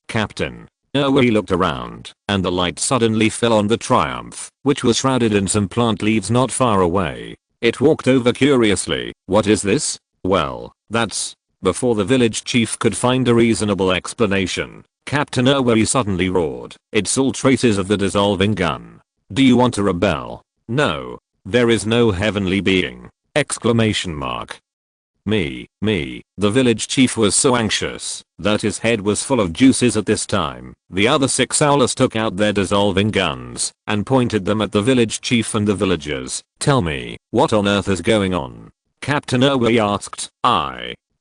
Speaker 1: Captain. He looked around, and the light suddenly fell on the Triumph, which was shrouded in some plant leaves not far away. It walked over curiously. What is this? Well, that's... Before the village chief could find a reasonable explanation, Captain Owe suddenly roared. It's all traces of the dissolving gun. Do you want to rebel? No. There is no heavenly being! Exclamation mark. Me. The village chief was so anxious that his head was full of juices at this time. The other 6 owlers took out their dissolving guns and pointed them at the village chief and the villagers. Tell me, what on earth is going on? Captain Owe asked.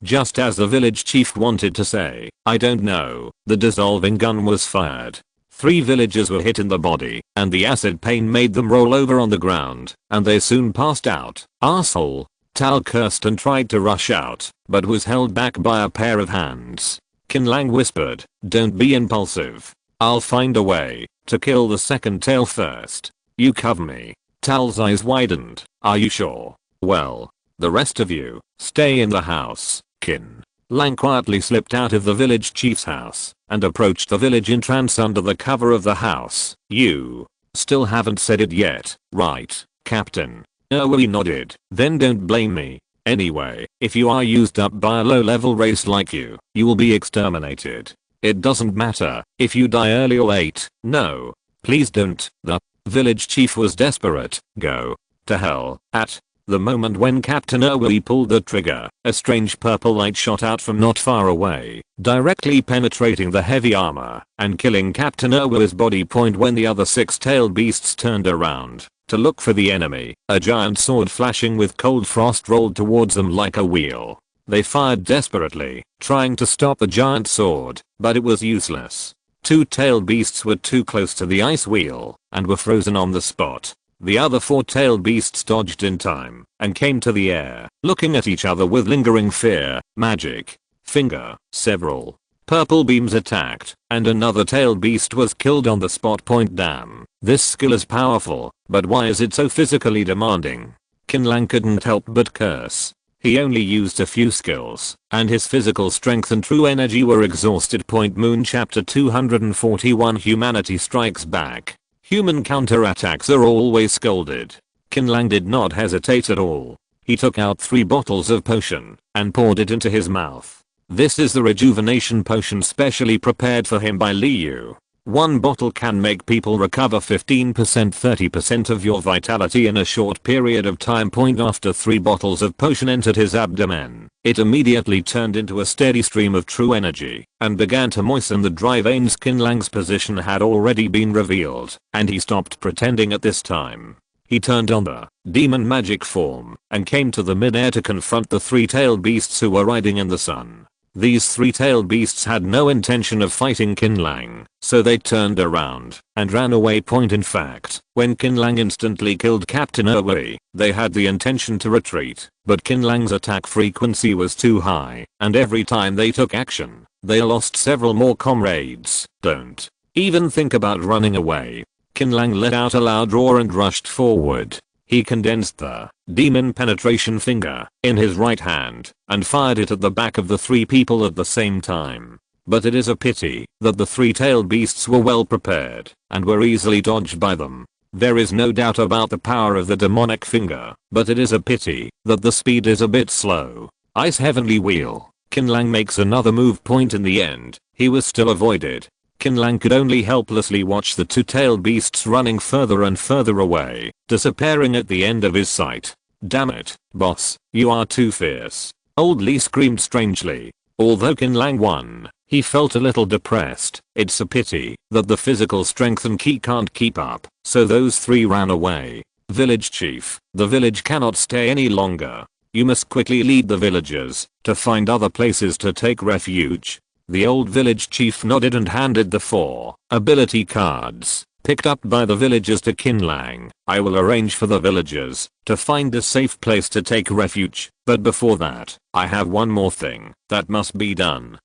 Speaker 1: Just as the village chief wanted to say, I don't know, the dissolving gun was fired. 3 villagers were hit in the body, and the acid pain made them roll over on the ground, and they soon passed out. Asshole. Tal cursed and tried to rush out, but was held back by a pair of hands. Qin Lang whispered, don't be impulsive. I'll find a way to kill the second tail first. You cover me. Tal's eyes widened. Are you sure? Well, the rest of you, stay in the house. Qin Lang quietly slipped out of the village chief's house and approached the village in trance under the cover of the house. You still haven't said it yet, right, Captain? He nodded. Then don't blame me. Anyway, if you are used up by a low-level race like you will be exterminated. It doesn't matter if you die early or late. No. Please don't. The village chief was desperate. Go to hell. At the moment when Captain Owe pulled the trigger, a strange purple light shot out from not far away, directly penetrating the heavy armor and killing Captain Owe's body. When the other 6 tailed beasts turned around to look for the enemy, a giant sword flashing with cold frost rolled towards them like a wheel. They fired desperately, trying to stop the giant sword, but it was useless. 2 tailed beasts were too close to the ice wheel and were frozen on the spot. The other 4 tailed beasts dodged in time and came to the air, looking at each other with lingering fear. Magic finger. Several purple beams attacked, and another tailed beast was killed on the spot. Damn, this skill is powerful, but why is it so physically demanding? Qin Lang couldn't help but curse. He only used a few skills, and his physical strength and true energy were exhausted. Moon Chapter 241 Humanity Strikes Back. Human counterattacks are always scolded. Qin Lang did not hesitate at all. He took out 3 bottles of potion and poured it into his mouth. This is the rejuvenation potion specially prepared for him by Liu. 1 bottle can make people recover 15% 30% of your vitality in a short period of time. After 3 bottles of potion entered his abdomen, it immediately turned into a steady stream of true energy and began to moisten the dry veins. Qin Lang's position had already been revealed, and he stopped pretending at this time. He turned on the demon magic form and came to the mid-air to confront the 3 tailed beasts who were riding in the sun. These 3 tailed beasts had no intention of fighting Qin Lang, so they turned around and ran away. In fact, when Qin Lang instantly killed Captain Owe, they had the intention to retreat, but Qin Lang's attack frequency was too high, and every time they took action, they lost several more comrades. Don't even think about running away. Qin Lang let out a loud roar and rushed forward. He condensed the demon penetration finger in his right hand and fired it at the back of the 3 people at the same time. But it is a pity that the 3 tailed beasts were well prepared and were easily dodged by them. There is no doubt about the power of the demonic finger, but it is a pity that the speed is a bit slow. Ice Heavenly Wheel. Qin Lang makes another move. In the end, he was still avoided. Qin Lang could only helplessly watch the 2 tailed beasts running further and further away, disappearing at the end of his sight. Damn it, boss, you are too fierce. Old Lee screamed strangely. Although Qin Lang won, he felt a little depressed. It's a pity that the physical strength and ki can't keep up, so those 3 ran away. Village chief, the village cannot stay any longer. You must quickly lead the villagers to find other places to take refuge. The old village chief nodded and handed the 4 ability cards, picked up by the villagers, to Qin Lang. I will arrange for the villagers to find a safe place to take refuge, but before that, I have one more thing that must be done.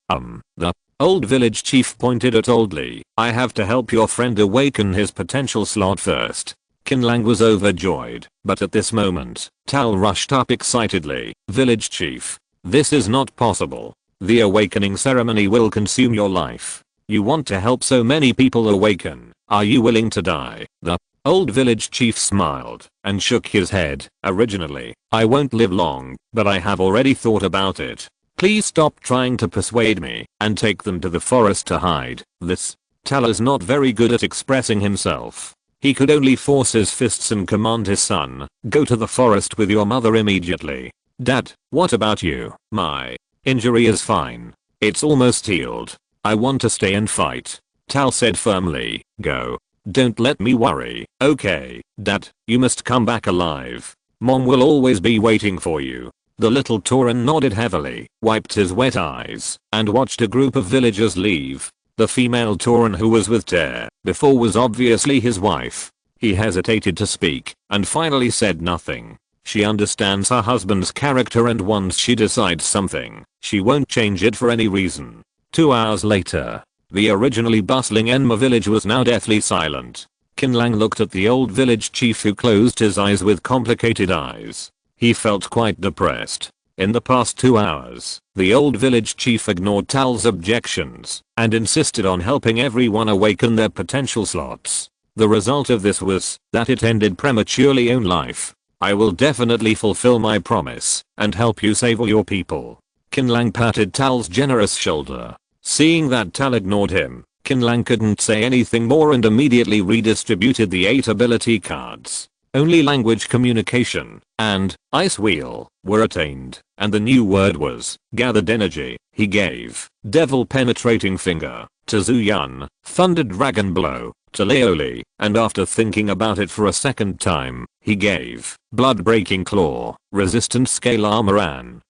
Speaker 1: The old village chief pointed at Old Lee. I have to help your friend awaken his potential slot first. Qin Lang was overjoyed, but at this moment, Tal rushed up excitedly. Village chief, this is not possible. The awakening ceremony will consume your life. You want to help so many people awaken. Are you willing to die? The old village chief smiled and shook his head. Originally, I won't live long, but I have already thought about it. Please stop trying to persuade me and take them to the forest to hide. This Tal is not very good at expressing himself. He could only force his fists and command his son, go to the forest with your mother immediately. Dad, what about you? My injury is fine. It's almost healed. I want to stay and fight. Tal said firmly. Go. Don't let me worry. Okay, Dad, you must come back alive. Mom will always be waiting for you. The little Tauren nodded heavily, wiped his wet eyes, and watched a group of villagers leave. The female Tauren who was with Ter before was obviously his wife. He hesitated to speak, and finally said nothing. She understands her husband's character, and once she decides something, she won't change it for any reason. 2 hours later, the originally bustling Enma village was now deathly silent. Qin Lang looked at the old village chief, who closed his eyes with complicated eyes. He felt quite depressed. In the past 2 hours, the old village chief ignored Tal's objections and insisted on helping everyone awaken their potential slots. The result of this was that it ended prematurely own life. I will definitely fulfill my promise and help you save all your people. Qin Lang patted Tal's generous shoulder. Seeing that Tal ignored him, Qin Lang couldn't say anything more and immediately redistributed the 8 ability cards. Only language communication and ice wheel were attained, and the new word was gathered energy. He gave devil penetrating finger to Zhu Yun, thunder dragon blow to Leoli, and after thinking about it for a second time, he gave blood breaking claw, resistant scale armor and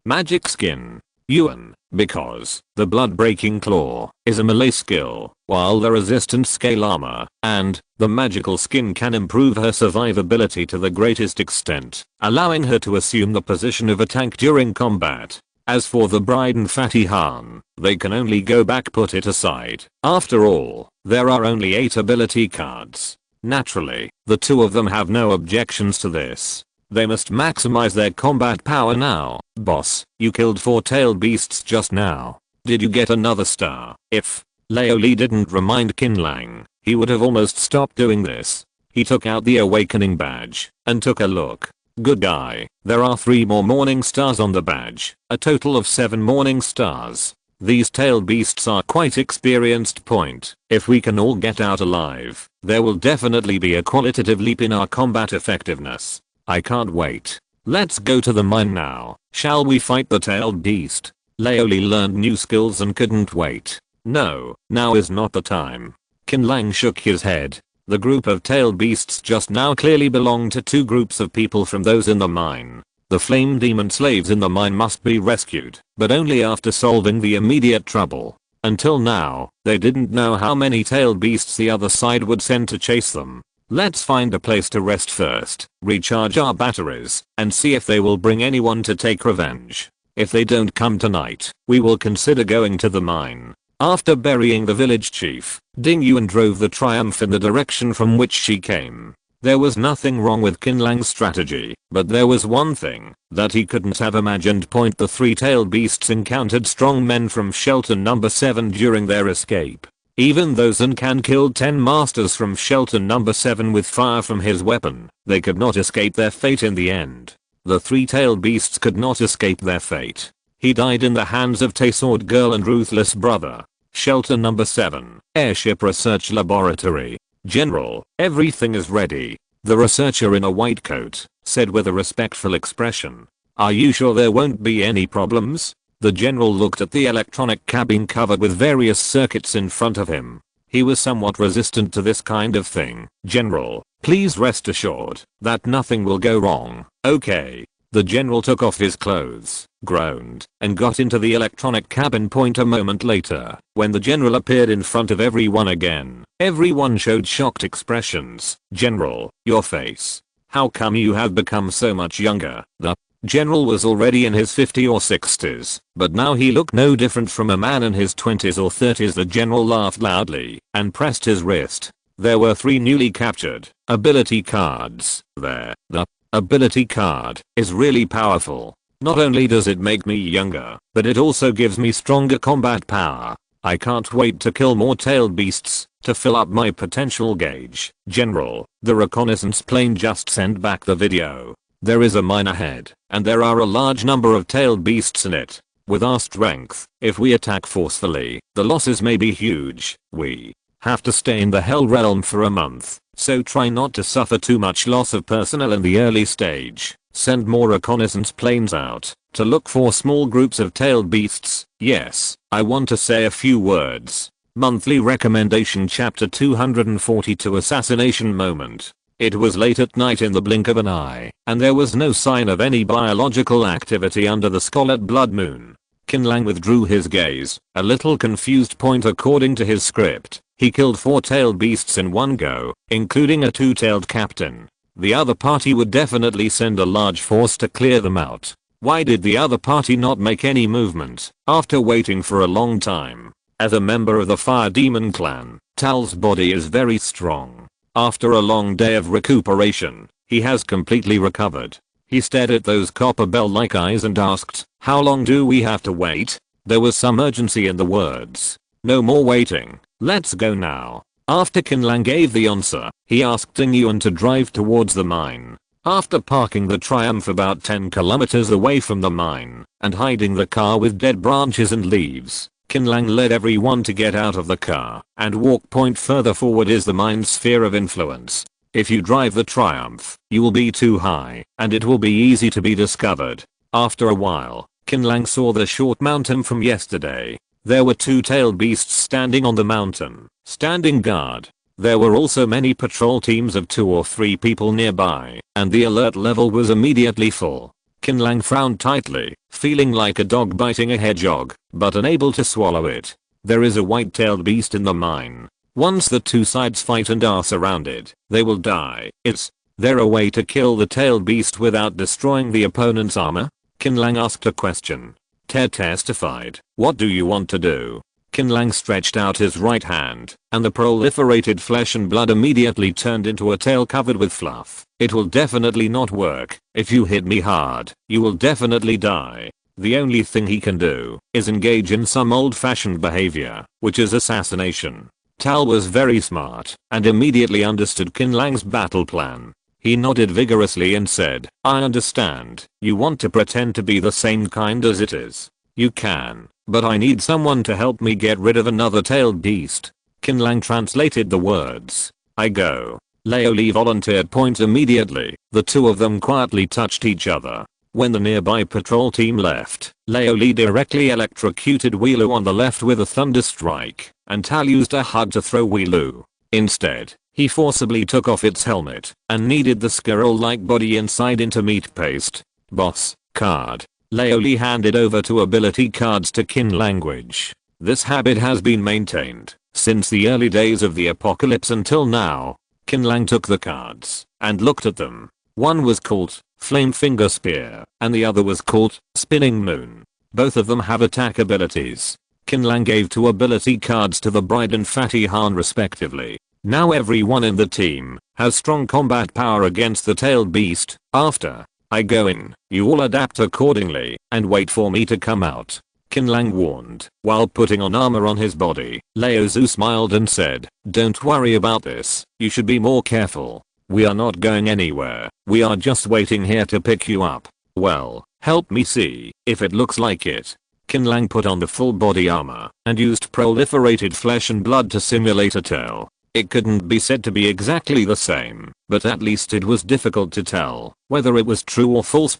Speaker 1: magic skin Yuan, because the blood breaking claw is a melee skill, while the resistant scale armor and the magical skin can improve her survivability to the greatest extent, allowing her to assume the position of a tank during combat. As for the bride and Fatty Han, they can only go back, put it aside. After all, there are only 8 ability cards. Naturally, the 2 of them have no objections to this. They must maximize their combat power now. Boss, you killed 4 tailed beasts just now. Did you get another star? If Leoli didn't remind Qin Lang, he would have almost stopped doing this. He took out the awakening badge and took a look. Good guy, there are 3 more morning stars on the badge, a total of 7 morning stars. These tailed beasts are quite experienced. Point. If we can all get out alive, there will definitely be a qualitative leap in our combat effectiveness. I can't wait. Let's go to the mine now. Shall we fight the tailed beast? Leoli learned new skills and couldn't wait. No, now is not the time. Qin Lang shook his head. The group of tailed beasts just now clearly belonged to 2 groups of people from those in the mine. The flame demon slaves in the mine must be rescued, but only after solving the immediate trouble. Until now, they didn't know how many tailed beasts the other side would send to chase them. Let's find a place to rest first, recharge our batteries, and see if they will bring anyone to take revenge. If they don't come tonight, we will consider going to the mine. After burying the village chief, Ding Yuan drove the Triumph in the direction from which she came. There was nothing wrong with Qin Lang's strategy, but there was one thing that he couldn't have imagined. The 3-tailed beasts encountered strong men from shelter number 7 during their escape. Even though Zun Can killed 10 masters from shelter number 7 with fire from his weapon, they could not escape their fate in the end. The 3-tailed beasts could not escape their fate. He died in the hands of Tay-Sword Girl and Ruthless Brother. Shelter number 7, Airship Research Laboratory. General, everything is ready. The researcher in a white coat said with a respectful expression. Are you sure there won't be any problems? The general looked at the electronic cabin covered with various circuits in front of him. He was somewhat resistant to this kind of thing. General, please rest assured that nothing will go wrong, okay? The general took off his clothes, groaned, and got into the electronic cabin. A moment later, when the general appeared in front of everyone again, everyone showed shocked expressions. General, your face. How come you have become so much younger? The general was already in his 50s or 60s, but now he looked no different from a man in his 20s or 30s. The general laughed loudly and pressed his wrist. There were 3 newly captured ability cards there. The ability card is really powerful. Not only does it make me younger, but it also gives me stronger combat power. I can't wait to kill more tailed beasts to fill up my potential gauge. General, the reconnaissance plane just sent back the video. There is a mine ahead, and there are a large number of tailed beasts in it. With our strength, if we attack forcefully, the losses may be huge. We have to stay in the Hell Realm for a month, so try not to suffer too much loss of personnel in the early stage. Send more reconnaissance planes out to look for small groups of tailed beasts. Yes, I want to say a few words. Monthly recommendation chapter 242 Assassination moment. It was late at night in the blink of an eye, and there was no sign of any biological activity under the scarlet blood moon. Qin Lang withdrew his gaze, a little confused. According to his script, he killed 4 tailed beasts in one go, including a 2-tailed captain. The other party would definitely send a large force to clear them out. Why did the other party not make any movement after waiting for a long time? As a member of the Fire Demon clan, Tal's body is very strong. After a long day of recuperation, he has completely recovered. He stared at those copper bell-like eyes and asked, "How long do we have to wait?" There was some urgency in the words. "No more waiting. Let's go now." After Qin Lang gave the answer, he asked Ding Yuan to drive towards the mine. After parking the Triumph about 10 kilometers away from the mine and hiding the car with dead branches and leaves, Qin Lang led everyone to get out of the car and walk. Further forward is the mine's sphere of influence. If you drive the Triumph, you will be too high and it will be easy to be discovered. After a while, Qin Lang saw the short mountain from yesterday. There were 2 tailed beasts standing on the mountain, standing guard. There were also many patrol teams of 2 or 3 people nearby, and the alert level was immediately full. Qin Lang frowned tightly, feeling like a dog biting a hedgehog, but unable to swallow it. There is a white-tailed beast in the mine. Once the 2 sides fight and are surrounded, they will die. Is there a way to kill the tailed beast without destroying the opponent's armor? Qin Lang asked a question. Ted testified. What do you want to do? Qin Lang stretched out his right hand, and the proliferated flesh and blood immediately turned into a tail covered with fluff. It will definitely not work. If you hit me hard, you will definitely die. The only thing he can do is engage in some old-fashioned behavior, which is assassination. Tal was very smart and immediately understood Qin Lang's battle plan. He nodded vigorously and said, "I understand. You want to pretend to be the same kind as it is. You can, but I need someone to help me get rid of another tailed beast." Qin Lang translated the words. "I go." Lao Li volunteered. Immediately, the 2 of them quietly touched each other. When the nearby patrol team left, Lao Li directly electrocuted Wei Lu on the left with a thunder strike, and Tal used a hug to throw Wei Lu. Instead, he forcibly took off its helmet and kneaded the squirrel-like body inside into meat paste. Boss card. Lao Li handed over 2 ability cards to Qin Language. This habit has been maintained since the early days of the apocalypse until now. Qin Lang took the cards and looked at them. One was called Flame Finger Spear and the other was called Spinning Moon. Both of them have attack abilities. Qin Lang gave 2 ability cards to the Bride and Fatty Han respectively. Now everyone in the team has strong combat power against the tailed beast. After I go in, you all adapt accordingly and wait for me to come out, Qin Lang warned. While putting on armor on his body, Lao Zu smiled and said, "Don't worry about this. You should be more careful. We are not going anywhere. We are just waiting here to pick you up." "Well, help me see if it looks like it." Qin Lang put on the full body armor and used proliferated flesh and blood to simulate a tail. It couldn't be said to be exactly the same, but at least it was difficult to tell whether it was true or false.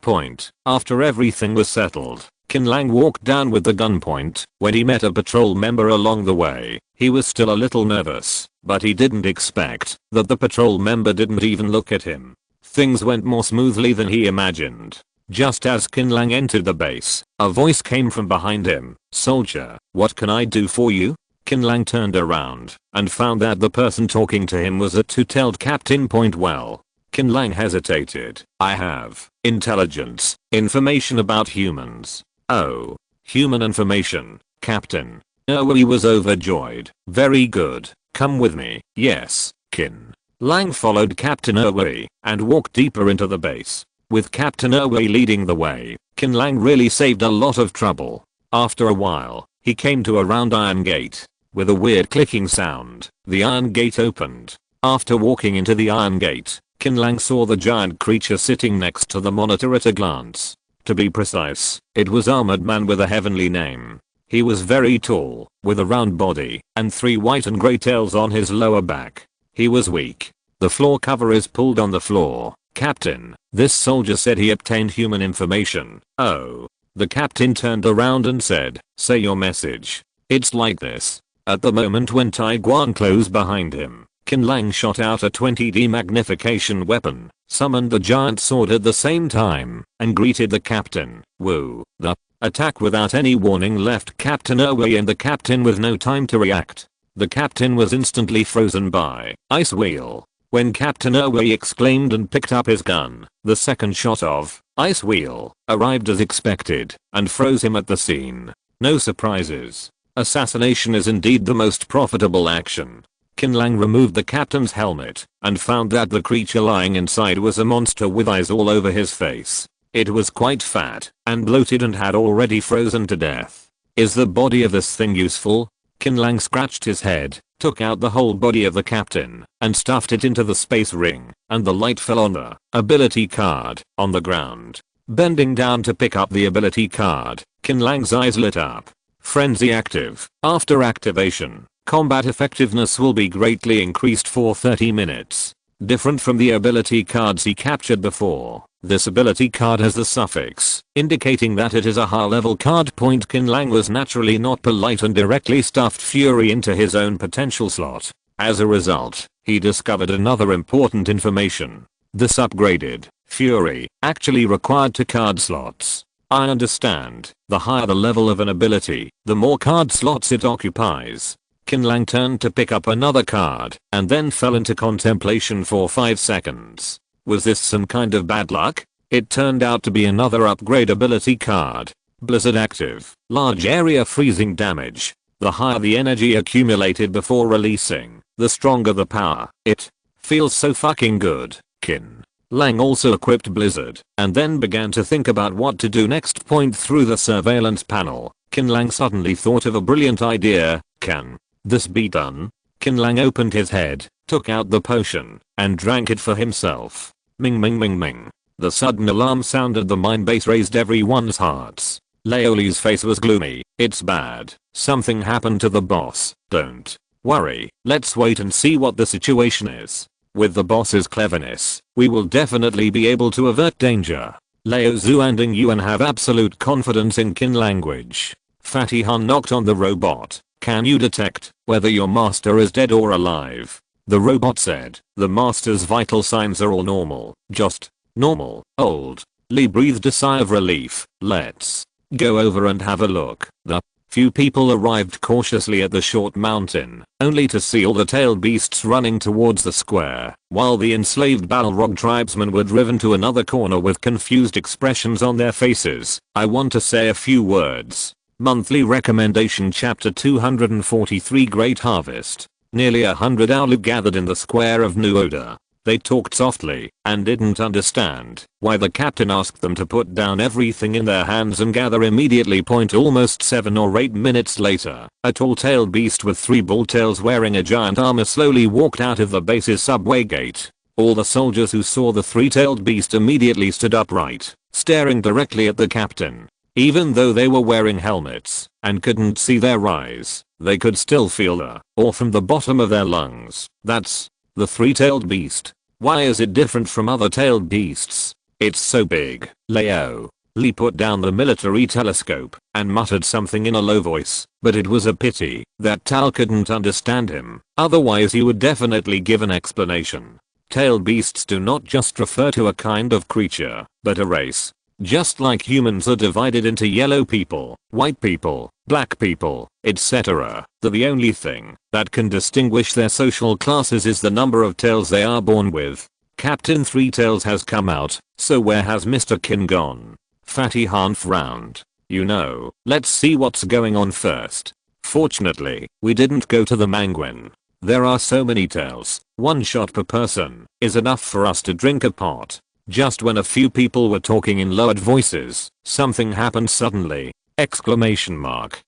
Speaker 1: After everything was settled, Qin Lang walked down with the gunpoint. When he met a patrol member along the way, he was still a little nervous, but he didn't expect that the patrol member didn't even look at him. Things went more smoothly than he imagined. Just as Qin Lang entered the base, a voice came from behind him. "Soldier, what can I do for you?" Qin Lang turned around and found that the person talking to him was a two-tailed captain. Well, Qin Lang hesitated. "I have intelligence, information about humans." "Oh, human information, Captain." He was overjoyed. "Very good, come with me." "Yes." Qin Lang followed Captain Irwin and walked deeper into the base. With Captain Irwin leading the way, Qin Lang really saved a lot of trouble. After a while, he came to a round iron gate. With a weird clicking sound, the iron gate opened. After walking into the iron gate, Qin Lang saw the giant creature sitting next to the monitor at a glance. To be precise, it was Armored Man with a heavenly name. He was very tall, with a round body, and 3 white and grey tails on his lower back. He was weak. "The floor cover is pulled on the floor, Captain." This soldier said he obtained human information. "Oh." The captain turned around and said, "Say your message." "It's like this." At the moment when Tai Guan closed behind him, Qin Lang shot out a 20D magnification weapon, summoned the giant sword at the same time, and greeted the captain. Woo. The attack without any warning left Captain Irwin and the captain with no time to react. The captain was instantly frozen by ice wheel. When Captain Irwin exclaimed and picked up his gun, the second shot of ice wheel arrived as expected and froze him at the scene. No surprises. Assassination is indeed the most profitable action. Qin Lang removed the captain's helmet and found that the creature lying inside was a monster with eyes all over his face. It was quite fat and bloated and had already frozen to death. "Is the body of this thing useful?" Qin Lang scratched his head, took out the whole body of the captain, and stuffed it into the space ring, and the light fell on the ability card on the ground. Bending down to pick up the ability card, Qin Lang's eyes lit up. Frenzy active. After activation, combat effectiveness will be greatly increased for 30 minutes. Different from the ability cards he captured before, this ability card has the suffix, indicating that it is a high level card. Qin Lang was naturally not polite and directly stuffed Fury into his own potential slot. As a result, he discovered another important information. This upgraded Fury actually required 2 card slots. I understand, the higher the level of an ability, the more card slots it occupies. Qin Lang turned to pick up another card and then fell into contemplation for 5 seconds. Was this some kind of bad luck? It turned out to be another upgrade ability card. Blizzard active. Large area freezing damage. The higher the energy accumulated before releasing, the stronger the power. It feels so fucking good. Qin Lang also equipped Blizzard and then began to think about what to do next. Through the surveillance panel, Qin Lang suddenly thought of a brilliant idea. Can this be done? Qin Lang opened his head, took out the potion, and drank it for himself. Ming ming ming ming. The sudden alarm sounded. The mine base raised everyone's hearts. Laoli's face was gloomy. "It's bad. Something happened to the boss." "Don't worry, let's wait and see what the situation is. With the boss's cleverness, we will definitely be able to avert danger." Lao Zhu and Ing Yuan have absolute confidence in Qin language. Fatty Han knocked on the robot. "Can you detect whether your master is dead or alive?" The robot said, "The master's vital signs are all normal, just normal." Old Lee breathed a sigh of relief. "Let's go over and have a look." The few people arrived cautiously at the short mountain, only to see all the tailed beasts running towards the square, while the enslaved Balrog tribesmen were driven to another corner with confused expressions on their faces. I want to say a few words. Monthly Recommendation Chapter 243 Great Harvest. Nearly 100 Aulu gathered in the square of New Oda. They talked softly and didn't understand why the captain asked them to put down everything in their hands and gather immediately. Almost 7 or 8 minutes later, a tall-tailed beast with 3 bull tails wearing a giant armor slowly walked out of the base's subway gate. All the soldiers who saw the 3-tailed beast immediately stood upright, staring directly at the captain. Even though they were wearing helmets and couldn't see their eyes, they could still feel the awe from the bottom of their lungs. "That's the 3-tailed beast. Why is it different from other tailed beasts? It's so big." Lao Lee put down the military telescope and muttered something in a low voice, but it was a pity that Tal couldn't understand him, otherwise he would definitely give an explanation. Tailed beasts do not just refer to a kind of creature, but a race. Just like humans are divided into yellow people, white people, black people, etc., the only thing that can distinguish their social classes is the number of tails they are born with. Captain Three Tails has come out, so where has Mr. Qin gone? Fatty Han frowned. You know, let's see what's going on first. Fortunately, we didn't go to the Manguin. There are so many tails, one shot per person is enough for us to drink a pot. Just when a few people were talking in lowered voices, something happened suddenly! Exclamation mark.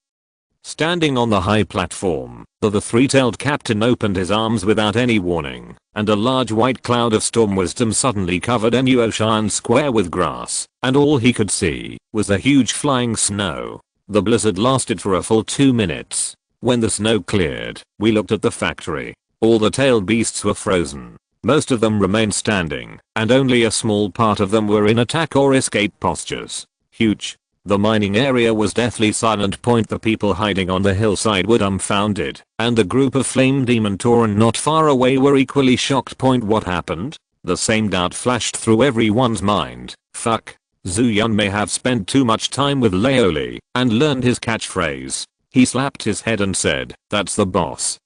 Speaker 1: Standing on the high platform, the three-tailed captain opened his arms without any warning, and a large white cloud of storm wisdom suddenly covered Nuotian Square with grass, and all he could see was the huge flying snow. The blizzard lasted for a full 2 minutes. When the snow cleared, we looked at the factory. All the tailed beasts were frozen. Most of them remained standing, and only a small part of them were in attack or escape postures. Huge. The mining area was deathly silent. The people hiding on the hillside were dumbfounded, and the group of flame demon Tauren not far away were equally shocked. What happened? The same doubt flashed through everyone's mind. Fuck. Zhu Yun may have spent too much time with Laoli and learned his catchphrase. He slapped his head and said, "That's the boss."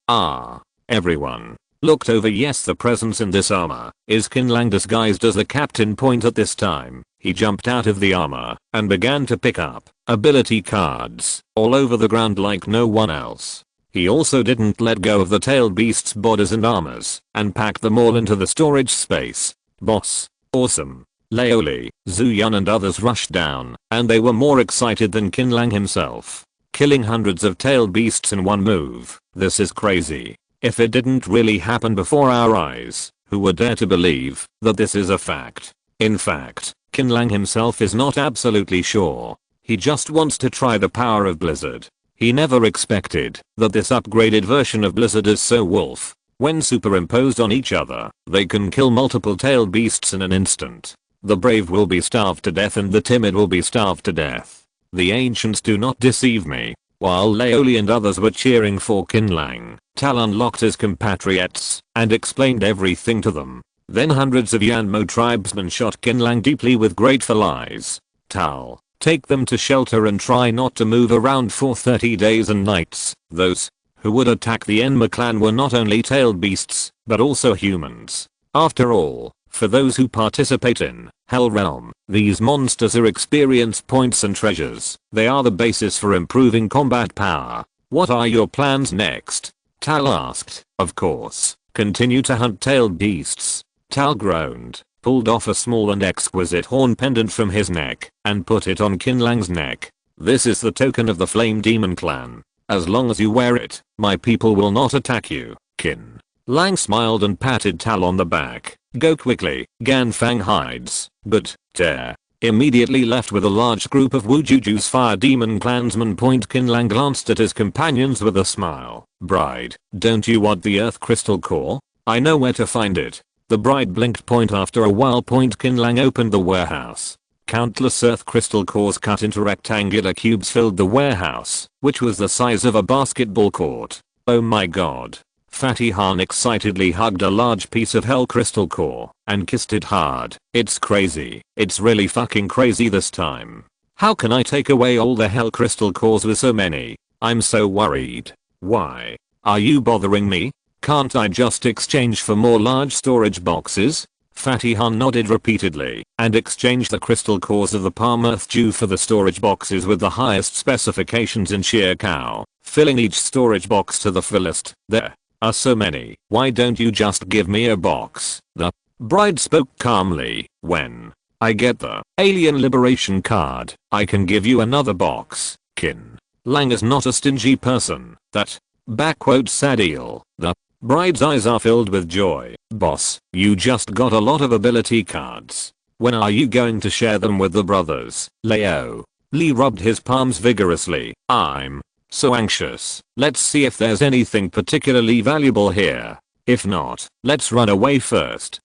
Speaker 1: Everyone looked over. Yes, the presence in this armor is Qin Lang disguised as the captain. At this time, he jumped out of the armor and began to pick up ability cards all over the ground like no one else. He also didn't let go of the tailed beasts' bodies and armors and packed them all into the storage space. Boss. Awesome. Laoli, Zhu Yun and others rushed down, and they were more excited than Qin Lang himself. Killing hundreds of tailed beasts in one move. This is crazy. If it didn't really happen before our eyes, who would dare to believe that this is a fact? In fact, Qin Lang himself is not absolutely sure. He just wants to try the power of Blizzard. He never expected that this upgraded version of Blizzard is so wolf. When superimposed on each other, they can kill multiple tailed beasts in an instant. The brave will be starved to death and the timid will be starved to death. The ancients do not deceive me. While Laoli and others were cheering for Qin Lang, Tal unlocked his compatriots and explained everything to them. Then hundreds of Yanmo tribesmen shot Qin Lang deeply with grateful eyes. Tal, take them to shelter and try not to move around for 30 days and nights. Those who would attack the Enma clan were not only tailed beasts, but also humans. After all, for those who participate in Hell Realm, these monsters are experience points and treasures. They are the basis for improving combat power. What are your plans next? Tal asked. Of course, continue to hunt tailed beasts. Tal groaned, pulled off a small and exquisite horn pendant from his neck, and put it on Qin Lang's neck. This is the token of the Flame Demon clan. As long as you wear it, my people will not attack you, Qin Lang smiled and patted Tal on the back. Go quickly, Ganfang hides, but, Dare, immediately left with a large group of Wujuju's fire demon clansmen. Qin Lang glanced at his companions with a smile. Bride, don't you want the earth crystal core? I know where to find it. The bride blinked. After a while, Qin Lang opened the warehouse. Countless earth crystal cores cut into rectangular cubes filled the warehouse, which was the size of a basketball court. Oh my god. Fatty Han excitedly hugged a large piece of hell crystal core and kissed it hard. It's crazy. It's really fucking crazy this time. How can I take away all the hell crystal cores with so many? I'm so worried. Why? Are you bothering me? Can't I just exchange for more large storage boxes? Fatty Han nodded repeatedly and exchanged the crystal cores of the Palm Earth Dew for the storage boxes with the highest specifications in sheer cow, filling each storage box to the fullest. There are so many. Why don't you just give me a box? The bride spoke calmly. When I get the alien liberation card, I can give you another box. Qin Lang is not a stingy person. That Sadil. The bride's eyes are filled with joy. Boss, you just got a lot of ability cards. When are you going to share them with the brothers? Lee rubbed his palms vigorously. I'm so anxious. Let's see if there's anything particularly valuable here. If not, let's run away first.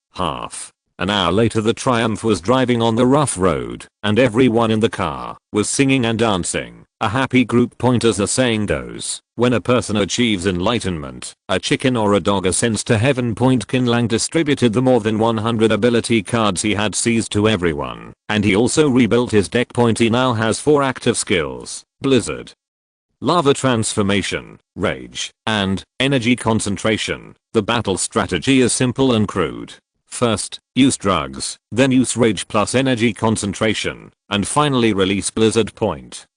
Speaker 1: An hour later the Triumph was driving on the rough road, and everyone in the car was singing and dancing. A happy group, as the saying goes. When a person achieves enlightenment, a chicken or a dog ascends to heaven. Qin Lang distributed the more than 100 ability cards he had seized to everyone, and he also rebuilt his deck. He now has 4 active skills: Blizzard, Lava Transformation, Rage, and Energy Concentration. The battle strategy is simple and crude. First, use drugs, then use rage plus energy concentration, and finally release Blizzard.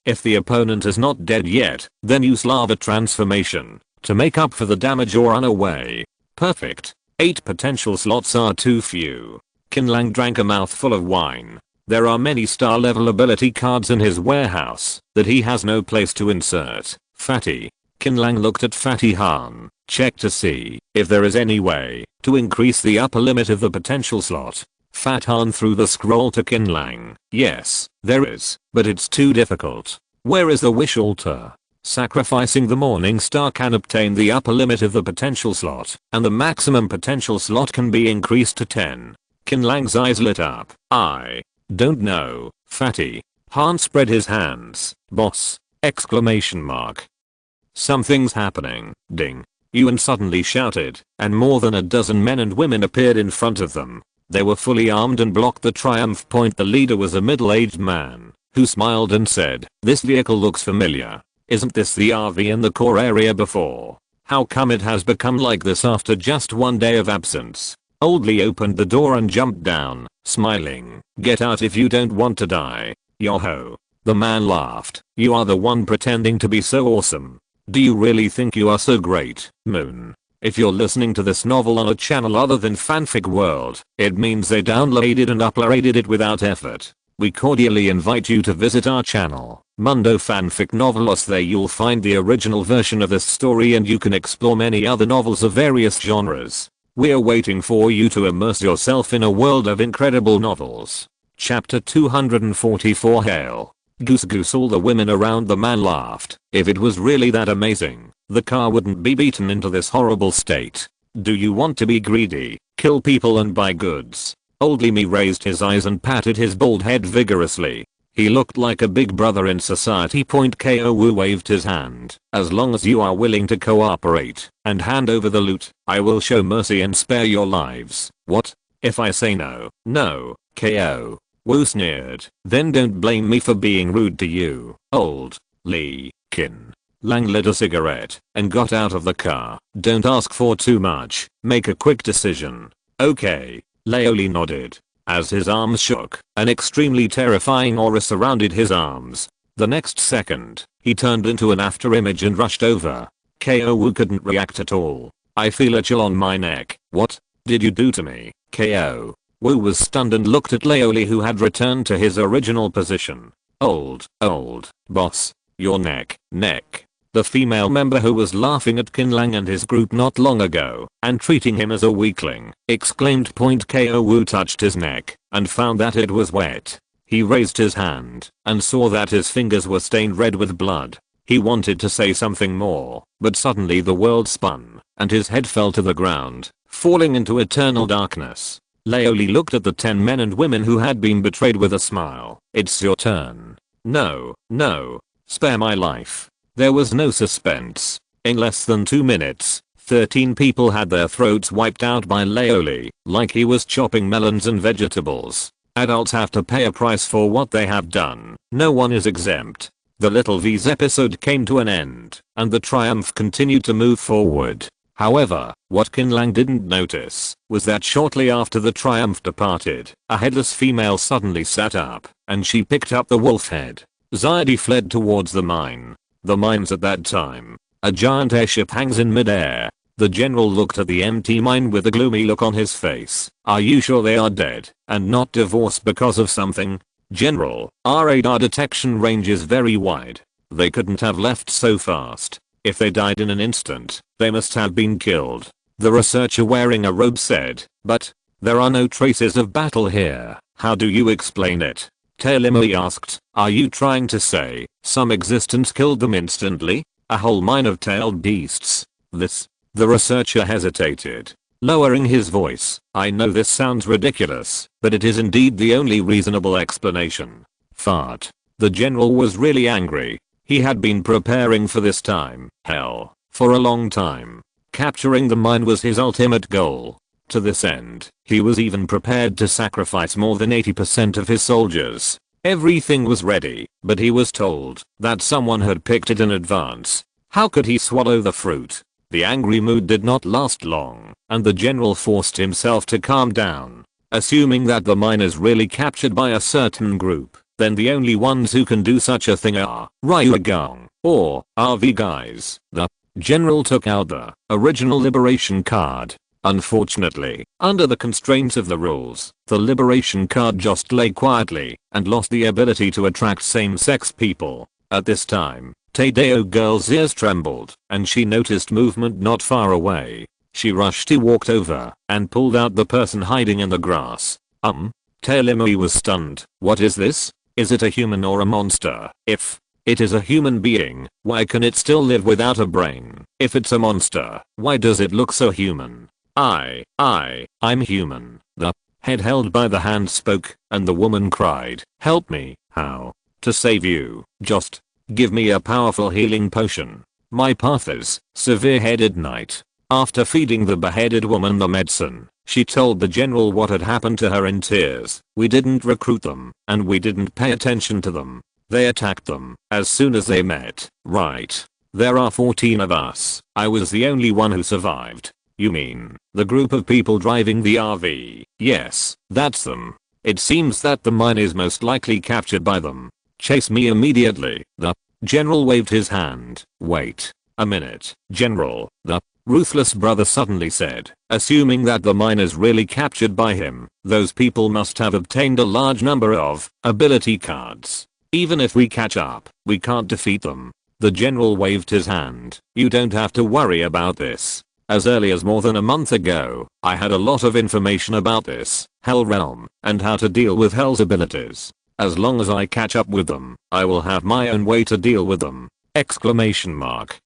Speaker 1: If the opponent is not dead yet, then use Lava Transformation to make up for the damage or run away. Perfect. 8 potential slots are too few. Qin Lang drank a mouthful of wine. There are many star level ability cards in his warehouse that he has no place to insert. Fatty. Qin Lang looked at Fatty Han, checked to see if there is any way to increase the upper limit of the potential slot. Fat Han threw the scroll to Qin Lang. Yes, there is, but it's too difficult. Where is the wish altar? Sacrificing the morning star can obtain the upper limit of the potential slot, and the maximum potential slot can be increased to 10. Qin Lang's eyes lit up. I don't know, Fatty. Han spread his hands. Boss! Exclamation mark. Something's happening. Ding. Yuan suddenly shouted, and more than a dozen men and women appeared in front of them. They were fully armed and blocked the Triumph. The leader was a middle-aged man who smiled and said, "This vehicle looks familiar. Isn't this the RV in the core area before? How come it has become like this after just one day of absence?" Old Lee opened the door and jumped down, smiling. "Get out if you don't want to die." Yo-ho. The man laughed. "You are the one pretending to be so awesome. Do you really think you are so great, Moon? If you're listening to this novel on a channel other than Fanfic World, it means they downloaded and uploaded it without effort. We cordially invite you to visit our channel, Mundo Fanfic Novelos. There you'll find the original version of this story and you can explore many other novels of various genres. We're waiting for you to immerse yourself in a world of incredible novels. Chapter 244. Hail. Goose goose. All the women around the man laughed. If it was really that amazing, the car wouldn't be beaten into this horrible state. Do you want to be greedy, kill people and buy goods? Old Lee raised his eyes and patted his bald head vigorously. He looked like a big brother in society. Ko Wu waved his hand. As long as you are willing to cooperate and hand over the loot, I will show mercy and spare your lives. What? If I say no? No, Ko Wu sneered. Then don't blame me for being rude to you. Old Lee. Qin Lang lit a cigarette and got out of the car. Don't ask for too much. Make a quick decision. Okay. Lee nodded. As his arms shook, an extremely terrifying aura surrounded his arms. The next second, he turned into an afterimage and rushed over. Ko Wu couldn't react at all. I feel a chill on my neck. What did you do to me? Ko Wu was stunned and looked at Lee, who had returned to his original position. Old boss, your neck. The female member who was laughing at Qin Lang and his group not long ago and treating him as a weakling, exclaimed. Ko Wu touched his neck and found that it was wet. He raised his hand and saw that his fingers were stained red with blood. He wanted to say something more, but suddenly the world spun and his head fell to the ground, falling into eternal darkness. Lee looked at the 10 men and women who had been betrayed with a smile. It's your turn. No. Spare my life. There was no suspense. In less than 2 minutes, 13 people had their throats wiped out by Lee, like he was chopping melons and vegetables. Adults have to pay a price for what they have done. No one is exempt. The Little V's episode came to an end, and the Triumph continued to move forward. However, what Qin Lang didn't notice was that shortly after the Triumph departed, a headless female suddenly sat up, and she picked up the wolf head. Zaydi fled towards the mine. The mines at that time. A giant airship hangs in midair. The general looked at the empty mine with a gloomy look on his face. Are you sure they are dead and not divorced because of something? General, our radar detection range is very wide. They couldn't have left so fast. If they died in an instant, they must have been killed. The researcher wearing a robe said, but there are no traces of battle here. How do you explain it? Tailimi asked, are you trying to say some existence killed them instantly? A whole mine of tailed beasts. The researcher hesitated. lowering his voice. I know this sounds ridiculous, but it is indeed the only reasonable explanation. Fart. The general was really angry. He had been preparing for this time, hell, for a long time. Capturing the mine was his ultimate goal. To this end, he was even prepared to sacrifice more than 80% of his soldiers. Everything was ready, but he was told that someone had picked it in advance. How could he swallow the fruit? The angry mood did not last long, and the general forced himself to calm down. Assuming that the mine is really captured by a certain group, then the only ones who can do such a thing are Ryugang or RV guys. The general took out the original liberation card. Unfortunately, under the constraints of the rules, the liberation card just lay quietly and lost the ability to attract same-sex people. At this time, Tadeo girl's ears trembled, and she noticed movement not far away. She rushed to walked over and pulled out the person hiding in the grass. Tailimoe was stunned. What is this? Is it a human or a monster? If it is a human being, why can it still live without a brain? If it's a monster, why does it look so human? I'm human. The head held by the hand spoke, and the woman cried, help me. How? To save you, just give me a powerful healing potion. My path is severe-headed night. After feeding the beheaded woman the medicine, she told the general what had happened to her in tears. We didn't recruit them, and we didn't pay attention to them. They attacked them as soon as they met. Right. There are 14 of us. I was the only one who survived. You mean the group of people driving the RV? Yes, that's them. It seems that the mine is most likely captured by them. Chase me immediately. The general waved his hand. Wait a minute, general. The ruthless brother suddenly said, assuming that the mine is really captured by him, those people must have obtained a large number of ability cards. Even if we catch up, we can't defeat them. The general waved his hand. You don't have to worry about this. As early as more than a month ago, I had a lot of information about this Hell realm and how to deal with Hell's abilities. As long as I catch up with them, I will have my own way to deal with them. Exclamation mark.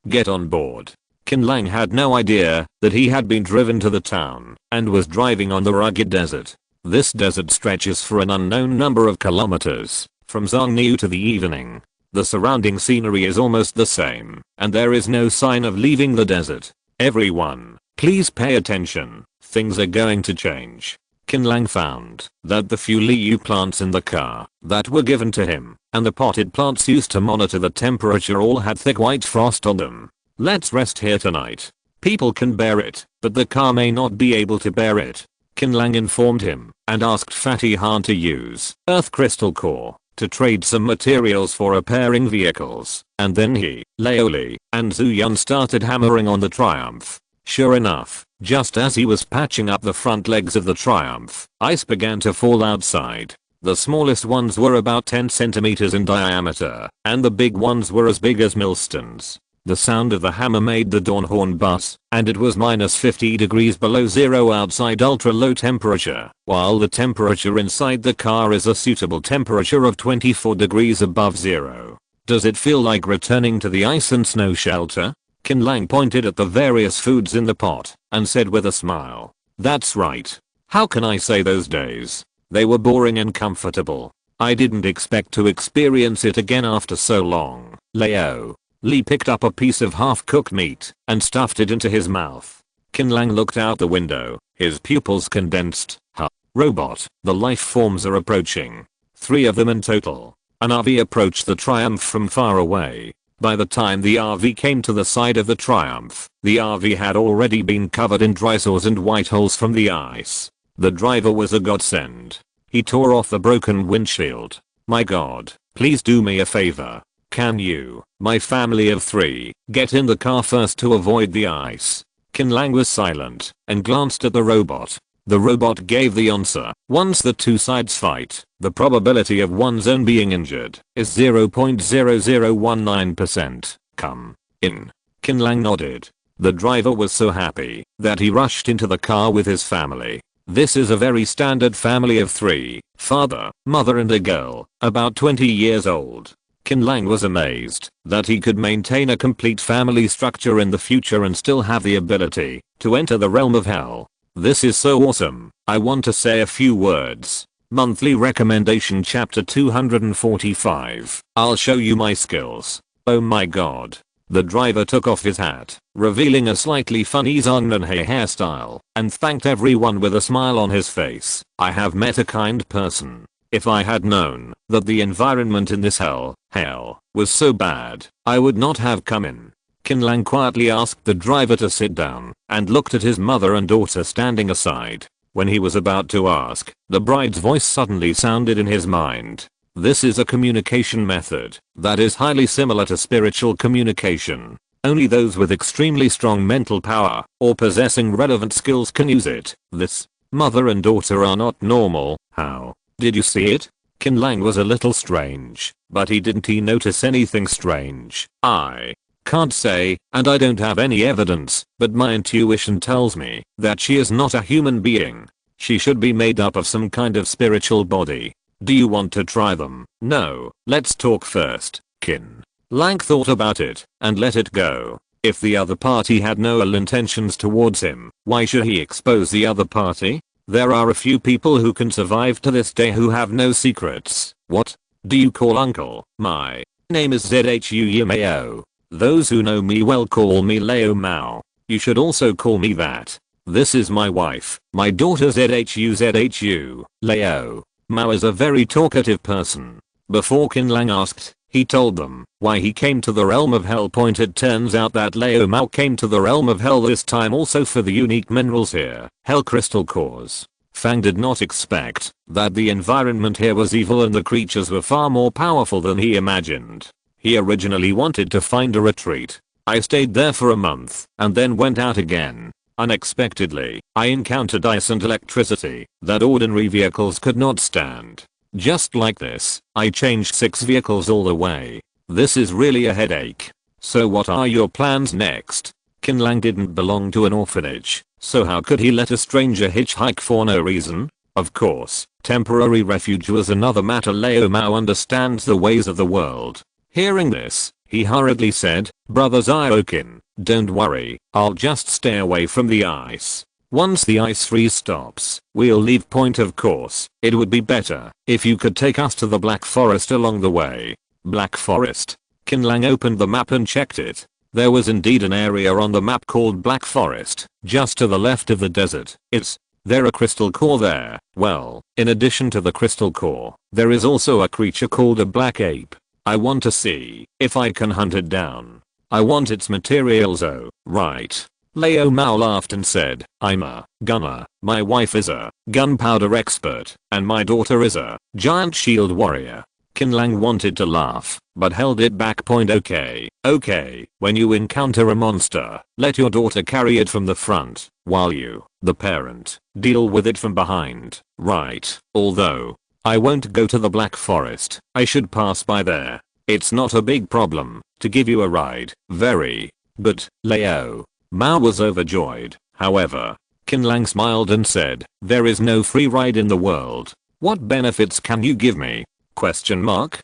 Speaker 1: Get on board. Qin Lang had no idea that he had been driven to the town and was driving on the rugged desert. This desert stretches for an unknown number of kilometers, from Zhongniu to the evening. The surrounding scenery is almost the same, and there is no sign of leaving the desert. Everyone, please pay attention. Things are going to change. Qin Lang found that the few Liu plants in the car that were given to him and the potted plants used to monitor the temperature all had thick white frost on them. Let's rest here tonight. People can bear it, but the car may not be able to bear it. Qin Lang informed him and asked Fatty Han to use Earth Crystal Core to trade some materials for repairing vehicles, and then he, Laoli, and Zhu Yun started hammering on the Triumph. Sure enough, just as he was patching up the front legs of the Triumph, ice began to fall outside. The smallest ones were about 10 centimeters in diameter, and the big ones were as big as millstones. The sound of the hammer made the dawn horn buzz, and it was minus 50 degrees below zero outside ultra low temperature, while the temperature inside the car is a suitable temperature of 24 degrees above zero. Does it feel like returning to the ice and snow shelter? Qin Lang pointed at the various foods in the pot and said with a smile, that's right. How can I say those days? They were boring and comfortable. I didn't expect to experience it again after so long. Leo. Lee picked up a piece of half-cooked meat and stuffed it into his mouth. Qin Lang looked out the window, his pupils condensed. Robot, the life forms are approaching. 3 of them in total. An RV approached the Triumph from far away. By the time the RV came to the side of the Triumph, the RV had already been covered in dry sores and white holes from the ice. The driver was a godsend. He tore off the broken windshield. My god, please do me a favor. Can you, my family of 3, get in the car first to avoid the ice? Qin Lang was silent and glanced at the robot. The robot gave the answer. Once the 2 sides fight, the probability of one's own being injured is 0.0019%. Come in. Qin Lang nodded. The driver was so happy that he rushed into the car with his family. This is a very standard family of 3, father, mother and a girl, about 20 years old. Qin Lang was amazed that he could maintain a complete family structure in the future and still have the ability to enter the realm of hell. This is so awesome. I want to say a few words. Monthly recommendation chapter 245. I'll show you my skills. Oh my god. The driver took off his hat, revealing a slightly funny Zhongnanhe hairstyle, and thanked everyone with a smile on his face. I have met a kind person. If I had known that the environment in this hell was so bad, I would not have come in. Qin Lang quietly asked the driver to sit down and looked at his mother and daughter standing aside. When he was about to ask, the bride's voice suddenly sounded in his mind. This is a communication method that is highly similar to spiritual communication. Only those with extremely strong mental power or possessing relevant skills can use it. This mother and daughter are not normal. How? Did you see it? Qin Lang was a little strange, but didn't he notice anything strange? I can't say, and I don't have any evidence, but my intuition tells me that she is not a human being. She should be made up of some kind of spiritual body. Do you want to try them? No, let's talk first. Qin Lang thought about it and let it go. If the other party had no ill intentions towards him, why should he expose the other party? There are a few people who can survive to this day who have no secrets. What do you call uncle? My name is Zhu Yimao. Those who know me well call me Lao Mao. You should also call me that. This is my wife, my daughter Zhu. Lao Mao is a very talkative person. Before Qin Lang asked, he told them why he came to the realm of hell. It turns out that Lao Mao came to the realm of hell this time also for the unique minerals here, hell crystal cores. Fang did not expect that the environment here was evil and the creatures were far more powerful than he imagined. He originally wanted to find a retreat. I stayed there for a month and then went out again. Unexpectedly, I encountered ice and electricity that ordinary vehicles could not stand. Just like this, I changed 6 vehicles all the way. This is really a headache. So what are your plans next? Qin Lang didn't belong to an orphanage, so how could he let a stranger hitchhike for no reason? Of course, temporary refuge was another matter. Lao Mao understands the ways of the world. Hearing this, he hurriedly said, Brother Ziokin, don't worry, I'll just stay away from the ice. Once the ice freeze stops, we'll leave point of course. It would be better if you could take us to the Black Forest along the way. Black Forest? Qin Lang opened the map and checked it. There was indeed an area on the map called Black Forest, just to the left of the desert. Is there a crystal core there? Well, in addition to the crystal core, there is also a creature called a black ape. I want to see if I can hunt it down. I want its materials. Oh, right. Lao Mao laughed and said, I'm a gunner, my wife is a gunpowder expert, and my daughter is a giant shield warrior. Qin Lang wanted to laugh, but held it back. Okay, when you encounter a monster, let your daughter carry it from the front, while you, the parent, deal with it from behind, right? Although, I won't go to the Black Forest, I should pass by there. It's not a big problem to give you a ride, but Lao Mao was overjoyed. However, Qin Lang smiled and said, there is no free ride in the world. What benefits can you give me? Question mark?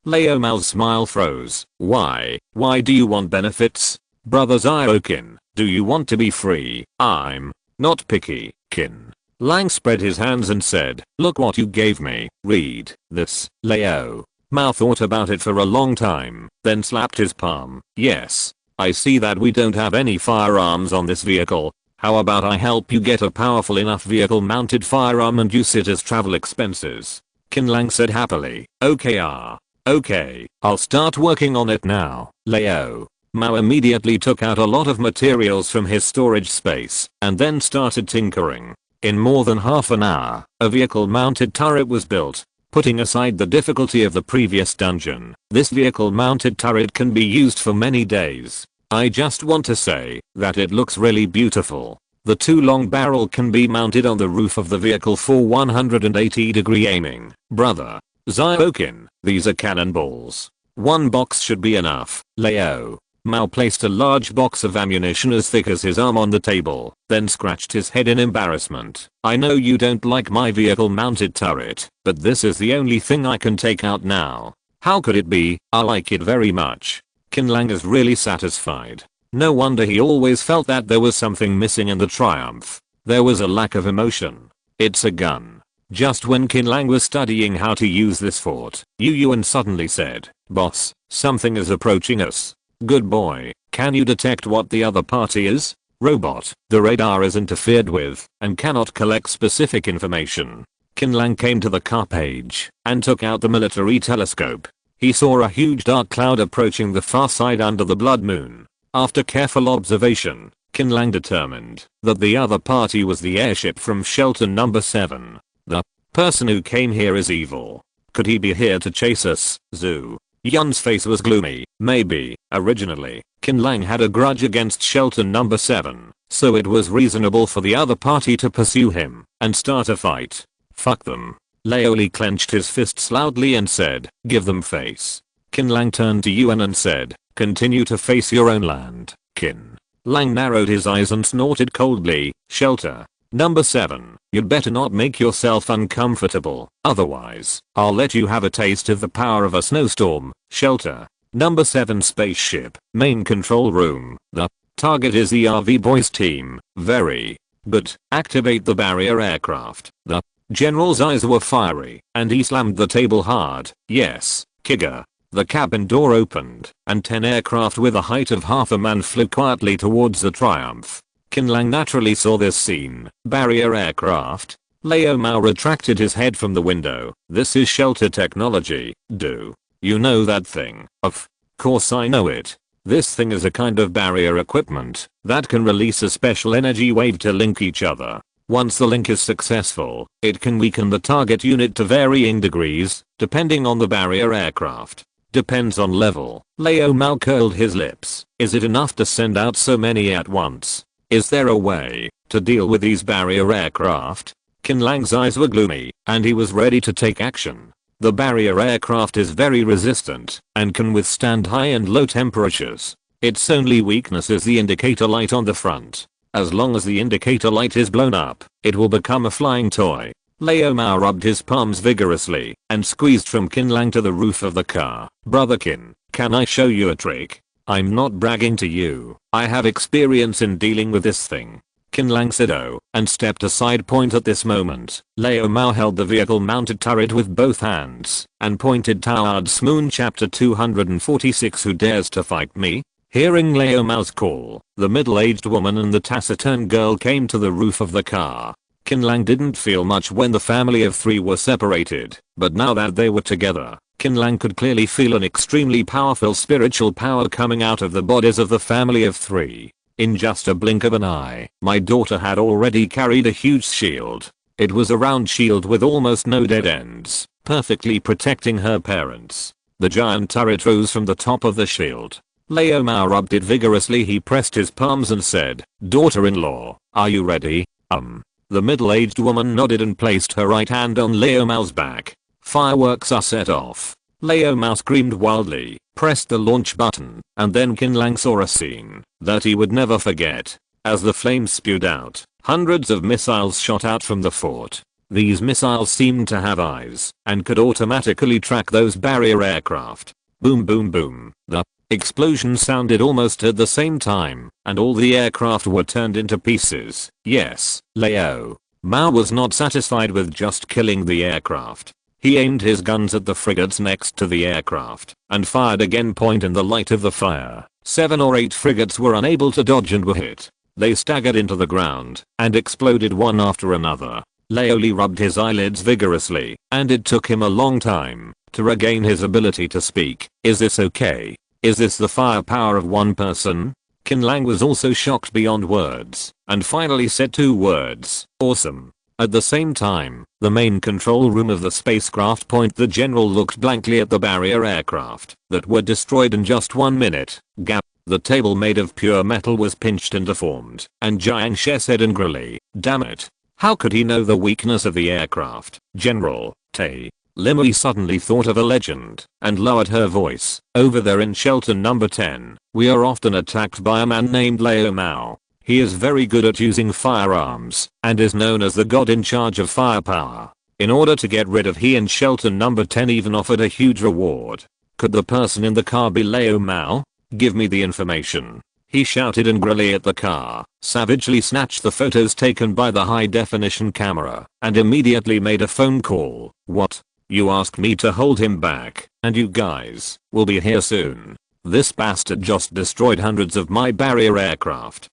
Speaker 1: Lao Mao's smile froze. Why do you want benefits? Brother Ziokin, do you want to be free? I'm not picky. Qin Lang spread his hands and said, look what you gave me. Read this. Lao Mao thought about it for a long time, then slapped his palm. Yes. I see that we don't have any firearms on this vehicle. How about I help you get a powerful enough vehicle mounted firearm and use it as travel expenses? Qin Lang said happily. Okay, I'll start working on it now. Lao Mao immediately took out a lot of materials from his storage space and then started tinkering. In more than half an hour, a vehicle mounted turret was built. Putting aside the difficulty of the previous dungeon, this vehicle mounted turret can be used for many days. I just want to say that it looks really beautiful. The 2 long barrel can be mounted on the roof of the vehicle for 180-degree aiming. Brother Ziokin, these are cannonballs. 1 box should be enough. Lao Mao placed a large box of ammunition as thick as his arm on the table, then scratched his head in embarrassment. I know you don't like my vehicle mounted turret, but this is the only thing I can take out now. How could it be? I like it very much. Qin Lang is really satisfied. No wonder he always felt that there was something missing in the triumph. There was a lack of emotion. It's a gun. Just when Qin Lang was studying how to use this fort, Yu Yuan suddenly said, "Boss, something is approaching us." "Good boy. Can you detect what the other party is?" "Robot, the radar is interfered with and cannot collect specific information." Qin Lang came to the car page and took out the military telescope. He saw a huge dark cloud approaching the far side under the blood moon. After careful observation, Qin Lang determined that the other party was the airship from shelter number 7. The person who came here is evil. Could he be here to chase us? Zhu Yun's face was gloomy. Maybe. Originally, Qin Lang had a grudge against shelter number 7, so it was reasonable for the other party to pursue him and start a fight. Fuck them. Lao Li clenched his fists loudly and said, "Give them face." Qin Lang turned to Yuan and said, "Continue to face your own land, Qin." Lang narrowed his eyes and snorted coldly, "Shelter number 7, you'd better not make yourself uncomfortable, otherwise I'll let you have a taste of the power of a snowstorm." Shelter number 7 spaceship, main control room. The target is the RV Boys team. Very good. Activate the barrier aircraft. The general's eyes were fiery, and he slammed the table hard. "Yes, Kiga." The cabin door opened, and 10 aircraft with a height of half a man flew quietly towards the Triumph. Qin Lang naturally saw this scene. Barrier aircraft? Lao Mao retracted his head from the window. "This is shelter technology. Do you know that thing?" "Of course I know it. This thing is a kind of barrier equipment that can release a special energy wave to link each other. Once the link is successful, it can weaken the target unit to varying degrees, depending on the barrier aircraft. Depends on level." Lao Mao curled his lips. "Is it enough to send out so many at once? Is there a way to deal with these barrier aircraft?" Qin Lang's eyes were gloomy, and he was ready to take action. The barrier aircraft is very resistant and can withstand high and low temperatures. Its only weakness is the indicator light on the front. As long as the indicator light is blown up, it will become a flying toy. Lao Mao rubbed his palms vigorously and squeezed from Qin Lang to the roof of the car. "Brother Qin, can I show you a trick? I'm not bragging to you. I have experience in dealing with this thing." Qin Lang said "Oh," and stepped aside. Point at this moment, Lao Mao held the vehicle-mounted turret with both hands and pointed towards Moon Chapter 246. "Who dares to fight me?" Hearing Lao Mao's call, the middle-aged woman and the taciturn girl came to the roof of the car. Qin Lang didn't feel much when the family of 3 were separated, but now that they were together, Qin Lang could clearly feel an extremely powerful spiritual power coming out of the bodies of the family of 3. In just a blink of an eye, my daughter had already carried a huge shield. It was a round shield with almost no dead ends, perfectly protecting her parents. The giant turret rose from the top of the shield. Lao Mao rubbed it vigorously. He pressed his palms and said, "Daughter-in-law, are you ready?" The middle-aged woman nodded and placed her right hand on Lao Mao's back. Fireworks are set off. Lao Mao screamed wildly, pressed the launch button, and then Qin Lang saw a scene that he would never forget. As the flames spewed out, hundreds of missiles shot out from the fort. These missiles seemed to have eyes and could automatically track those barrier aircraft. Boom boom boom. The explosion sounded almost at the same time, and all the aircraft were turned into pieces. Yes, Lao Mao was not satisfied with just killing the aircraft. He aimed his guns at the frigates next to the aircraft and fired again. Point in the light of the fire, 7 or 8 frigates were unable to dodge and were hit. They staggered into the ground and exploded one after another. Lao Li rubbed his eyelids vigorously, and it took him a long time to regain his ability to speak. "Is this okay? Is this the firepower of one person?" Qin Lang was also shocked beyond words, and finally said 2 words, "Awesome." At the same time, the main control room of the spacecraft. Point the general looked blankly at the barrier aircraft that were destroyed in just 1 minute. Gap. The table made of pure metal was pinched and deformed, and Jiang She said angrily, "Damn it. How could he know the weakness of the aircraft?" "General, Tay." Limui suddenly thought of a legend and lowered her voice. "Over there in shelter number 10, we are often attacked by a man named Lao Mao. He is very good at using firearms and is known as the god in charge of firepower. In order to get rid of he and shelter number 10 even offered a huge reward. Could the person in the car be Leo Mao? Give me the information. He shouted angrily at the car, savagely snatched the photos taken by the high-definition camera, and immediately made a phone call. What? You asked me to hold him back, and you guys will be here soon. This bastard just destroyed hundreds of my barrier aircraft.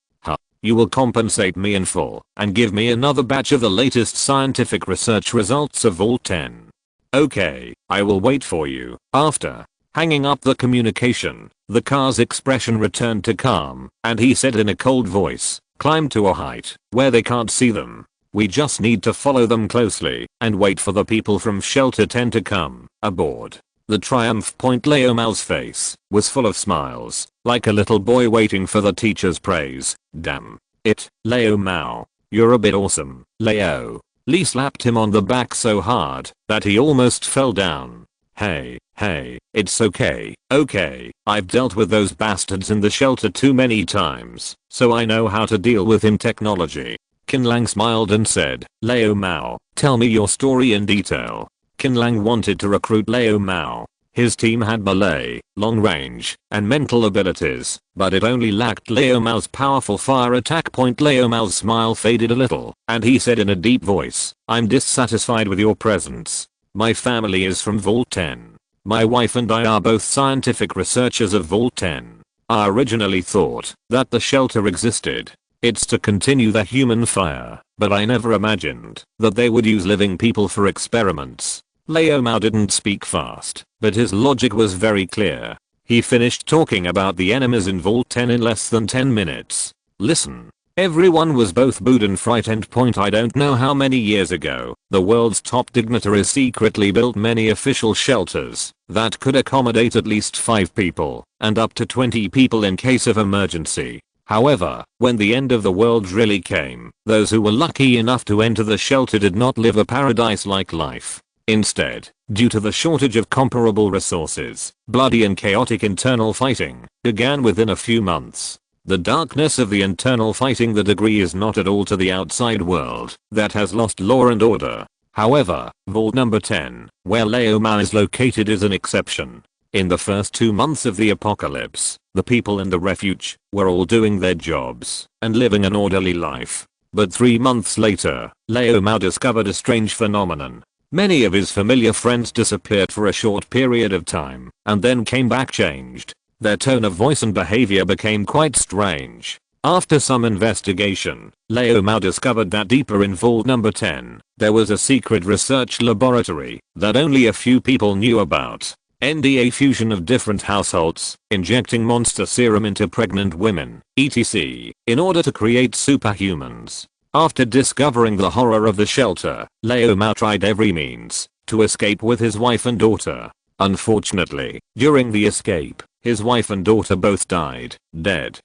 Speaker 1: You will compensate me in full and give me another batch of the latest scientific research results of Vault 10. Okay, I will wait for you. After hanging up the communication, the car's expression returned to calm, and he said in a cold voice, "Climb to a height where they can't see them. We just need to follow them closely and wait for the people from Shelter 10 to come aboard." The triumph point Leo Mao's face was full of smiles, like a little boy waiting for the teacher's praise. Damn it, Leo Mao. You're a bit awesome, Leo. Lee slapped him on the back so hard that he almost fell down. Hey, it's okay, I've dealt with those bastards in the shelter too many times, so I know how to deal with him technology. Qin Lang smiled and said, Leo Mao, tell me your story in detail. Qin Lang wanted to recruit Leo Mao. His team had melee, long range, and mental abilities, but it only lacked Leo Mao's powerful fire attack point. Leo Mao's smile faded a little, and he said in a deep voice, I'm dissatisfied with your presence. My family is from Vault 10. My wife and I are both scientific researchers of Vault 10. I originally thought that the shelter existed. It's to continue the human fire, but I never imagined that they would use living people for experiments. Leo Mao didn't speak fast, but his logic was very clear. He finished talking about the enemies in Vault 10 in less than 10 minutes. Listen. Everyone was both booed and frightened. I don't know how many years ago, the world's top dignitaries secretly built many official shelters that could accommodate at least 5 people and up to 20 people in case of emergency. However, when the end of the world really came, those who were lucky enough to enter the shelter did not live a paradise-like life. Instead, due to the shortage of comparable resources, bloody and chaotic internal fighting began within a few months. The darkness of the internal fighting, the degree is not at all to the outside world that has lost law and order. However, Vault number 10, where Leo Mao is located, is an exception. In the first 2 months of the apocalypse, the people in the refuge were all doing their jobs and living an orderly life. But 3 months later, Leo Mao discovered a strange phenomenon. Many of his familiar friends disappeared for a short period of time and then came back changed. Their tone of voice and behavior became quite strange. After some investigation, Leo Mao discovered that deeper in Vault number 10, there was a secret research laboratory that only a few people knew about. NDA fusion of different households, injecting monster serum into pregnant women, etc., in order to create superhumans. After discovering the horror of the shelter, Leo Mao tried every means to escape with his wife and daughter. Unfortunately, during the escape, his wife and daughter both died. Dead.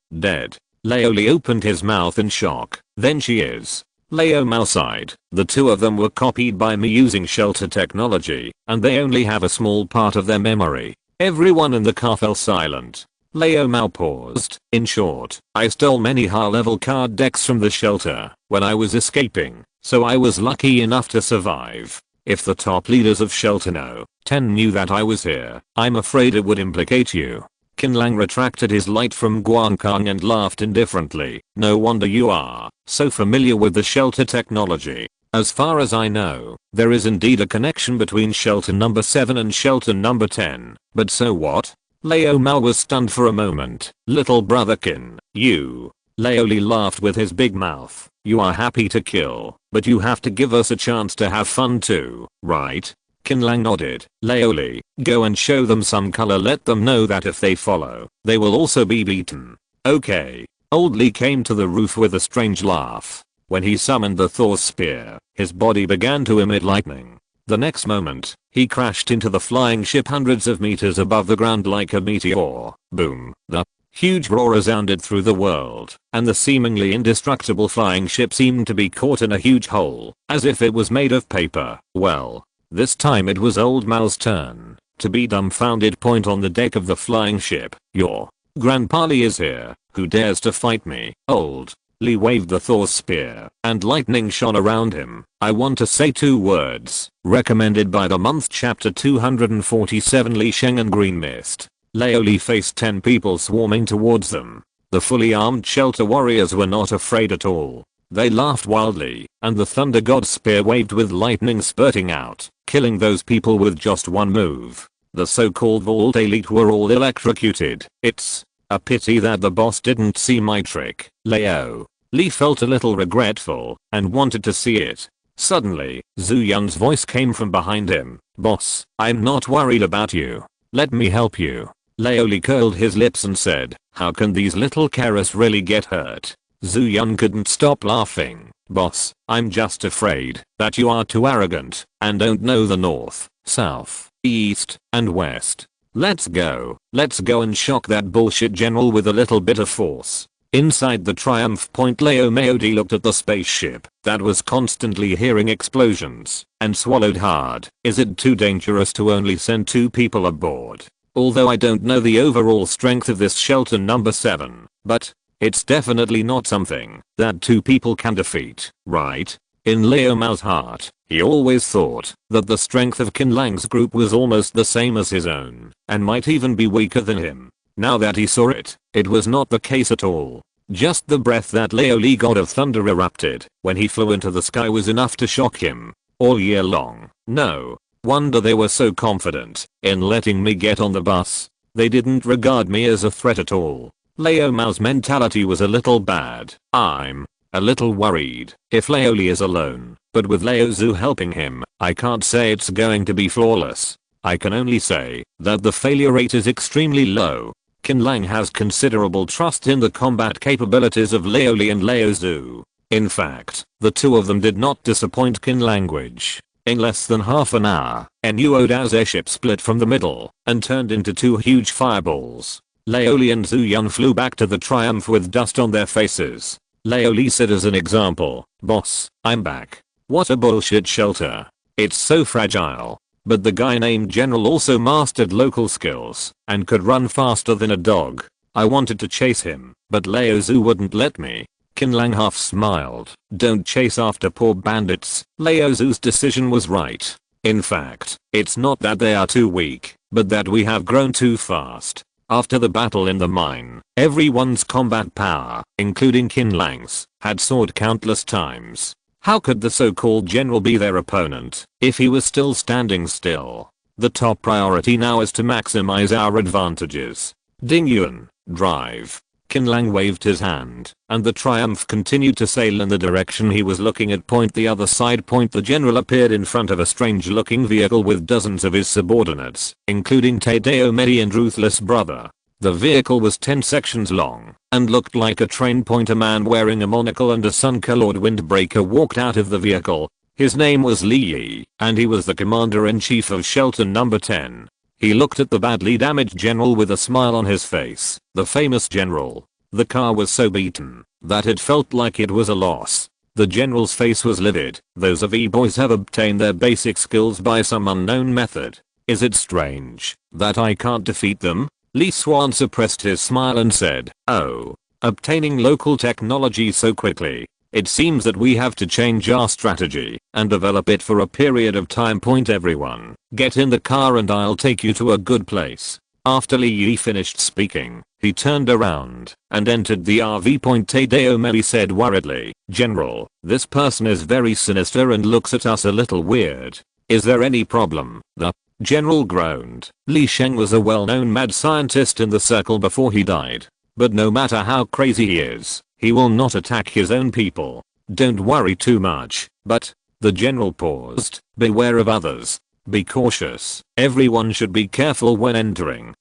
Speaker 1: Leo Lee opened his mouth in shock. Then she is. Leo Mao sighed. The two of them were copied by me using shelter technology, and they only have a small part of their memory. Everyone in the car fell silent. Leo Mao paused. In short, I stole many high-level card decks from the shelter when I was escaping, so I was lucky enough to survive. If the top leaders of Shelter 10 knew that I was here, I'm afraid it would implicate you. Qin Lang retracted his light from Guankang and laughed indifferently. No wonder you are so familiar with the shelter technology. As far as I know, there is indeed a connection between shelter number 7 and shelter number 10. But so what? Leo Mao was stunned for a moment. Little brother Qin, you. Leo Lee laughed with his big mouth. You are happy to kill, but you have to give us a chance to have fun too, right? Qin Lang nodded. Leo Lee, go and show them some color. Let them know that if they follow, they will also be beaten. Okay. Old Lee came to the roof with a strange laugh. When he summoned the Thor spear, his body began to emit lightning. The next moment, he crashed into the flying ship hundreds of meters above the ground like a meteor. Boom. The huge roar resounded through the world, and the seemingly indestructible flying ship seemed to be caught in a huge hole, as if it was made of paper. Well, this time it was old Mao's turn to be dumbfounded. On the deck of the flying ship, your Grandpa Lee is here. Who dares to fight me? Old Li waved the Thor's spear, and lightning shone around him. I want to say 2 words. Recommended by the month chapter 247 Li Sheng and Green Mist. Li faced 10 people swarming towards them. The fully armed shelter warriors were not afraid at all. They laughed wildly, and the thunder god's spear waved with lightning spurting out, killing those people with just one move. The so-called vault elite were all electrocuted. It's a pity that the boss didn't see my trick. Li felt a little regretful and wanted to see it. Suddenly, Zhu Yun's voice came from behind him. Boss, I'm not worried about you. Let me help you. Li curled his lips and said, how can these little carrots really get hurt? Zhu Yun couldn't stop laughing. Boss, I'm just afraid that you are too arrogant and don't know the north, south, east, and west. Let's go and shock that bullshit general with a little bit of force. Inside the Triumph Point, Leo Maodi looked at the spaceship that was constantly hearing explosions and swallowed hard. Is it too dangerous to only send 2 people aboard? Although I don't know the overall strength of this shelter number 7, but it's definitely not something that 2 people can defeat, right? In Leo Mao's heart, he always thought that the strength of Qin Lang's group was almost the same as his own, and might even be weaker than him. Now that he saw it, it was not the case at all. Just the breath that Leo Li God of Thunder erupted when he flew into the sky was enough to shock him. All year long. No wonder they were so confident in letting me get on the bus. They didn't regard me as a threat at all. Leo Mao's mentality was a little bad. I'm a little worried if Leo Li is alone, but with Leo Zhu helping him, I can't say it's going to be flawless. I can only say that the failure rate is extremely low. Qin Lang has considerable trust in the combat capabilities of Leo Li and Leo Zhu. In fact, the 2 of them did not disappoint Qin Language. In less than half an hour, Nuoda's airship split from the middle and turned into 2 huge fireballs. Leo Li and Zhu Yun flew back to the Triumph with dust on their faces. Leo Li said as an example, boss, I'm back. What a bullshit shelter. It's so fragile. But the guy named General also mastered local skills and could run faster than a dog. I wanted to chase him, but Leo Zhu wouldn't let me. Qin Lang half smiled. Don't chase after poor bandits. Leo Zhu's decision was right. In fact, it's not that they are too weak, but that we have grown too fast. After the battle in the mine, everyone's combat power, including Qin Lang's, had soared countless times. How could the so-called general be their opponent if he was still standing still? The top priority now is to maximize our advantages. Ding Yuan, drive. Qin Lang waved his hand, and the Triumph continued to sail in the direction he was looking at. The other side. The general appeared in front of a strange-looking vehicle with dozens of his subordinates, including Tadeo Medi and Ruthless Brother. The vehicle was 10 sections long and looked like a train. A man wearing a monocle and a sun-colored windbreaker walked out of the vehicle. His name was Li Yi, and he was the commander-in-chief of shelter number 10. He looked at the badly damaged general with a smile on his face. The famous general. The car was so beaten that it felt like it was a loss. The general's face was livid. Those of E-boys have obtained their basic skills by some unknown method. Is it strange that I can't defeat them? Li Xuan suppressed his smile and said, oh, obtaining local technology so quickly. It seems that we have to change our strategy and develop it for a period of time. Everyone, get in the car and I'll take you to a good place. After Li Yi finished speaking, he turned around and entered the RV. Tadeo Meli said worriedly, General, this person is very sinister and looks at us a little weird. Is there any problem? The general groaned. Li Sheng was a well-known mad scientist in the circle before he died. But no matter how crazy he is, he will not attack his own people. Don't worry too much. But the general paused. Beware of others. Be cautious. Everyone should be careful when entering.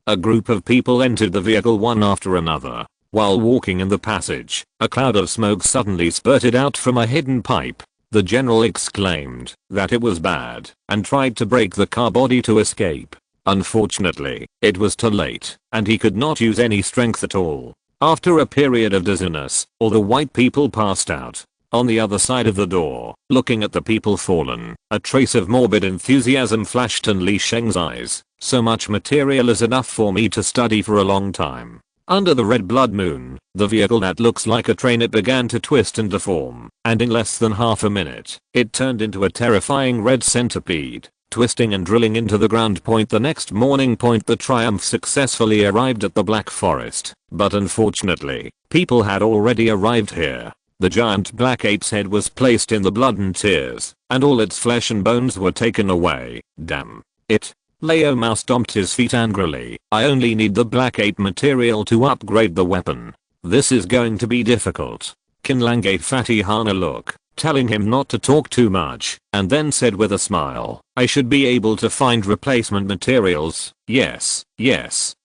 Speaker 1: A group of people entered the vehicle one after another. While walking in the passage, a cloud of smoke suddenly spurted out from a hidden pipe. The general exclaimed that it was bad and tried to break the car body to escape. Unfortunately, it was too late, and he could not use any strength at all. After a period of dizziness, all the white people passed out. On the other side of the door, looking at the people fallen, a trace of morbid enthusiasm flashed in Li Sheng's eyes. So much material is enough for me to study for a long time. Under the red blood moon, the vehicle that looks like a train, it began to twist and deform, and in less than half a minute, it turned into a terrifying red centipede, twisting and drilling into the ground. The next morning, the Triumph successfully arrived at the Black Forest, but unfortunately, people had already arrived here. The giant black ape's head was placed in the blood and tears, and all its flesh and bones were taken away. Damn it. Leo Mao stomped his feet angrily. I only need the black ape material to upgrade the weapon. This is going to be difficult. Qin Lang gave Fatty Han a look, telling him not to talk too much, and then said with a smile, I should be able to find replacement materials. Yes,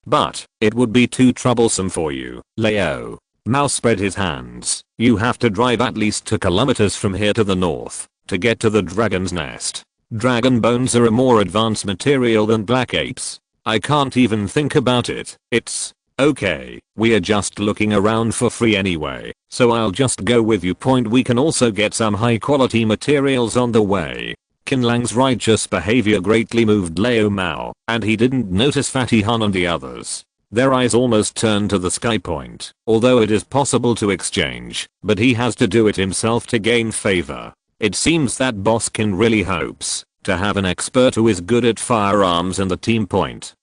Speaker 1: but it would be too troublesome for you, Leo. Mao spread his hands. You have to drive at least 2 kilometers from here to the north to get to the dragon's nest. Dragon bones are a more advanced material than black apes. I can't even think about it. It's okay. We are just looking around for free anyway, so I'll just go with you. We can also get some high quality materials on the way. Qin Lang's righteous behavior greatly moved Leo Mao, and he didn't notice Fatty Han and the others. Their eyes almost turned to the sky point, although it is possible to exchange, but he has to do it himself to gain favor. It seems that Boss Qin really hopes to have an expert who is good at firearms in the team.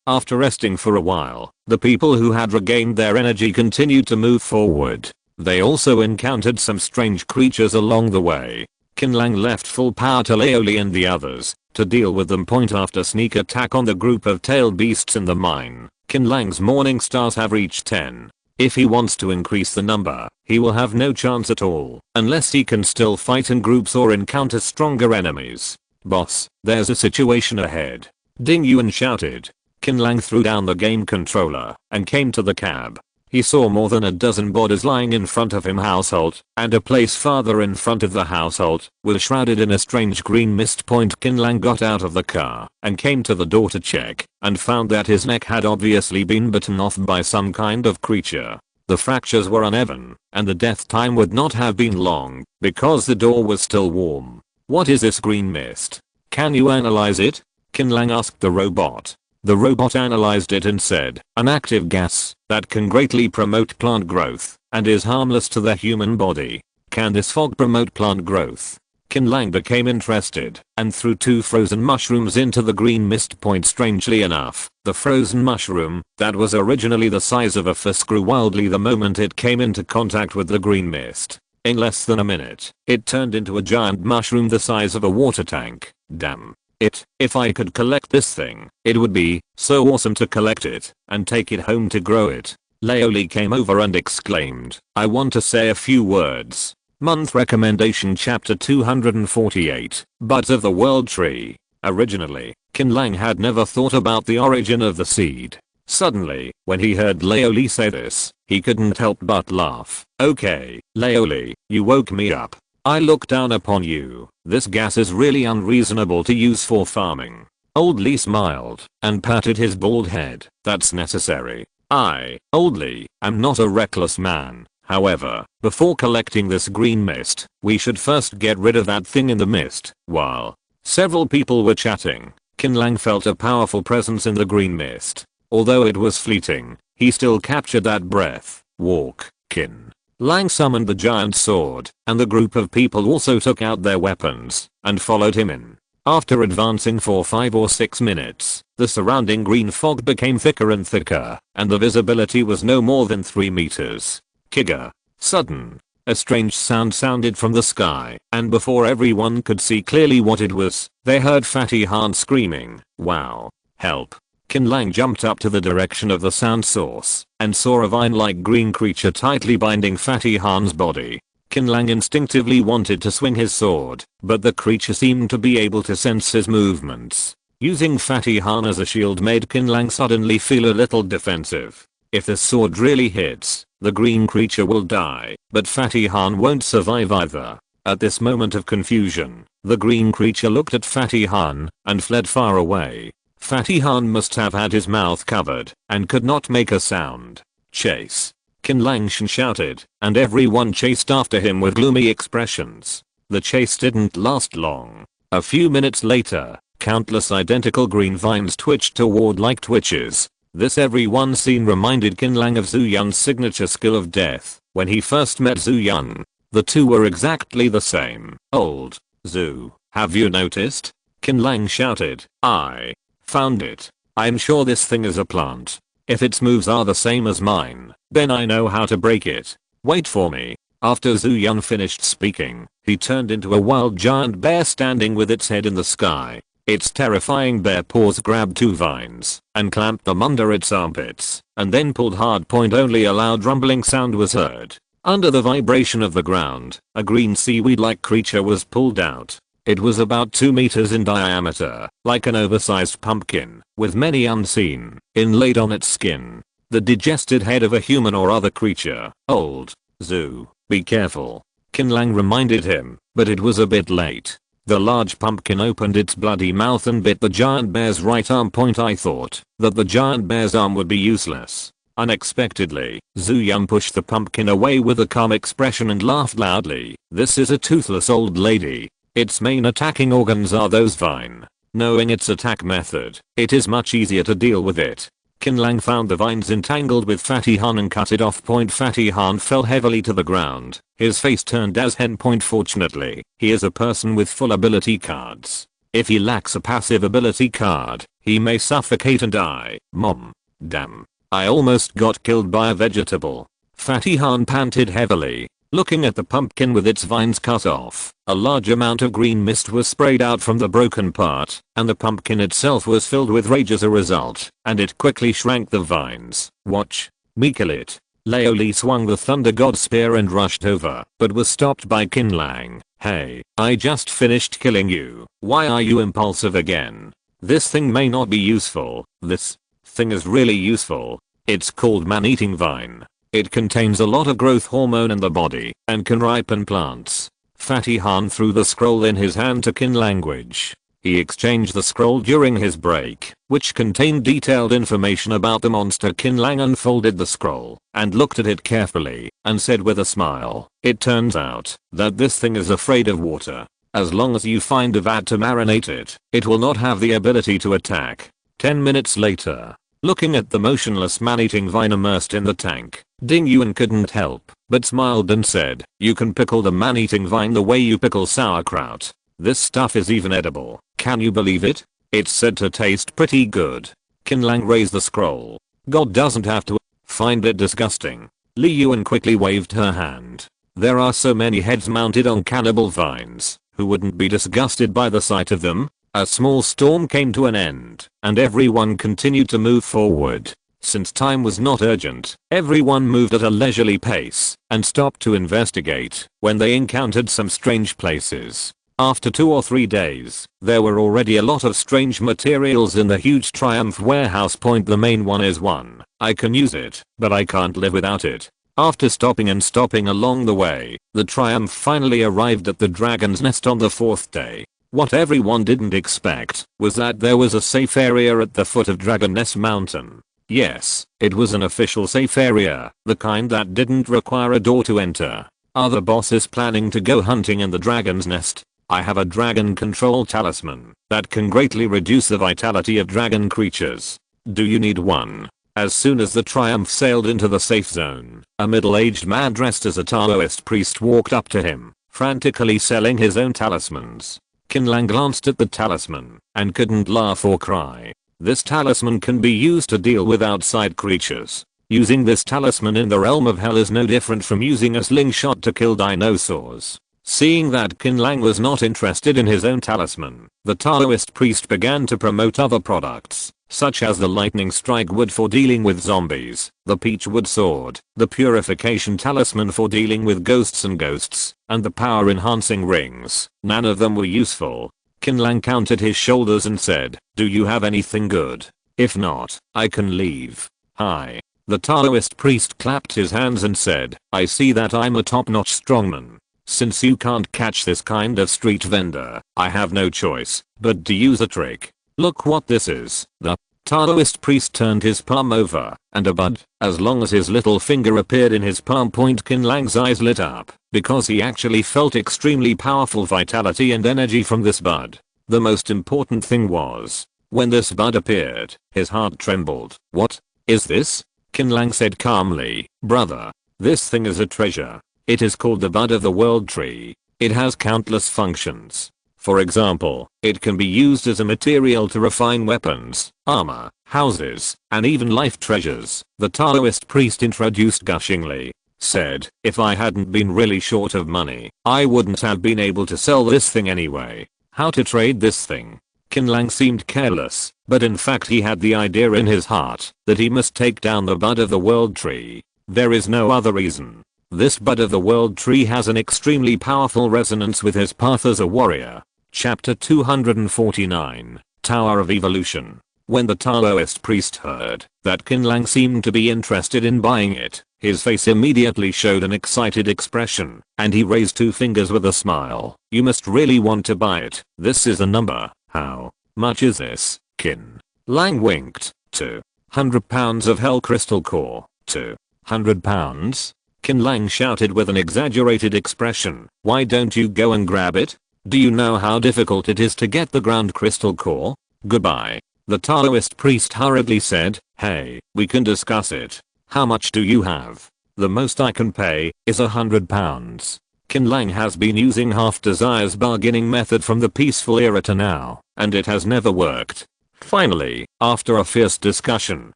Speaker 1: After resting for a while, the people who had regained their energy continued to move forward. They also encountered some strange creatures along the way. Qin Lang left full power to Laoli and the others to deal with them. After sneak attack on the group of tailed beasts in the mine, Qin Lang's morning stars have reached 10. If he wants to increase the number, he will have no chance at all, unless he can still fight in groups or encounter stronger enemies. Boss, there's a situation ahead. Ding Yuan shouted. Qin Lang threw down the game controller and came to the cab. He saw more than a dozen bodies lying in front of him. Household, and a place farther in front of the household was shrouded in a strange green mist. Qin Lang got out of the car and came to the door to check, and found that his neck had obviously been bitten off by some kind of creature. The fractures were uneven, and the death time would not have been long, because the door was still warm. What is this green mist? Can you analyze it? Qin Lang asked the robot. The robot analyzed it and said, an active gas that can greatly promote plant growth and is harmless to the human body. Can this fog promote plant growth? Qin Lang became interested and threw 2 frozen mushrooms into the green mist. Strangely enough, the frozen mushroom that was originally the size of a fist grew wildly the moment it came into contact with the green mist. In less than a minute, it turned into a giant mushroom the size of a water tank. Damn it, if I could collect this thing, it would be so awesome to collect it and take it home to grow it. Laoli came over and exclaimed, I want to say a few words. Month recommendation chapter 248, Buds of the World Tree. Originally, Qin Lang had never thought about the origin of the seed. Suddenly, when he heard Laoli say this, he couldn't help but laugh. Okay, Laoli, you woke me up. I look down upon you. This gas is really unreasonable to use for farming. Old Lee smiled and patted his bald head. That's necessary. I, Old Lee, am not a reckless man. However, before collecting this green mist, we should first get rid of that thing in the mist. While several people were chatting, Qin Lang felt a powerful presence in the green mist. Although it was fleeting, he still captured that breath. Walk, Qin Lang summoned the giant sword, and the group of people also took out their weapons and followed him in. After advancing for 5 or 6 minutes, the surrounding green fog became thicker and thicker, and the visibility was no more than 3 meters. Kiga. Sudden. A strange sound sounded from the sky, and before everyone could see clearly what it was, they heard Fatty Han screaming, wow. Help. Qin Lang jumped up to the direction of the sound source and saw a vine-like green creature tightly binding Fatty Han's body. Qin Lang instinctively wanted to swing his sword, but the creature seemed to be able to sense his movements. Using Fatty Han as a shield made Qin Lang suddenly feel a little defensive. If the sword really hits, the green creature will die, but Fatty Han won't survive either. At this moment of confusion, the green creature looked at Fatty Han and fled far away. Fatty Han must have had his mouth covered and could not make a sound. Chase. Qin Lang shouted, and everyone chased after him with gloomy expressions. The chase didn't last long. A few minutes later, countless identical green vines twitched toward like twitches. This everyone scene reminded Qin Lang of Zhu Yun's signature skill of death when he first met Zhu Yun. The two were exactly the same. Old Zhu, have you noticed? Qin Lang shouted. I found it. I'm sure this thing is a plant. If its moves are the same as mine, then I know how to break it. Wait for me. After Zhu Yun finished speaking, he turned into a wild giant bear standing with its head in the sky. Its terrifying bare paws grabbed two vines and clamped them under its armpits, and then pulled hard. Only a loud rumbling sound was heard. Under the vibration of the ground, a green seaweed-like creature was pulled out. It was about 2 meters in diameter, like an oversized pumpkin, with many unseen inlaid on its skin. The digested head of a human or other creature. Old Zhu, be careful, Qin Lang reminded him, but it was a bit late. The large pumpkin opened its bloody mouth and bit the giant bear's right arm. I thought that the giant bear's arm would be useless. Unexpectedly, Zhu Yun pushed the pumpkin away with a calm expression and laughed loudly. This is a toothless old lady. Its main attacking organs are those vine. Knowing its attack method, it is much easier to deal with it. Qin Lang found the vines entangled with Fatty Han and cut it off. Fatty Han fell heavily to the ground. His face turned as hen. Fortunately, he is a person with full ability cards. If he lacks a passive ability card, he may suffocate and die. Mom. Damn. I almost got killed by a vegetable. Fatty Han panted heavily, looking at the pumpkin with its vines cut off. A large amount of green mist was sprayed out from the broken part, and the pumpkin itself was filled with rage as a result, and it quickly shrank the vines. Watch me kill it. Lao Li swung the Thunder God spear and rushed over, but was stopped by Qin Lang. Hey, I just finished killing you. Why are you impulsive again? This thing may not be useful. This thing is really useful. It's called man-eating vine. It contains a lot of growth hormone in the body and can ripen plants. Fatty Han threw the scroll in his hand to Qin language. He exchanged the scroll during his break, which contained detailed information about the monster. Qin Lang unfolded the scroll and looked at it carefully and said with a smile, it turns out that this thing is afraid of water. As long as you find a vat to marinate it, it will not have the ability to attack. 10 minutes later, looking at the motionless man-eating vine immersed in the tank, Ding Yuan couldn't help but smiled and said, you can pickle the man-eating vine the way you pickle sauerkraut. This stuff is even edible. Can you believe it? It's said to taste pretty good. Qin Lang raised the scroll. God doesn't have to find it disgusting. Li Yuan quickly waved her hand. There are so many heads mounted on cannibal vines. Who wouldn't be disgusted by the sight of them? A small storm came to an end, and everyone continued to move forward. Since time was not urgent, everyone moved at a leisurely pace and stopped to investigate when they encountered some strange places. After 2 or 3 days, there were already a lot of strange materials in the huge Triumph warehouse. The main one is one. I can use it, but I can't live without it. After stopping along the way, the Triumph finally arrived at the Dragon's Nest on the 4th day. What everyone didn't expect was that there was a safe area at the foot of Dragon Nest Mountain. Yes, it was an official safe area, the kind that didn't require a door to enter. Are the bosses planning to go hunting in the Dragon's Nest? I have a dragon control talisman that can greatly reduce the vitality of dragon creatures. Do you need one? As soon as the Triumph sailed into the safe zone, a middle-aged man dressed as a Taoist priest walked up to him, frantically selling his own talismans. Qin Lang glanced at the talisman and couldn't laugh or cry. This talisman can be used to deal with outside creatures. Using this talisman in the realm of hell is no different from using a slingshot to kill dinosaurs. Seeing that Qin Lang was not interested in his own talisman, the Taoist priest began to promote other products, such as the lightning strike wood for dealing with zombies, the peach wood sword, the purification talisman for dealing with ghosts and the power enhancing rings. None of them were useful. Qin Lang counted his shoulders and said, do you have anything good? If not, I can leave. Hi. The Taoist priest clapped his hands and said, I see that I'm a top-notch strongman. Since you can't catch this kind of street vendor, I have no choice but to use a trick. Look what this is. The Taoist priest turned his palm over, and a bud, as long as his little finger appeared in his palm. Qin Lang's eyes lit up, because he actually felt extremely powerful vitality and energy from this bud. The most important thing was When this bud appeared, his heart trembled. "What is this?" Qin Lang said calmly. "Brother, this thing is a treasure. It is called the bud of the world tree. It has countless functions. For example, it can be used as a material to refine weapons, armor, houses, and even life treasures," the Taoist priest introduced gushingly. Said, "If I hadn't been really short of money, I wouldn't have been able to sell this thing anyway. How to trade this thing?" Qin Lang seemed careless, but in fact he had the idea in his heart that he must take down the bud of the world tree. There is no other reason. This bud of the world tree has an extremely powerful resonance with his path as a warrior. Chapter 249, Tower of Evolution. When the Taoist priest heard that Qin Lang seemed to be interested in buying it, his face immediately showed an excited expression, and he raised 2 fingers with a smile. "You must really want to buy it. This is a number. How much is this?" Qin Lang winked. £200 of hell crystal core. £200? Qin Lang shouted with an exaggerated expression. "Why don't you go and grab it? Do you know how difficult it is to get the ground crystal core?" "Goodbye." The Taoist priest hurriedly said, "Hey, we can discuss it. How much do you have?" "The most I can pay is £100. Qin Lang has been using Half Desire's bargaining method from the peaceful era to now, and it has never worked. Finally, after a fierce discussion,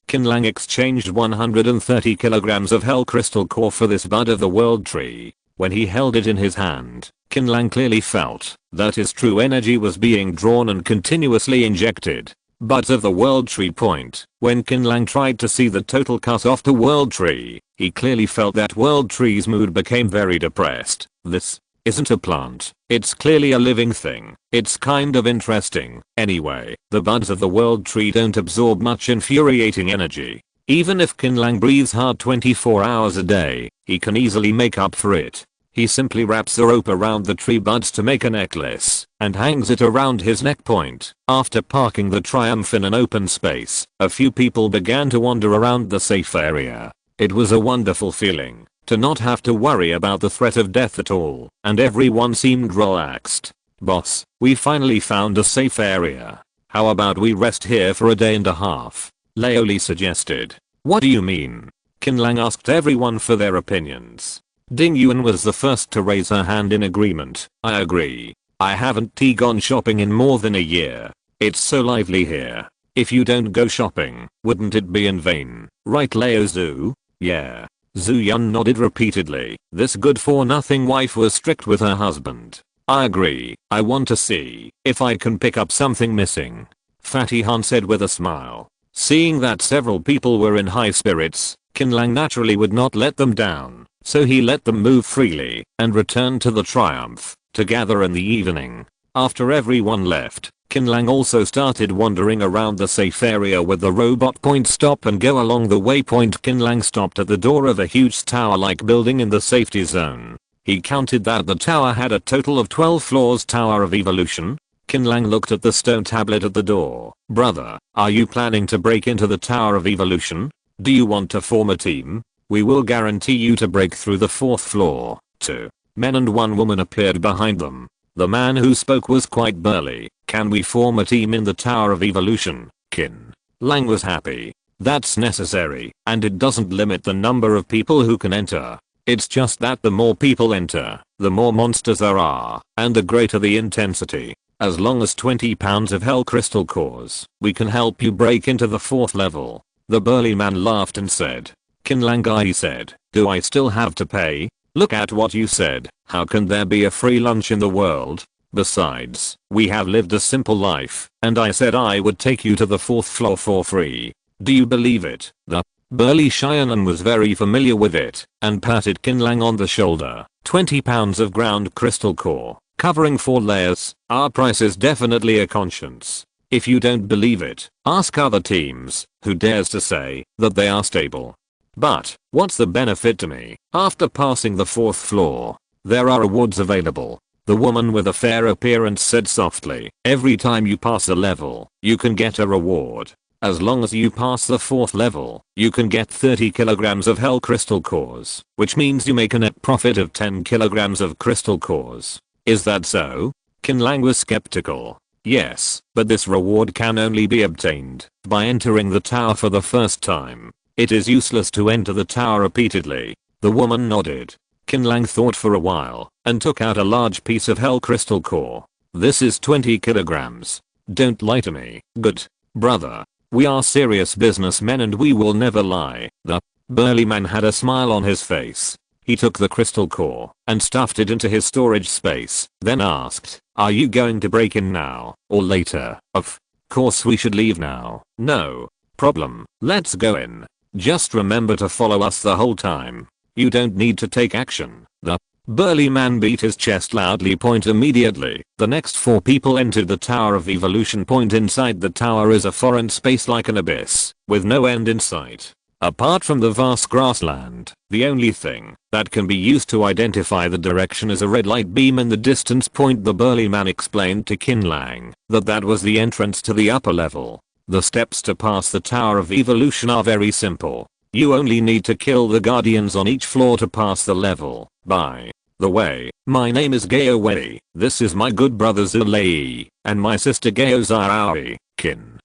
Speaker 1: Qin Lang exchanged 130 kilograms of hell crystal core for this bud of the world tree. When he held it in his hand, Qin Lang clearly felt that his true energy was being drawn and continuously injected. Buds of the world tree point. When Qin Lang tried to see the total cut off to world tree, he clearly felt that world tree's mood became very depressed. "This isn't a plant. It's clearly a living thing. It's kind of interesting. Anyway, the buds of the world tree don't absorb much infuriating energy. Even if Qin Lang breathes hard 24 hours a day, he can easily make up for it. He simply wraps a rope around the tree buds to make a necklace, and hangs it around his neck point." After parking the Triumph in an open space, a few people began to wander around the safe area. It was a wonderful feeling to not have to worry about the threat of death at all, and everyone seemed relaxed. "Boss, we finally found a safe area. How about we rest here for a day and a half?" Laoli suggested. "What do you mean?" Qin Lang asked everyone for their opinions. Ding Yuan was the first to raise her hand in agreement. "I agree. I haven't gone shopping in more than a year. It's so lively here. If you don't go shopping, wouldn't it be in vain, right Lao Zhu?" "Yeah." Zhu Yun nodded repeatedly. This good-for-nothing wife was strict with her husband. "I agree. I want to see if I can pick up something missing," Fatty Han said with a smile. Seeing that several people were in high spirits, Qin Lang naturally would not let them down, so he let them move freely and returned to the Triumph to gather in the evening. After everyone left, Qin Lang also started wandering around the safe area with the robot point stop and go along the waypoint. Qin Lang stopped at the door of a huge tower-like building in the safety zone. He counted that the tower had a total of 12 floors. Tower of Evolution? Qin Lang looked at the stone tablet at the door. "Brother, are you planning to break into the Tower of Evolution? Do you want to form a team? We will guarantee you to break through the 4th floor." 2 men and 1 woman appeared behind them. The man who spoke was quite burly. "Can we form a team in the Tower of Evolution?" Qin Lang was happy. "That's necessary, and it doesn't limit the number of people who can enter. It's just that the more people enter, the more monsters there are, and the greater the intensity. As long as 20 pounds of hell crystal cores, we can help you break into the 4th level." The burly man laughed and said. "Qin Lang, he said, do I still have to pay? Look at what you said. How can there be a free lunch in the world? Besides, we have lived a simple life, and I said I would take you to the 4th floor for free. Do you believe it?" The burly Cheyenne was very familiar with it, and patted Qin Lang on the shoulder. 20 pounds of ground crystal core, covering 4 layers. Our price is definitely a conscience. If you don't believe it, ask other teams. Who dares to say that they are stable? But, what's the benefit to me? After passing the 4th floor, there are rewards available. The woman with a fair appearance said softly. Every time you pass a level, you can get a reward. As long as you pass the 4th level, you can get 30 kilograms of hell crystal cores, which means you make a net profit of 10 kilograms of crystal cores. Is that so? Qin Lang was skeptical. Yes, but this reward can only be obtained by entering the tower for the first time. It is useless to enter the tower repeatedly. The woman nodded. Qin Lang thought for a while and took out a large piece of hell crystal core. This is 20 kilograms. Don't lie to me. Good. Brother. We are serious businessmen and we will never lie. The burly man had a smile on his face. He took the crystal core and stuffed it into his storage space, then asked, "Are you going to break in now or later?" "Of course we should leave now." "No problem. Let's go in. Just remember to follow us the whole time. You don't need to take action." The burly man beat his chest loudly. Immediately, the next 4 people entered the Tower of Evolution. Inside the tower is a foreign space like an abyss, with no end in sight. Apart from the vast grassland, the only thing that can be used to identify the direction is a red light beam in the distance. The burly man explained to Qin Lang that was the entrance to the upper level. The steps to pass the Tower of Evolution are very simple. You only need to kill the guardians on each floor to pass the level. By the way, my name is Gao Wei. This is my good brother Zulei, and my sister Gao Zarawi. Qin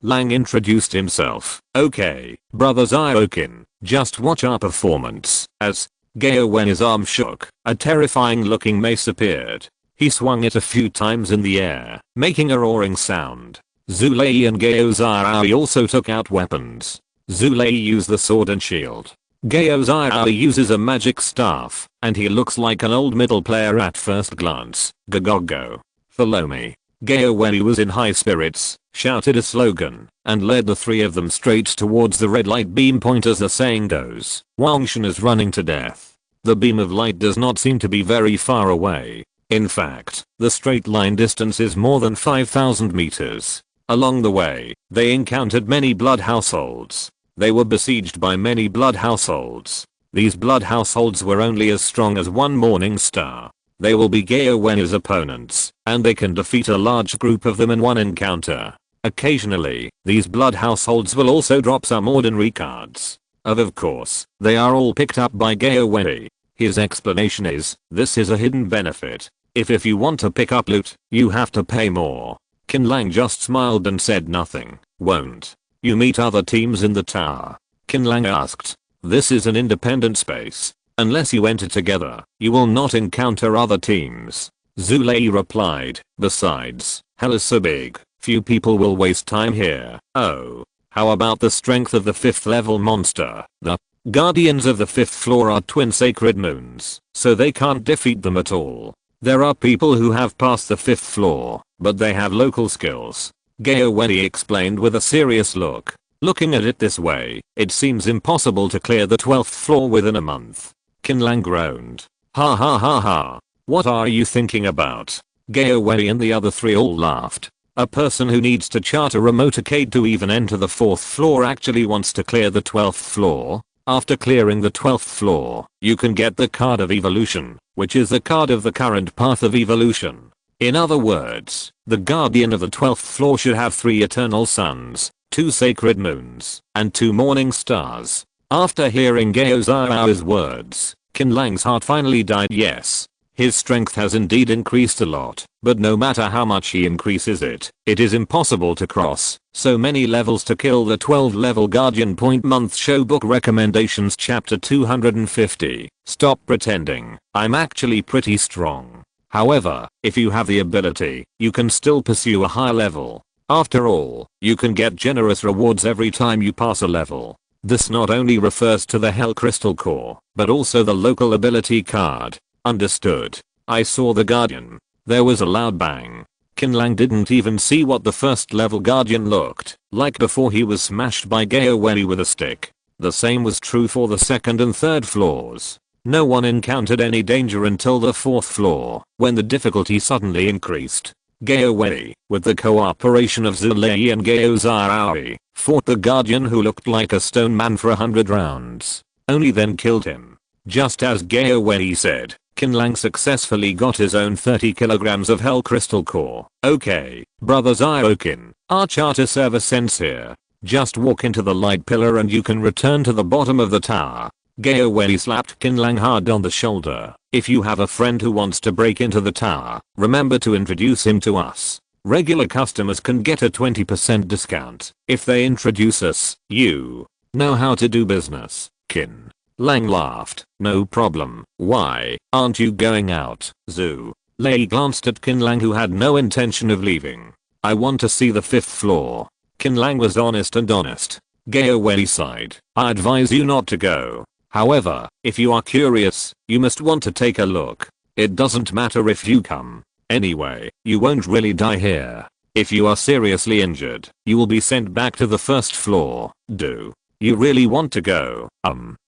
Speaker 1: Lang introduced himself. "Okay, brother Ziokin, just watch our performance." As Gao Wen's arm shook, a terrifying looking mace appeared. He swung it a few times in the air, making a roaring sound. Zulei and Gao Zarawi also took out weapons. Zulei used the sword and shield. Gao Zarawi uses a magic staff, and he looks like an old middle player at first glance. "Go. Follow me." Gao Wen was in high spirits, shouted a slogan, and led the 3 of them straight towards the red light beam. As the saying goes, Wangshan is running to death. The beam of light does not seem to be very far away. In fact, the straight line distance is more than 5,000 meters. Along the way, they encountered many blood households. They were besieged by many blood households. These blood households were only as strong as one morning star. They will be Gao Wen's opponents, and they can defeat a large group of them in one encounter. Occasionally, these blood households will also drop some ordinary cards. Of course, they are all picked up by Gao Wen. His explanation is, this is a hidden benefit. If you want to pick up loot, you have to pay more. Qin Lang just smiled and said nothing. "Won't you meet other teams in the tower?" Qin Lang asked. "This is an independent space. Unless you enter together, you will not encounter other teams." Zulei replied. "Besides, hell is so big, few people will waste time here." "Oh, how about the strength of the 5th level monster?" "The guardians of the 5th floor are twin sacred moons, so they can't defeat them at all. There are people who have passed the 5th floor, but they have local skills." Gao Wen explained with a serious look. "Looking at it this way, it seems impossible to clear the 12th floor within a month." Qin Lang groaned. "Ha ha ha ha. What are you thinking about?" Gao Wei and the other 3 all laughed. "A person who needs to charter a motorcade to even enter the 4th floor actually wants to clear the 12th floor. After clearing the 12th floor, you can get the card of evolution, which is the card of the current path of evolution. In other words, the guardian of the 12th floor should have 3 eternal suns, 2 sacred moons, and 2 morning stars." After hearing Gao Zarawi's words, Qin Lang's heart finally died. Yes, his strength has indeed increased a lot, but no matter how much he increases it, it is impossible to cross so many levels to kill the 12 level guardian. Month show book recommendations chapter 250. Stop pretending. I'm actually pretty strong. However, if you have the ability, you can still pursue a higher level. After all, you can get generous rewards every time you pass a level. This not only refers to the Hell Crystal Core, but also the local ability card. Understood. I saw the Guardian. There was a loud bang. Qin Lang didn't even see what the 1st level Guardian looked like before he was smashed by Gao Wei with a stick. The same was true for the 2nd and 3rd floors. No one encountered any danger until the 4th floor, when the difficulty suddenly increased. Gao Wei, with the cooperation of Zulei and Gao Zarawi, fought the Guardian who looked like a stone man for 100 rounds. Only then killed him. Just as Gao Wei said, Qin Lang successfully got his own 30 kilograms of Hell Crystal Core. "Okay, brother Ziokin, our charter service ends here. Just walk into the light pillar and you can return to the bottom of the tower." Gao Wei slapped Qin Lang hard on the shoulder. If you have a friend who wants to break into the tower, remember to introduce him to us. Regular customers can get a 20% discount if they introduce us. You know how to do business. Qin Lang laughed. No problem. Why aren't you going out? Zhu Lei glanced at Qin Lang, who had no intention of leaving. I want to see the 5th floor. Qin Lang was honest. Gao Wei sighed. I advise you not to go. However, if you are curious, you must want to take a look. It doesn't matter if you come. Anyway, you won't really die here. If you are seriously injured, you will be sent back to the 1st floor. Do you really want to go?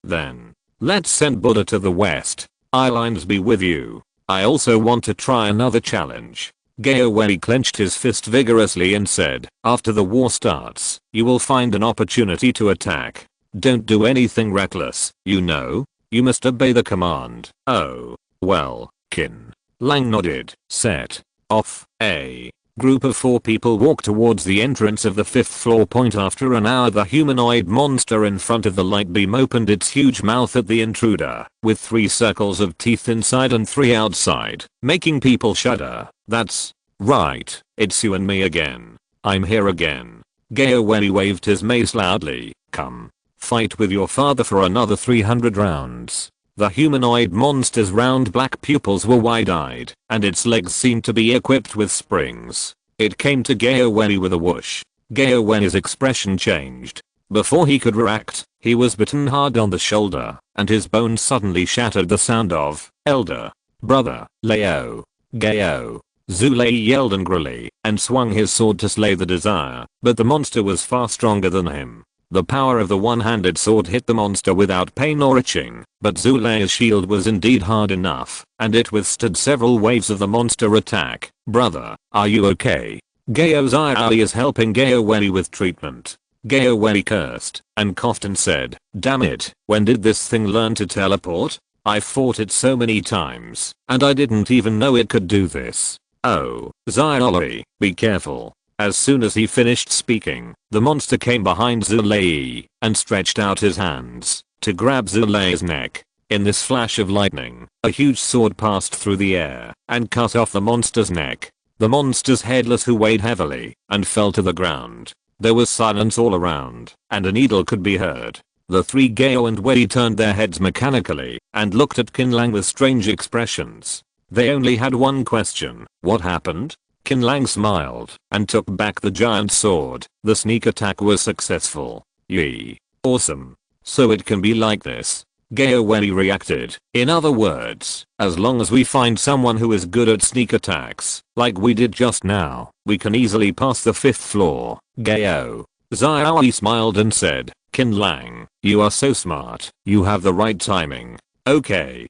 Speaker 1: Then let's send Buddha to the west. I'll be with you. I also want to try another challenge. Gao Wei clenched his fist vigorously and said, after the war starts, you will find an opportunity to attack. Don't do anything reckless, you know? You must obey the command. Oh, well, Qin Lang nodded. Set off. A group of 4 people walked towards the entrance of the 5th floor. After an hour, the humanoid monster in front of the light beam opened its huge mouth at the intruder, with 3 circles of teeth inside and 3 outside, making people shudder. That's right, it's you and me again. I'm here again. Gao Wei waved his mace loudly. Come fight with your father for another 300 rounds. The humanoid monster's round black pupils were wide-eyed, and its legs seemed to be equipped with springs. It came to Gao Wei with a whoosh. Gao Wei's expression changed. Before he could react, he was bitten hard on the shoulder, and his bones suddenly shattered. The sound of elder brother Leo Gao. Zhu Lei yelled angrily and swung his sword to slay the desire, but the monster was far stronger than him. The power of the one-handed sword hit the monster without pain or itching, but Zhu Lei's shield was indeed hard enough, and it withstood several waves of the monster attack. Brother, are you okay? Gao Zai is helping Gao Wei with treatment. Gao Wei cursed and coughed and said, damn it, when did this thing learn to teleport? I've fought it so many times, and I didn't even know it could do this. Oh, Zai, be careful. As soon as he finished speaking, the monster came behind Zhu Lei and stretched out his hands to grab Zhu Lei's neck. In this flash of lightning, a huge sword passed through the air and cut off the monster's neck. The monster's headless who weighed heavily and fell to the ground. There was silence all around, and a needle could be heard. The 3 Gao and Wei turned their heads mechanically and looked at Qin Lang with strange expressions. They only had one question: what happened? Qin Lang smiled and took back the giant sword. The sneak attack was successful. Yee. Awesome. So it can be like this. Gao Wei reacted. In other words, as long as we find someone who is good at sneak attacks, like we did just now, we can easily pass the 5th floor. Gao Zai smiled and said, Qin Lang, you are so smart. You have the right timing. Okay,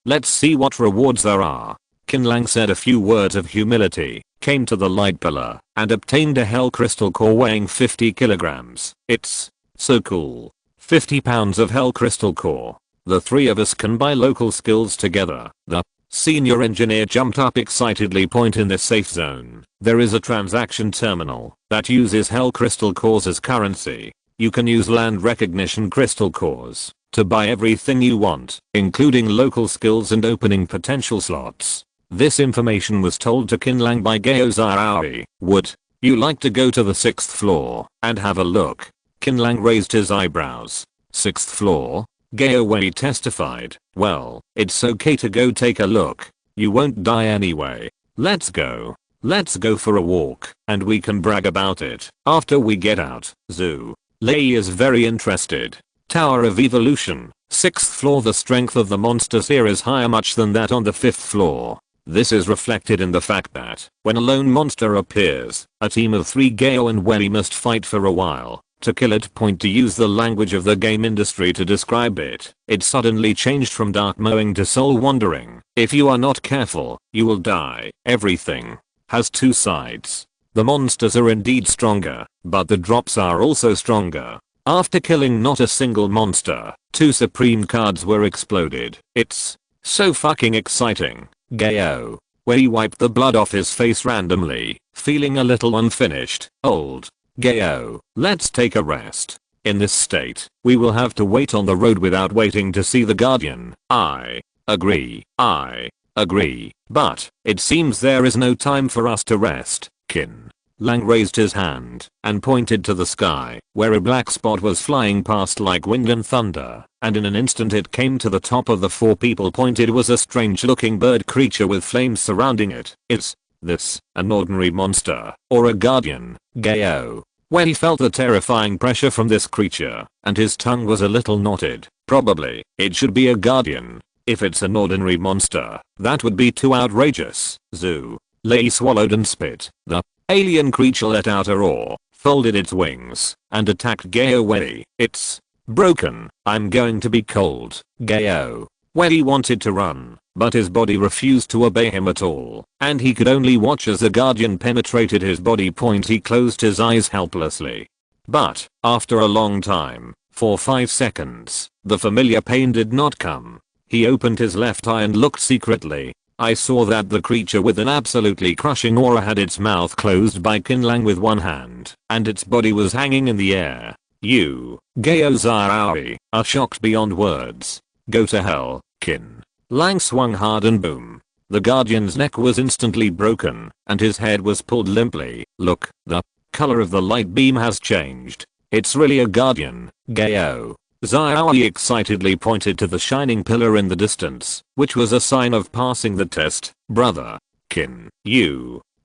Speaker 1: let's see what rewards there are. Qin Lang said a few words of humility, came to the light pillar, and obtained a hell crystal core weighing 50 kilograms. It's so cool. 50 pounds of hell crystal core. The 3 of us can buy local skills together. The senior engineer jumped up excitedly. In this safe zone, there is a transaction terminal that uses hell crystal cores as currency. You can use land recognition crystal cores to buy everything you want, including local skills and opening potential slots. This information was told to Qin Lang by Gao Zai. Would you like to go to the 6th floor and have a look? Qin Lang raised his eyebrows. 6th floor? Gao Wei testified. Well, it's okay to go take a look. You won't die anyway. Let's go. Let's go for a walk, and we can brag about it after we get out. Zhu Lei is very interested. Tower of Evolution, 6th floor. The strength of the monsters here is higher much than that on the 5th floor. This is reflected in the fact that, when a lone monster appears, a team of 3 Gao and Wei must fight for a while to kill it. To use the language of the game industry to describe it, it suddenly changed from dark mowing to soul wandering. If you are not careful, you will die. Everything has 2 sides. The monsters are indeed stronger, but the drops are also stronger. After killing not a single monster, 2 supreme cards were exploded. It's so fucking exciting. Gao Wei wiped the blood off his face randomly, feeling a little unfinished. Old Gao, let's take a rest. In this state, we will have to wait on the road without waiting to see the Guardian. I agree. But it seems there is no time for us to rest. Qin Lang raised his hand and pointed to the sky, where a black spot was flying past like wind and thunder, and in an instant it came to the top of the 4 people pointed was a strange looking bird creature with flames surrounding it. Is this an ordinary monster or a guardian? Gaio. When he felt the terrifying pressure from this creature, and his tongue was a little knotted. Probably, it should be a guardian. If it's an ordinary monster, that would be too outrageous. Zoo. Lei swallowed and spit. The alien creature let out a roar, folded its wings, and attacked Gaio Wei. It's broken. I'm going to be cold. Gaio Wei wanted to run, but his body refused to obey him at all, and he could only watch as the guardian penetrated his body. He closed his eyes helplessly. But, after a long time, for 5 seconds, the familiar pain did not come. He opened his left eye and looked secretly. I saw that the creature with an absolutely crushing aura had its mouth closed by Qin Lang with one hand, and its body was hanging in the air. You, Gaio Zarawi, are shocked beyond words. Go to hell, Qin Lang swung hard and boom. The guardian's neck was instantly broken, and his head was pulled limply. Look, the color of the light beam has changed. It's really a guardian. Gaio Zarawi excitedly pointed to the shining pillar in the distance, which was a sign of passing the test. Brother Qin,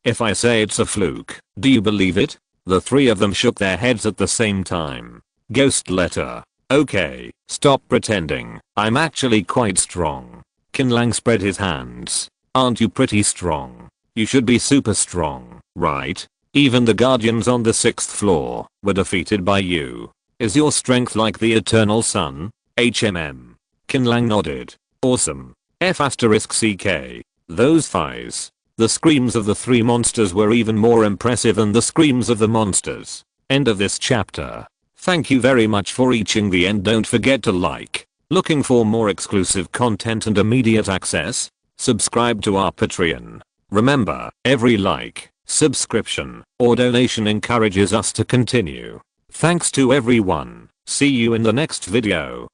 Speaker 1: if I say it's a fluke, do you believe it? The 3 of them shook their heads at the same time. Ghost letter. Okay, stop pretending. I'm actually quite strong. Qin Lang spread his hands. Aren't you pretty strong? You should be super strong, right? Even the guardians on the 6th floor were defeated by you. Is your strength like the eternal sun? HMM. Qin Lang nodded. Awesome. F***ck. Those thighs. The screams of the 3 monsters were even more impressive than the screams of the monsters. End of this chapter. Thank you very much for reaching the end. Don't forget to like. Looking for more exclusive content and immediate access? Subscribe to our Patreon. Remember, every like, subscription, or donation encourages us to continue. Thanks to everyone. See you in the next video.